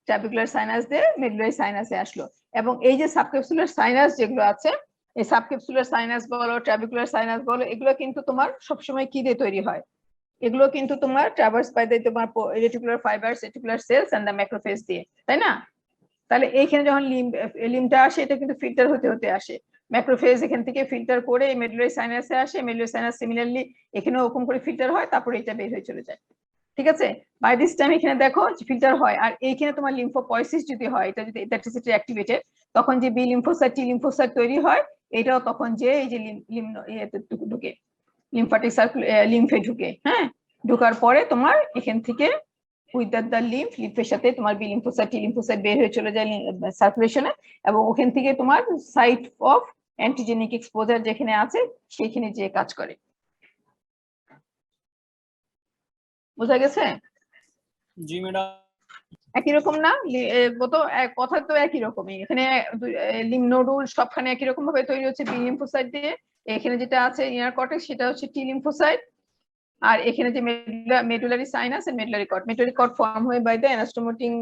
[SPEAKER 1] ট্রাবিকুলার সাইনাস দিয়ে মেডুলারি সাইনাসে আসলো, এবং এই যে সাবক্যাপসুলার সাইনাস যেগুলো আছে, এই সাবক্যাপসুলার সাইনাস বলো, ট্রাবিকুলার সাইনাস বলো, এগুলো কিন্তু তোমার সবসময় কি দিয়ে তৈরি হয়? এগুলো কিন্তু তোমার ট্রাভার্স বাই দিয়ে তোমার reticular fibres, reticular cells and the macrophage দিয়ে, তাই না? তাহলে এইখানে যখন লিম্ফটা আসে, এটা কিন্তু ফিল্টার হতে হতে আসে, ম্যাক্রোফেজ এখান থেকে ফিল্টার করে মেডুলারি সাইনাসে আসে, মেডুলারি সাইনাস সিমিলারলি এখানেও ওরকম করে ফিল্টার হয়, তারপরে এটা বের হয়ে চলে যায়। ঠিক আছে, বাই দিস টাইম এখানে দেখো ফিল্টার হয়, আর এইখানে তোমার লিম্ফোপয়েসিস যদি হয়, এটা যদি ইলেকট্রিসিটি অ্যাক্টিভেটেড, তখন যে বি লিম্ফোসাইট, টি লিম্ফোসাইট তৈরি হয়, এটাও তখন যে এই যে ঢুকে লিম্ফাটিক লিম্ফে ঢুকে। হ্যাঁ, ঢোকার পরে তোমার এখান থেকে উইথ দ্য লিম্ফের সাথে তোমার বি লিম্ফোসাইট, টি লিম্ফোসাইট বের হয়ে চলে যায় সার্কুলেশনে, এবং ওখান থেকে তোমার সাইট অফ অ্যান্টিজেনিক এক্সপোজার যেখানে আছে, সেখানে যে কাজ করে। বোঝা গেছে?
[SPEAKER 9] জি ম্যাডাম।
[SPEAKER 1] একই রকম না? কথা তো একই রকমই। এখানে লিম্ফ নোডুল সবখানে একই রকম ভাবে তৈরি হচ্ছে বি লিম্ফোসাইট দিয়ে। এখানে যেটা আছে ইনার কর্টেক্স, সেটা হচ্ছে টি লিম্ফোসাইট, আর এখানে যে medullary sinus and medullary cord, medullary cord form হয় বাই দ্য অ্যানাস্টোমেটিক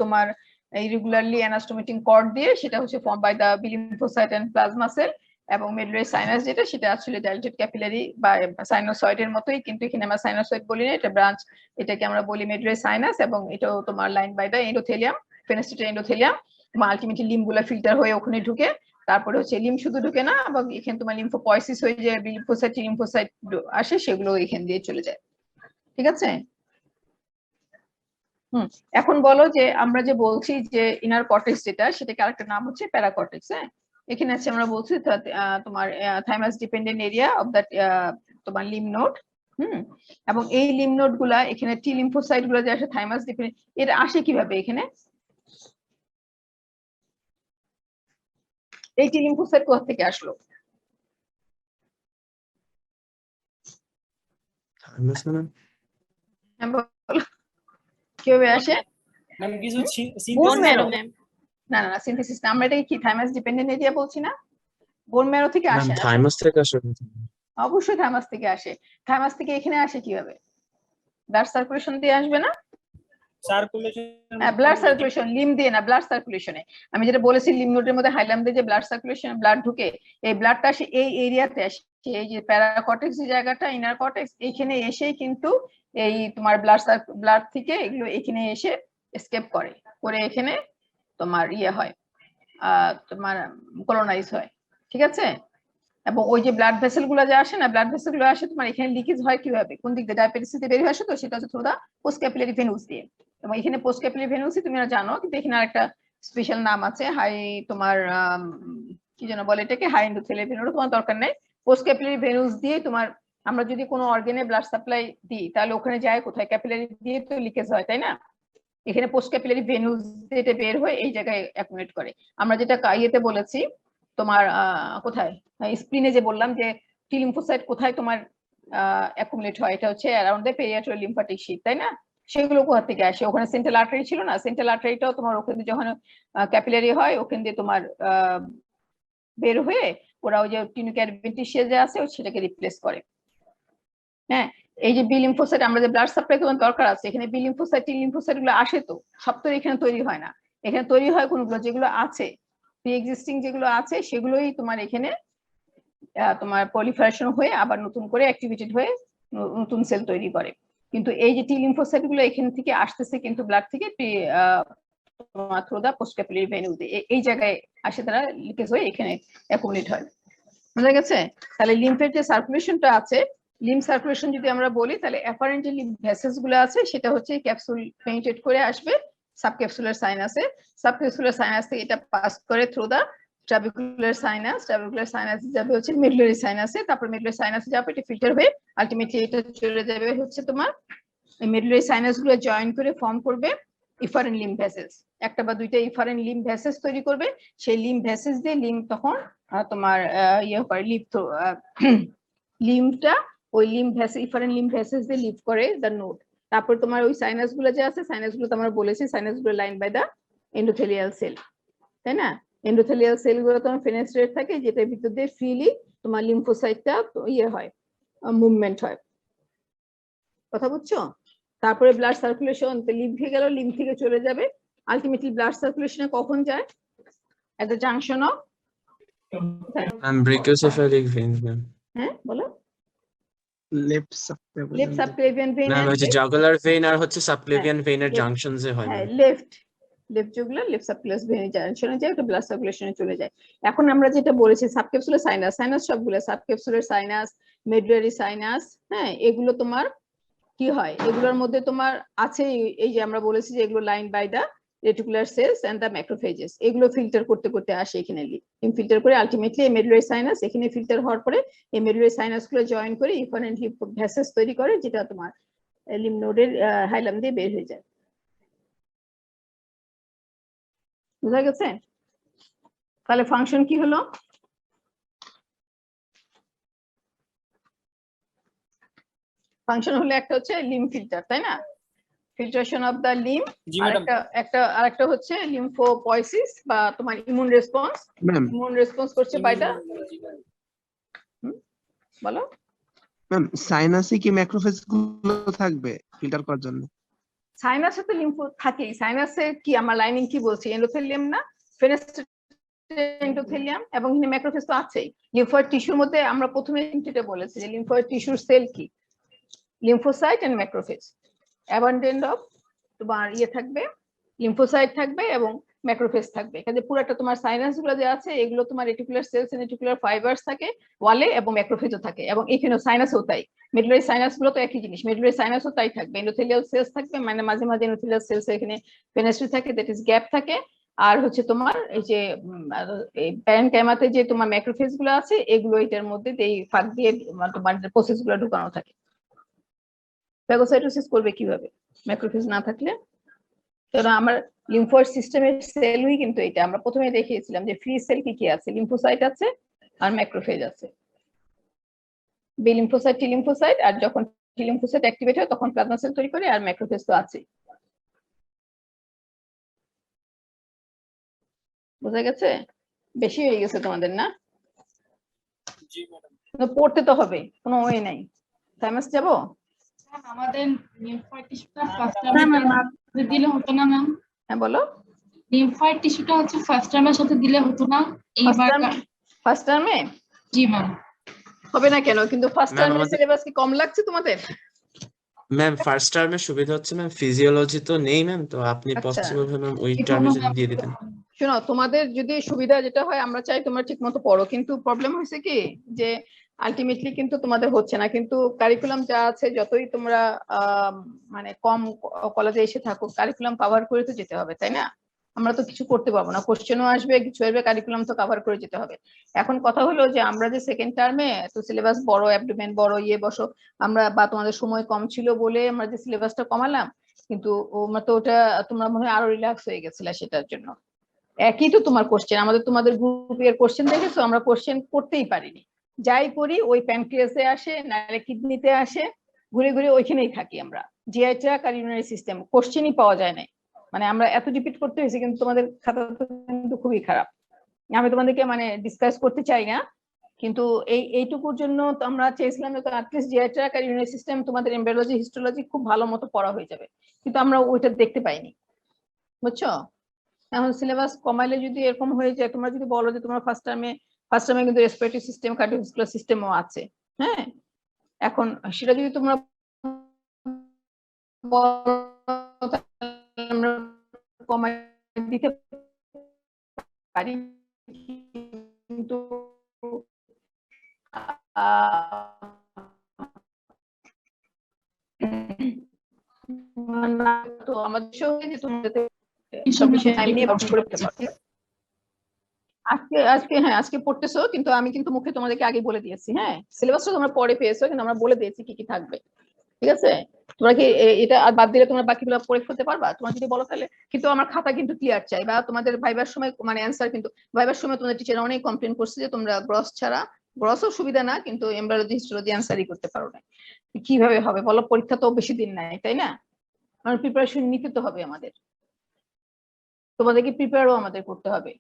[SPEAKER 1] তোমার ইরেগুলারলি অ্যানাস্টোমেটিক কর্ড দিয়ে, সেটা হচ্ছে form by the B lymphocyte and plasma cell, এবং মেডুলারি সাইনাস যেটা, সেটা আসলে ডাইলেটেড ক্যাপিলারি বা সাইনোসয়েডের মতোই, কিন্তু এখানে আমরা সাইনোসয়েড বলি না, এটা ব্রাঞ্চ, এটাকে আমরা বলি মেডুলারি সাইনাস, এবং এটাও তোমার line by the endothelium, fenestrated endothelium, ultimately লিম্ফগুলা ফিল্টার হয়ে ওখানে ঢুকে, তারপরে হচ্ছে লিম্ফ শুধু ঢুকে না, এবং এখানে তোমার লিম্ফোপয়েসিস হয়ে যে লিম্ফোসাইট, লিম্ফোসাইট আসে, সেগুলো এখান দিয়ে চলে যায়। ঠিক আছে, এখন বলো যে আমরা যে বলছি যে ইনার কর্টেক্স যেটা, সেটাকে আরেকটা নাম হচ্ছে প্যারাকর্টেক্স। হ্যাঁ, এখানে আছে আমরা বলছি তোমার thymus dependent area of that তোমার লিম্ফ নোড। এবং এই লিম্ফ নোড গুলা এখানে টি লিম্ফোসাইট গুলা যে আসে থাইমাস ডিপেন্ডেন্ট, এটা আসে কিভাবে? এখানে এই টি লিম্ফোসাইট কোথা থেকে আসলো? কিভাবে আসে?
[SPEAKER 9] ম্যাম কিছু
[SPEAKER 1] বোন
[SPEAKER 9] synthesis
[SPEAKER 1] ম্যারো,
[SPEAKER 4] ম্যাম।
[SPEAKER 1] না না সিনথেসিস না, আমরা এটাকে কি থাইমাস ডিপেন্ডেন্ট এরিয়া বলছি না? বোন ম্যারো থেকে আসে না?
[SPEAKER 5] থাইমাস থেকে আসে?
[SPEAKER 1] অবশ্যই থাইমাস থেকে আসে। থাইমাস থেকে এখানে আসে কিভাবে? ব্লাড সার্কুলেশন দিয়ে আসবে না?
[SPEAKER 9] সার্কুলেশন,
[SPEAKER 1] ব্লাড সার্কুলেশন, লিম্ফ দিয়ে না, ব্লাড সার্কুলেশনে। আমি যেটা বলেছি, লিম্ফ নোডের মধ্যে হাইলাম দিয়ে যে ব্লাড সার্কুলেশন, ব্লাড ঢুকে, এই ব্লাডটা আসে এই এরিয়াতে আসে, এই যে প্যারাকর্টেক্স যে জায়গাটা, ইনার কর্টেক্স, এখানে এসেই কিন্তু এই তোমার ব্লাড থেকে এগুলো এখানে এসে এসকেপ করে এখানে তোমার ইয়ে হয়, তোমার কলোনাইজ হয়। ঠিক আছে, এবং ওই যে ব্লাড ভেসেল গুলো যে আসে না, ব্লাড ভেসেল গুলো আসে তোমার এখানে লিকেজ হয় কিভাবে? কোন দিক দিয়ে? ডায়াবেটিস দিয়ে বের হয়ে আসে, তো সেটা হচ্ছে through the post capillary venous দিয়ে। এবং এখানে পোস্ট ক্যাপিলারি ভেনুস তুমি জানো, কিন্তু এখানে আরেকটা স্পেশাল নাম আছে, হাই তোমার কি যেন বলে এটাকে, হাই এন্ডোথেলিয়াল ভেনুস, তোমার দরকার নেই। পোস্ট ক্যাপিলারি ভেনুস দিয়ে তোমার, আমরা যদি কোনো অর্গানে ব্লাড সাপ্লাই দিই, তাহলে ওখানে যায় কোথায়? ক্যাপিলারি দিয়ে তো লিকেজ হয়, তাই না? এখানে পোস্ট ক্যাপিলারি ভেনুস যেটা বের হয়ে এই জায়গায় অ্যাকুমুলেট করে। আমরা যেটা ইয়েতে বলেছি তোমার কোথায়, স্প্লিনে যে বললাম যে টি লিম্ফোসাইট কোথায় তোমার অ্যাকুমুলেট হয়, এটা হচ্ছে অ্যারাউন্ড দ্য পেরিয়াট্রাল লিম্ফাটিক শীট, তাই না? সেগুলো কোথা থেকে আসে? ওখানে সেন্ট্রাল আর্টারি ছিল না, সেন্ট্রাল আর্টারিটাও তোমার ওখানে যখন ক্যাপিলারি হয়, ওখান দিয়ে তোমার বের হয়ে ওরা ওই যে টিনুক্যারভেন্টিসিয়া যে আছে সেটাকে রিপ্লেস করে। হ্যাঁ, এই যে বি লিম্ফোসাইট, আমরা যে ব্লাড সাপ্লাই তোমার দরকার আছে, এখানে বি লিম্ফোসাইট, টি লিম্ফোসাইট গুলো আসে, তো সব তো এখানে তৈরি হয় না, এখানে তৈরি হয় কোনগুলো, যেগুলো আছে প্রি এক্সিস্টিং যেগুলো আছে সেগুলোই তোমার এখানে তোমার পলিফারেশন হয়ে আবার নতুন করে অ্যাক্টিভেটেড হয়ে নতুন সেল তৈরি করে। কিন্তু এই যে টি লিম্ফোসাইট গুলো এখান থেকে আসতেছে কিন্তু ব্লাড থেকে থ্রু দা পোস্ট ক্যাপিলারি ভেন্যুতে এই জায়গায় আসে, তারা লিকেজ হয়ে এখানে অ্যাকুমুলেট হয়। বুঝা গেছে? তাহলে লিম্ফের যে সার্কুলেশনটা আছে, লিম্ফ সার্কুলেশন যদি আমরা বলি তাহলে অ্যাপারেন্ট যে লিম্ফ ভেসেলস গুলো আছে সেটা হচ্ছে ক্যাপসুল পেনিট্রেট করে আসবে সাবক্যাপসুলার সাইনাসে, সাবক্যাপসুলার সাইনাস থেকে এটা পাস করে through the trabecular sinus, trabecular sinus যাবে হচ্ছে মেডুলারি সাইনাসে, তারপর মেডুলারি সাইনাসে যাবে, এটা ফিল্টার হয়ে আলটিমেটলি এটা চলে যাবে হচ্ছে তোমার এই মেডুলারি সাইনাস গুলো জয়েন করে ফর্ম করবে ইফারেন্ট লিম্ফ ভেসেলস, একটা বা দুইটা ইফারেন্ট লিম্ফ ভেসেলস তৈরি করবে। সেই লিম্ফ ভেসেলস দিয়ে লিম্ফ তখন তোমার ইয়ে করে লিম্ফটা ওই lymph vessel efferent lymph vessels দিয়ে লিভ করে দ্য নোড। তারপর তোমার ওই সাইনাস গুলো যে আছে, সাইনাস গুলো তো আমরা বলেছি সাইনাস গুলো line by the endothelial cell, তাই না? এন্ডোথেলিয়াল সেল গুলো তোমার ফেনেস্ট্রেট থাকে, যেটার ভিতর দিয়ে ফ্রিলি তোমার লিম্ফোসাইটটা ইয়ে হয়, মুভমেন্ট হয়। কথা বুঝছো? তারপরে ব্লাড সার্কুলেশন লিম্ফে গেল, লিম্ফ থেকে চলে যাবে আলটিমেটলি ব্লাড সার্কুলেশনে কখন যায়? At the junction of
[SPEAKER 5] brachiocephalic vein ma'am.
[SPEAKER 1] হ্যাঁ বলো।
[SPEAKER 2] Left
[SPEAKER 1] left subclavian vein
[SPEAKER 5] ma'am হচ্ছে জাগুলার ভেইন আর হচ্ছে সাবক্লেভিয়ান
[SPEAKER 1] হ্যাঁ,
[SPEAKER 5] ভেইনের
[SPEAKER 1] left-
[SPEAKER 5] জাংশনসে হয়
[SPEAKER 1] হ্যাঁ
[SPEAKER 5] ma'am.
[SPEAKER 1] Left jugular left subclavian ভেইনের জাংশনে যায়, ওটা ব্লাড সার্কুলেশনে চলে যায়। এখন আমরা যেটা বলেছি সাবক্যাপসুলার সাইনাস, সাইনাস সবগুলো সাবক্যাপসুলার সাইনাস, মেডুলারি সাইনাস, হ্যাঁ এগুলো তোমার কি হয়, এগুলোর মধ্যে তোমার আছে এই যে আমরা বলেছি যে এগুলো line by the reticular cells and the macrophages, এগুলো ফিল্টার করতে করতে আসে এখানে, ফিল্টার করে আলটিমেটলি এই মেডুলারি সাইনাস এখানে ফিল্টার হওয়ার পরে এই মেডুলারি সাইনাস গুলো জয়েন করে ইফারেন্ট লিম্ফ ভেসেলস তৈরি করে, যেটা তোমার লিম্ফ নোডের হাইলাম দিয়ে বের হয়ে যায়। বুঝা গেছে? তাহলে ফাংশন কি হলো? ফাংশন হলো একটা হচ্ছে লিম্ফ ফিল্টার, তাই না? ফিল্ট্রেশন অফ দা লিম্ফ,
[SPEAKER 9] জি ম্যাডাম।
[SPEAKER 1] আরেকটা হচ্ছে লিম্ফোপয়েসিস বা তোমার immune response.
[SPEAKER 2] Ma'am
[SPEAKER 1] immune response করছে বাইটা, বলো।
[SPEAKER 2] ম্যাম সাইনাসে কি ম্যাক্রোফেজ গুলো থাকবে ফিল্টার করার জন্য?
[SPEAKER 1] সাইনাসে তো লিম্ফো থাকেই, সাইনাসে কি আমার লাইনিং কি বলছি, এন্ডোথেলিয়াম না ফেনেস্ট্রেট এন্ডোথেলিয়াম, এবং এখানে ম্যাক্রোফেজ তো আছেই। লিম্ফয়েড টিস্যুর মধ্যে আমরা প্রথমে যেটা বলেছি যে লিম্ফয়েড টিস্যুর সেল কি, lymphocyte and macrophage, abundant of তোমার ইয়ে থাকবে, লিম্ফোসাইট থাকবে এবং ম্যাক্রোফেজ থাকবে। কাজে পুরোটা তোমার সাইনাস গুলো যে আছে এগুলো তোমার reticular cells and reticular fibers থাকে ওয়ালে, এবং ম্যাক্রোফেজও থাকে, এবং এখানেও সাইনাসও তাই। মেডুলারি সাইনাস গুলো তো একই জিনিস, মেডুলারি সাইনাসও তাই থাকবে, এন্ডোথেলিয়াল সেলস থাকবে, মানে মাঝে মাঝে এন্ডোথেলিয়াল সেলস এখানে ফেনেস্ট্রি থাকে, দ্যাট ইজ গ্যাপ থাকে। আর হচ্ছে তোমার এই যে প্যারেনকাইমাতে যে তোমার ম্যাক্রোফেজ গুলো আছে এগুলো এটার মধ্যে এই ফাঁক দিয়ে তোমার প্রসেস গুলো ঢুকানো থাকে। ফ্যাগোসাইটোসিস করবে কিভাবে ম্যাক্রোফেজ না থাকলে? কারণ আমার লিম্ফোয়েড সিস্টেমের সেলই কিন্তু এটা আমরা প্রথমে দেখিয়েছিলাম যে ফ্রি সেল কি কি আছে, লিম্ফোসাইট আছে আর ম্যাক্রোফেজ আছে, বি লিম্ফোসাইট টি লিম্ফোসাইট, আর যখন টি লিম্ফোসাইট অ্যাক্টিভেট হয় তখন প্লাজমা সেল তৈরি করে, আর ম্যাক্রোফেজ তো আছে। বোঝা গেছে? বেশি হয়ে গেছে তোমাদের না?
[SPEAKER 9] জি ম্যাডাম।
[SPEAKER 1] কিন্তু পড়তে তো হবে, কোনো ওয়ে নাই। সাইমাস যাবো?
[SPEAKER 6] আমাদের লিম্ফয়েড টিস্যুটা ফার্স্ট টার্মে দিলে হতো না ম্যাম?
[SPEAKER 1] হ্যাঁ বলো।
[SPEAKER 6] লিম্ফয়েড টিস্যুটা হচ্ছে ফার্স্ট টার্মের সাথে দিলে হতো না? এইবার
[SPEAKER 1] ফার্স্ট টার্মে
[SPEAKER 6] জি ম্যাম।
[SPEAKER 1] হবে না কেন? কিন্তু ফার্স্ট
[SPEAKER 5] Ma'am,
[SPEAKER 1] টার্মের
[SPEAKER 5] আমাদের-
[SPEAKER 1] সিলেবাস কি কম লাগছে তোমাদের?
[SPEAKER 5] ম্যাম ফার্স্ট টার্মের সুবিধা হচ্ছে ম্যাম ফিজিওলজি তো নেই ম্যাম, তো আপনি
[SPEAKER 1] আচ্ছা।
[SPEAKER 5] পসিবল হয় ম্যাম ওই
[SPEAKER 6] এখনো
[SPEAKER 5] টার্মে যদি
[SPEAKER 6] ma'am
[SPEAKER 5] দিয়ে দিতেন।
[SPEAKER 1] শোনো, তোমাদের যদি সুবিধা যেটা হয় আমরা চাই তোমরা ঠিক মতো পড়ো, কিন্তু প্রবলেম হয়েছে কি যে আলটিমেটলি কিন্তু তোমাদের হচ্ছে না, কিন্তু কারিকুলাম যা আছে যতই তোমরা মানে কম কলেজে এসে থাকো কারিকুলাম কভার করে তো যেতে হবে, তাই না? আমরা তো কিছু করতে পারবো না, কোশ্চেনও আসবে কিছু আসবে, কারিকুলাম তো কভার করে যেতে হবে। এখন কথা হলো যে আমরা যে সেকেন্ড টার্মে তো সিলেবাস বড়, অ্যাবডোমেন বড়, ইয়ে বসো, আমরা বা তোমাদের সময় কম ছিল বলে আমরা যে সিলেবাসটা কমালাম, কিন্তু তো ওটা তোমরা মনে হয় আরো রিল্যাক্স হয়ে গেছিলে সেটার জন্য। একই তো তোমার কোশ্চেন, আমাদের তোমাদের গ্রুপ এর কোশ্চেন দেখেছো, আমরা কোশ্চেন করতেই পারিনি, যাই করি ওই প্যানক্রিয়াসে আসে নাহলে কিডনিতে আসে, ঘুরে ঘুরে ওইখানেই থাকি আমরা। জিআই ট্র্যাক আর ইউরিনারি সিস্টেম কোশ্চেনই পাওয়া যায় না, মানে আমরা এত রিপিট করতে হয়েছে, কিন্তু তোমাদের খাতা কিন্তু খুবই খারাপ। আমি তোমাদেরকে মানে ডিসকাস করতে চাই না, কিন্তু এইটুকুর জন্য তো আমরা চেয়েছিলাম যে অ্যাটলিস্ট জিআই ট্র্যাক আর ইউরিনারি সিস্টেম তোমাদের এমব্রিওলজি হিস্টোলজি খুব ভালো মতো পড়া হয়ে যাবে, কিন্তু আমরা ওইটা দেখতে পাইনি, বুঝছো? এখন সিলেবাস কমাইলে যদি এরকম হয়ে যায়, তোমরা যদি বলো যে তোমার ফার্স্ট টার্মে কিন্তু রেসপিরেটরি সিস্টেম, কার্ডিওভাস্কুলার সিস্টেমও আছে, হ্যাঁ, এখন সেটা যদি তোমরা আমরা কমাই দিতে পারি, কিন্তু তো আমাদের সঙ্গে যে তোমাদের সব বিষয়ে আমি নিয়ে গঠন করে ফেলতে পারবো। আজকে পড়তেছো, কিন্তু আমি কিন্তু মুখে তোমাদেরকে আগে বলে দিয়েছি, হ্যাঁ, সিলেবাসটা তোমরা পরে পেয়েছো, কিন্তু আমরা বলে দিয়েছি কি কি থাকবে, ঠিক আছে? তোমরা কি এটা আর বাদ দিলে তোমরা বাকিগুলো পড়ে ফেলতে পারবা? তোমরা যদি বলো তাহলে, কিন্তু আমার খাতা কিন্তু ক্লিয়ার চাই, বা তোমাদের ভাইবার সময় মানে অ্যান্সার, কিন্তু ভাইবার সময় তোমাদের টিচার অনেক কমপ্লেন করছে যে তোমরা গ্রস ছাড়া, গ্রসও সুবিধা না, কিন্তু এমব্রায়োলজি হিস্টোলজি অ্যান্সারই করতে পারো না। কিভাবে হবে বলো? পরীক্ষা তো বেশি দিন নাই, তাই না? মানে প্রিপারেশন নিতে তো হবে আমাদের, তোমাদেরকে প্রিপেয়ারও আমাদের করতে হবে,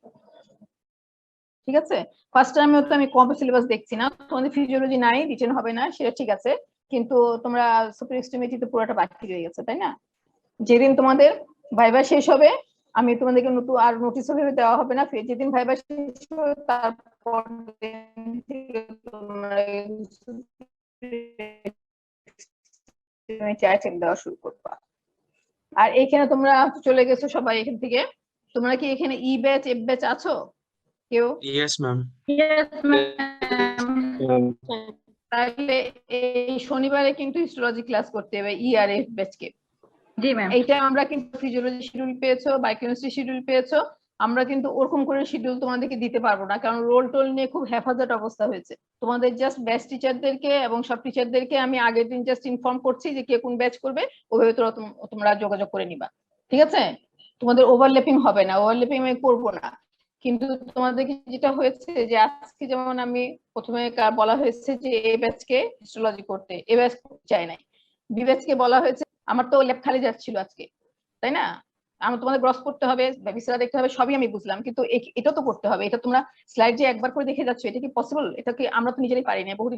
[SPEAKER 1] ঠিক আছে? ফার্স্ট টাইমে তো আমি কম সিলেবাস দেখছি না, তোমাদের ফিজিওলজি নাই, রিটেন হবে না, সেটা ঠিক আছে, কিন্তু তোমরা সুপার এক্সট্রিমিটি তো পুরোটা বাকি রয়ে গেছে, তাই না? যেদিন তোমাদের ভাইবা শেষ হবে, আমি তোমাদেরকে নতুন আর নোটিশও ভেবে দেওয়া হবে না, যেদিন ভাইবা শেষ হবে তারপর দেওয়া শুরু করবা। আর এখানে তোমরা চলে গেছো সবাই এখান থেকে, তোমরা কি এখানে ই ব্যাচ এফ ব্যাচ আছো কেউ?
[SPEAKER 5] Yes ma'am.
[SPEAKER 1] তাহলে এই শনিবারে কিন্তু হিস্টোলজি ক্লাস করতে হবে ই আর এফ ব্যাচ কে।
[SPEAKER 10] জি ম্যাম।
[SPEAKER 1] এইটা আমরা কিন্তু ফিজিওলজি শিডিউল পেয়েছো, বায়োকেমিস্ট্রি শিডিউল পেয়েছো, আমরা কিন্তু ওরকম করে শিডিউল তোমাদেরকে দিতে পারবো না, কারণ রোল টোল নিয়ে খুব হেফাজত অবস্থা হয়েছে। তোমাদের জাস্ট ব্যাচ টিচারদেরকে এবং সব টিচারদেরকে আমি আগের দিন জাস্ট ইনফর্ম করছি যে কে কোন ব্যাচ করবে, ওইভাবে তোমরা যোগাযোগ করে নিবা, ঠিক আছে? তোমাদের ওভারল্যাপিং হবে না, ওভারল্যাপিং আমি করবো না। কিন্তু তোমাদেরকে যেটা হয়েছে যে আজকে যেমন আমি প্রথমে বলা হয়েছে যে এ ব্যাচকে হিস্টোলজি করতে, এ ব্যাচ চাই নাই, বি ব্যাচকে বলা হয়েছে, আমার তো ল্যাব খালি যাচ্ছিল আজকে, তাই না? আমার তোমাদের গ্রস করতে হবে, বিসিরা দেখতে হবে, সবই আমি বুঝলাম, কিন্তু এটা তো করতে হবে। এটা তোমরা স্লাইড যে একবার করে দেখে যাচ্ছ, এটা কি পসিবল? এটা কি আমরা তো নিজেরাই পারি না, বহু